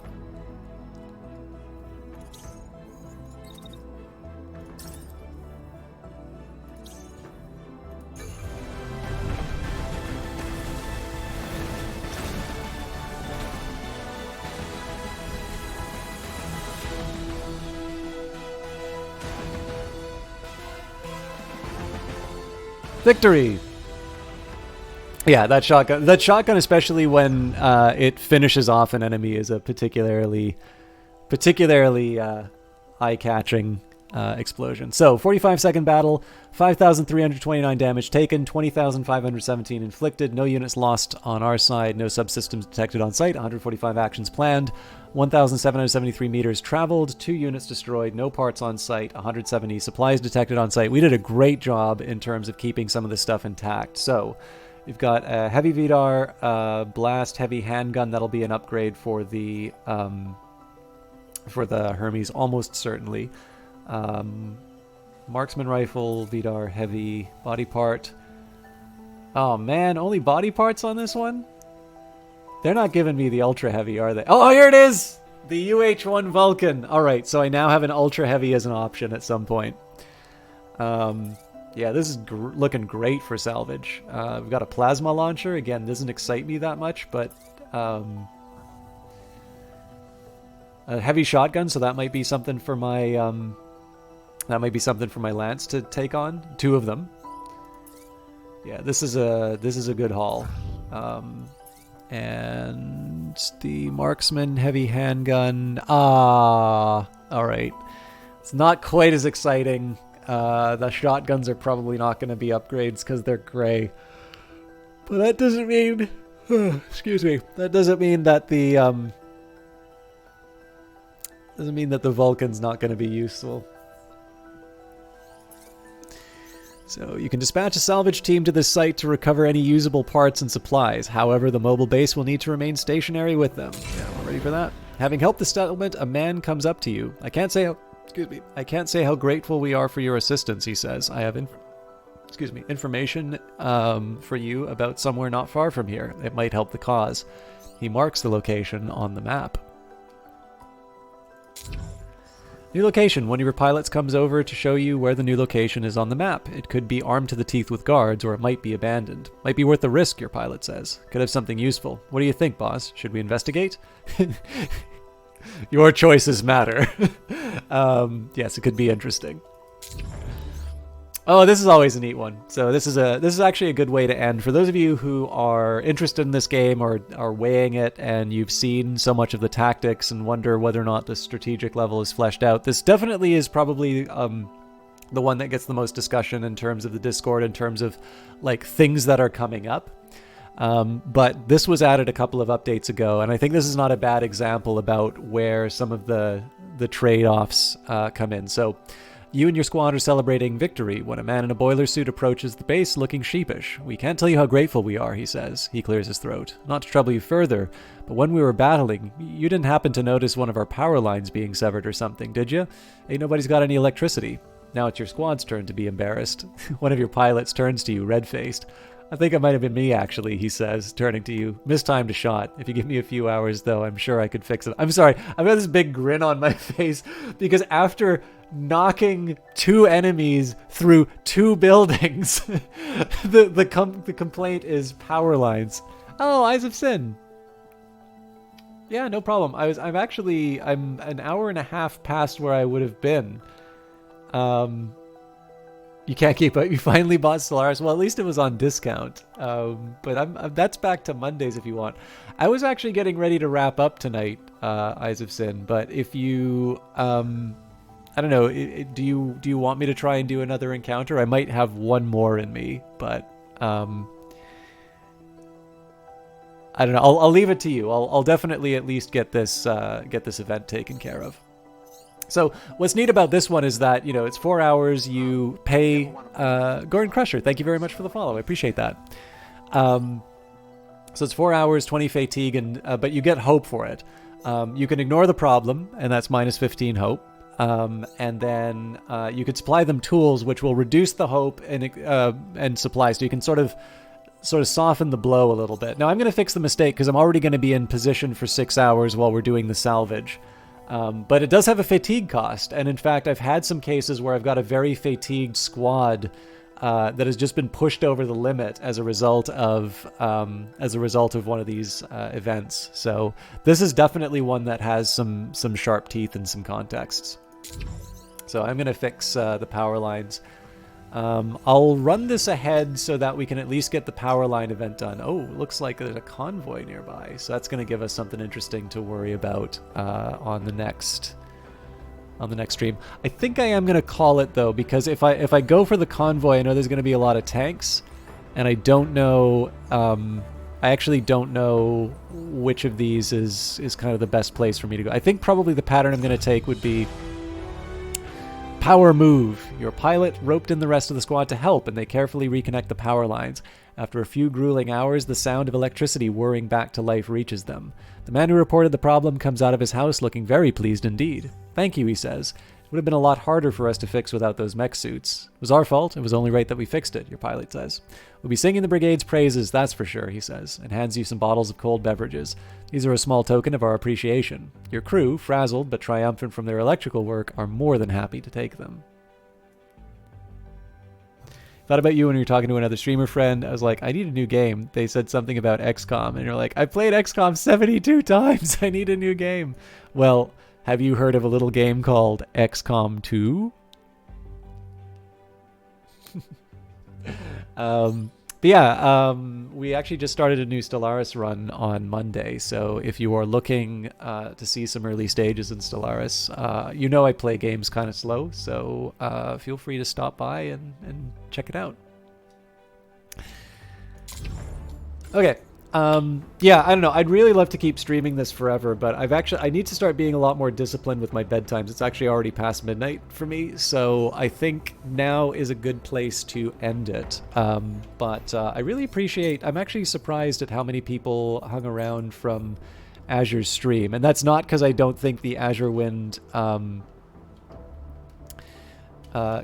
Victory! Yeah, that shotgun, especially when it finishes off an enemy, is a particularly eye-catching explosion. So, 45-second battle, 5,329 damage taken, 20,517 inflicted, no units lost on our side, no subsystems detected on site, 145 actions planned, 1,773 meters traveled, 2 units destroyed, no parts on site, 170 supplies detected on site. We did a great job in terms of keeping some of this stuff intact. So, we've got a heavy Vidar, blast heavy handgun. That'll be an upgrade for the Hermes, almost certainly. Marksman rifle, Vidar heavy, body part. Oh man, only body parts on this one? They're not giving me the ultra heavy, are they? Oh, here it is! The UH-1 Vulcan. All right, so I now have an ultra heavy as an option at some point. Yeah, this is looking great for salvage. We've got a plasma launcher. Again, doesn't excite me that much, but a heavy shotgun. So that might be something for my lance to take on. 2 of them. Yeah, this is a good haul. And the marksman heavy handgun. All right. It's not quite as exciting. The shotguns are probably not going to be upgrades because they're gray. But that doesn't mean... excuse me. That doesn't mean that the... doesn't mean that the Vulcan's not going to be useful. So you can dispatch a salvage team to this site to recover any usable parts and supplies. However, the mobile base will need to remain stationary with them. Yeah, we're ready for that. Having helped the settlement, a man comes up to you. I can't say how grateful we are for your assistance, he says. I have information for you about somewhere not far from here. It might help the cause. He marks the location on the map. New location. One of your pilots comes over to show you where the new location is on the map. It could be armed to the teeth with guards, or it might be abandoned. Might be worth the risk, your pilot says. Could have something useful. What do you think, boss? Should we investigate? Your choices matter. Yes, it could be interesting. Oh, this is always a neat one. So this is actually a good way to end. For those of you who are interested in this game or are weighing it and you've seen so much of the tactics and wonder whether or not the strategic level is fleshed out, this definitely is probably the one that gets the most discussion in terms of the Discord, in terms of like things that are coming up. But this was added a couple of updates ago, and I think this is not a bad example about where some of the trade-offs come in. So you and your squad are celebrating victory when a man in a boiler suit approaches the base looking sheepish. We can't tell you how grateful we are, he says. He clears his throat. Not to trouble you further, but when we were battling, you didn't happen to notice one of our power lines being severed or something, did you? Ain't nobody's got any electricity. Now it's your squad's turn to be embarrassed. One of your pilots turns to you, red-faced. I think it might have been me, actually, he says, turning to you. Mistimed a shot. If you give me a few hours, though, I'm sure I could fix it. I'm sorry, I've got this big grin on my face, because after knocking 2 enemies through 2 buildings, the complaint is power lines. Oh, Eyes of Sin. Yeah, no problem. I'm an hour and a half past where I would have been. You can't keep up. You finally bought Stellaris. Well, at least it was on discount. But that's back to Mondays if you want. I was actually getting ready to wrap up tonight, Eyes of Sin. But if you, I don't know, do you want me to try and do another encounter? I might have one more in me, but I don't know. I'll leave it to you. I'll definitely at least get this event taken care of. So what's neat about this one is that, it's 4 hours, you pay, Gordon Crusher, thank you very much for the follow, I appreciate that. So it's 4 hours, 20 fatigue, but you get hope for it. You can ignore the problem, and that's minus 15 hope. And then you could supply them tools which will reduce the hope and supply, so you can sort of soften the blow a little bit. Now I'm going to fix the mistake because I'm already going to be in position for 6 hours while we're doing the salvage. But it does have a fatigue cost, and in fact, I've had some cases where I've got a very fatigued squad that has just been pushed over the limit as a result of one of these events. So this is definitely one that has some sharp teeth and some contexts. So I'm going to fix the power lines. I'll run this ahead so that we can at least get the power line event done. Oh, looks like there's a convoy nearby, so that's going to give us something interesting to worry about on the next stream. I think I am going to call it though, because if I go for the convoy, I know there's going to be a lot of tanks, and I don't know. I actually don't know which of these is kind of the best place for me to go. I think probably the pattern I'm going to take would be power move. Your pilot roped in the rest of the squad to help, and they carefully reconnect the power lines. After a few grueling hours, the sound of electricity whirring back to life reaches them. The man who reported the problem comes out of his house looking very pleased indeed. Thank you, he says. It would have been a lot harder for us to fix without those mech suits. It was our fault. It was only right that we fixed it, your pilot says. We'll be singing the Brigade's praises, that's for sure, he says, and hands you some bottles of cold beverages. These are a small token of our appreciation. Your crew, frazzled but triumphant from their electrical work, are more than happy to take them. Thought about you when you were talking to another streamer friend. I was like, I need a new game. They said something about XCOM, and you're like, I played XCOM 72 times. I need a new game. Well, have you heard of a little game called XCOM 2? But yeah, we actually just started a new Stellaris run on Monday, so if you are looking to see some early stages in Stellaris, I play games kind of slow, so feel free to stop by and check it out. Okay. Yeah, I don't know. I'd really love to keep streaming this forever, but I need to start being a lot more disciplined with my bedtimes. It's actually already past midnight for me, so I think now is a good place to end it. But I really appreciate, I'm actually surprised at how many people hung around from Azure's stream, and that's not because I don't think the Azure Wind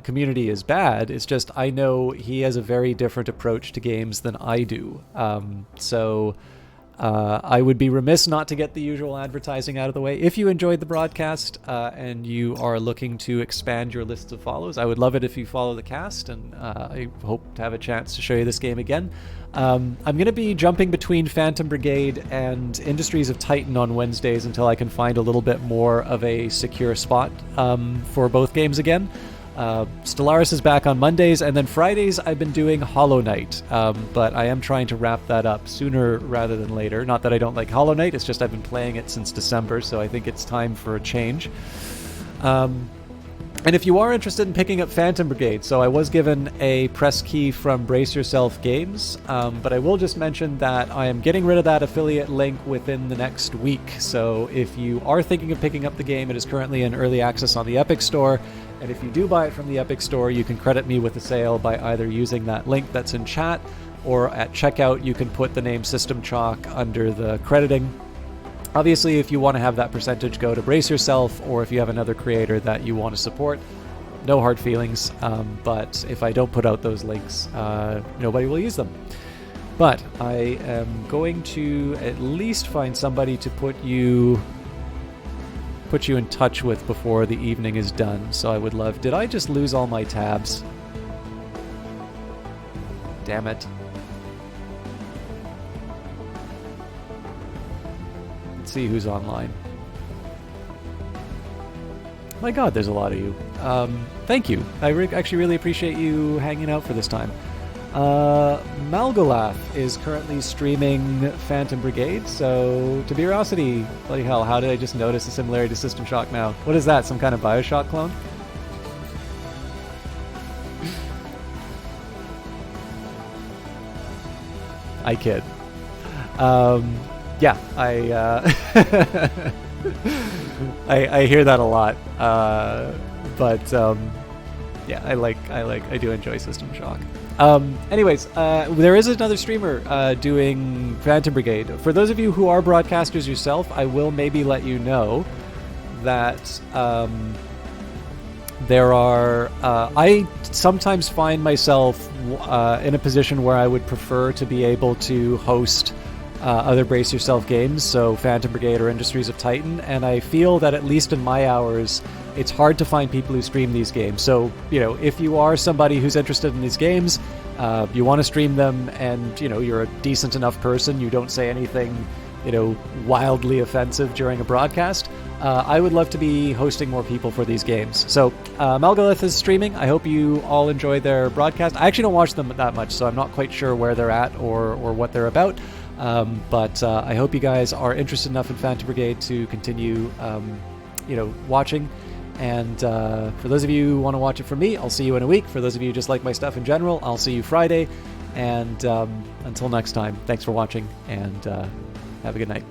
community is bad. It's just I know he has a very different approach to games than I do. So I would be remiss not to get the usual advertising out of the way. If you enjoyed the broadcast and you are looking to expand your list of follows, I would love it if you follow the cast, and I hope to have a chance to show you this game again. I'm going to be jumping between Phantom Brigade and Industries of Titan on Wednesdays until I can find a little bit more of a secure spot for both games again. Stellaris is back on Mondays, and then Fridays I've been doing Hollow Knight, but I am trying to wrap that up sooner rather than later. Not that I don't like Hollow Knight, it's just I've been playing it since December, so I think it's time for a change. And if you are interested in picking up Phantom Brigade, so I was given a press key from Brace Yourself Games, but I will just mention that I am getting rid of that affiliate link within the next week. So if you are thinking of picking up the game, it is currently in early access on the Epic Store. And if you do buy it from the Epic Store, you can credit me with a sale by either using that link that's in chat, or at checkout you can put the name System Chalk under the crediting. Obviously, if you want to have that percentage go to Brace Yourself, or if you have another creator that you want to support, no hard feelings. But if I don't put out those links, nobody will use them. But I am going to at least find somebody to put you in touch with before the evening is done. So I would love... Did I just lose all my tabs? Damn it. See who's online. My god, there's a lot of you. Thank you. I actually really appreciate you hanging out for this time. Malgolath is currently streaming Phantom Brigade, so Tabirosity, bloody hell, how did I just notice a similarity to System Shock now? What is that, some kind of Bioshock clone? I kid. Yeah, I hear that a lot, but yeah, I do enjoy System Shock. Anyways, there is another streamer doing Phantom Brigade. For those of you who are broadcasters yourself, I will maybe let you know that there are... I sometimes find myself in a position where I would prefer to be able to host other Brace Yourself games, so Phantom Brigade or Industries of Titan, and I feel that at least in my hours, it's hard to find people who stream these games. So, you know, if you are somebody who's interested in these games, you want to stream them, and, you know, you're a decent enough person, you don't say anything, you know, wildly offensive during a broadcast, I would love to be hosting more people for these games. So, Malgolith is streaming. I hope you all enjoy their broadcast. I actually don't watch them that much, so I'm not quite sure where they're at or what they're about. But I hope you guys are interested enough in Phantom Brigade to continue, you know, watching. And for those of you who want to watch it from me, I'll see you in a week. For those of you who just like my stuff in general, I'll see you Friday. And until next time, thanks for watching, and have a good night.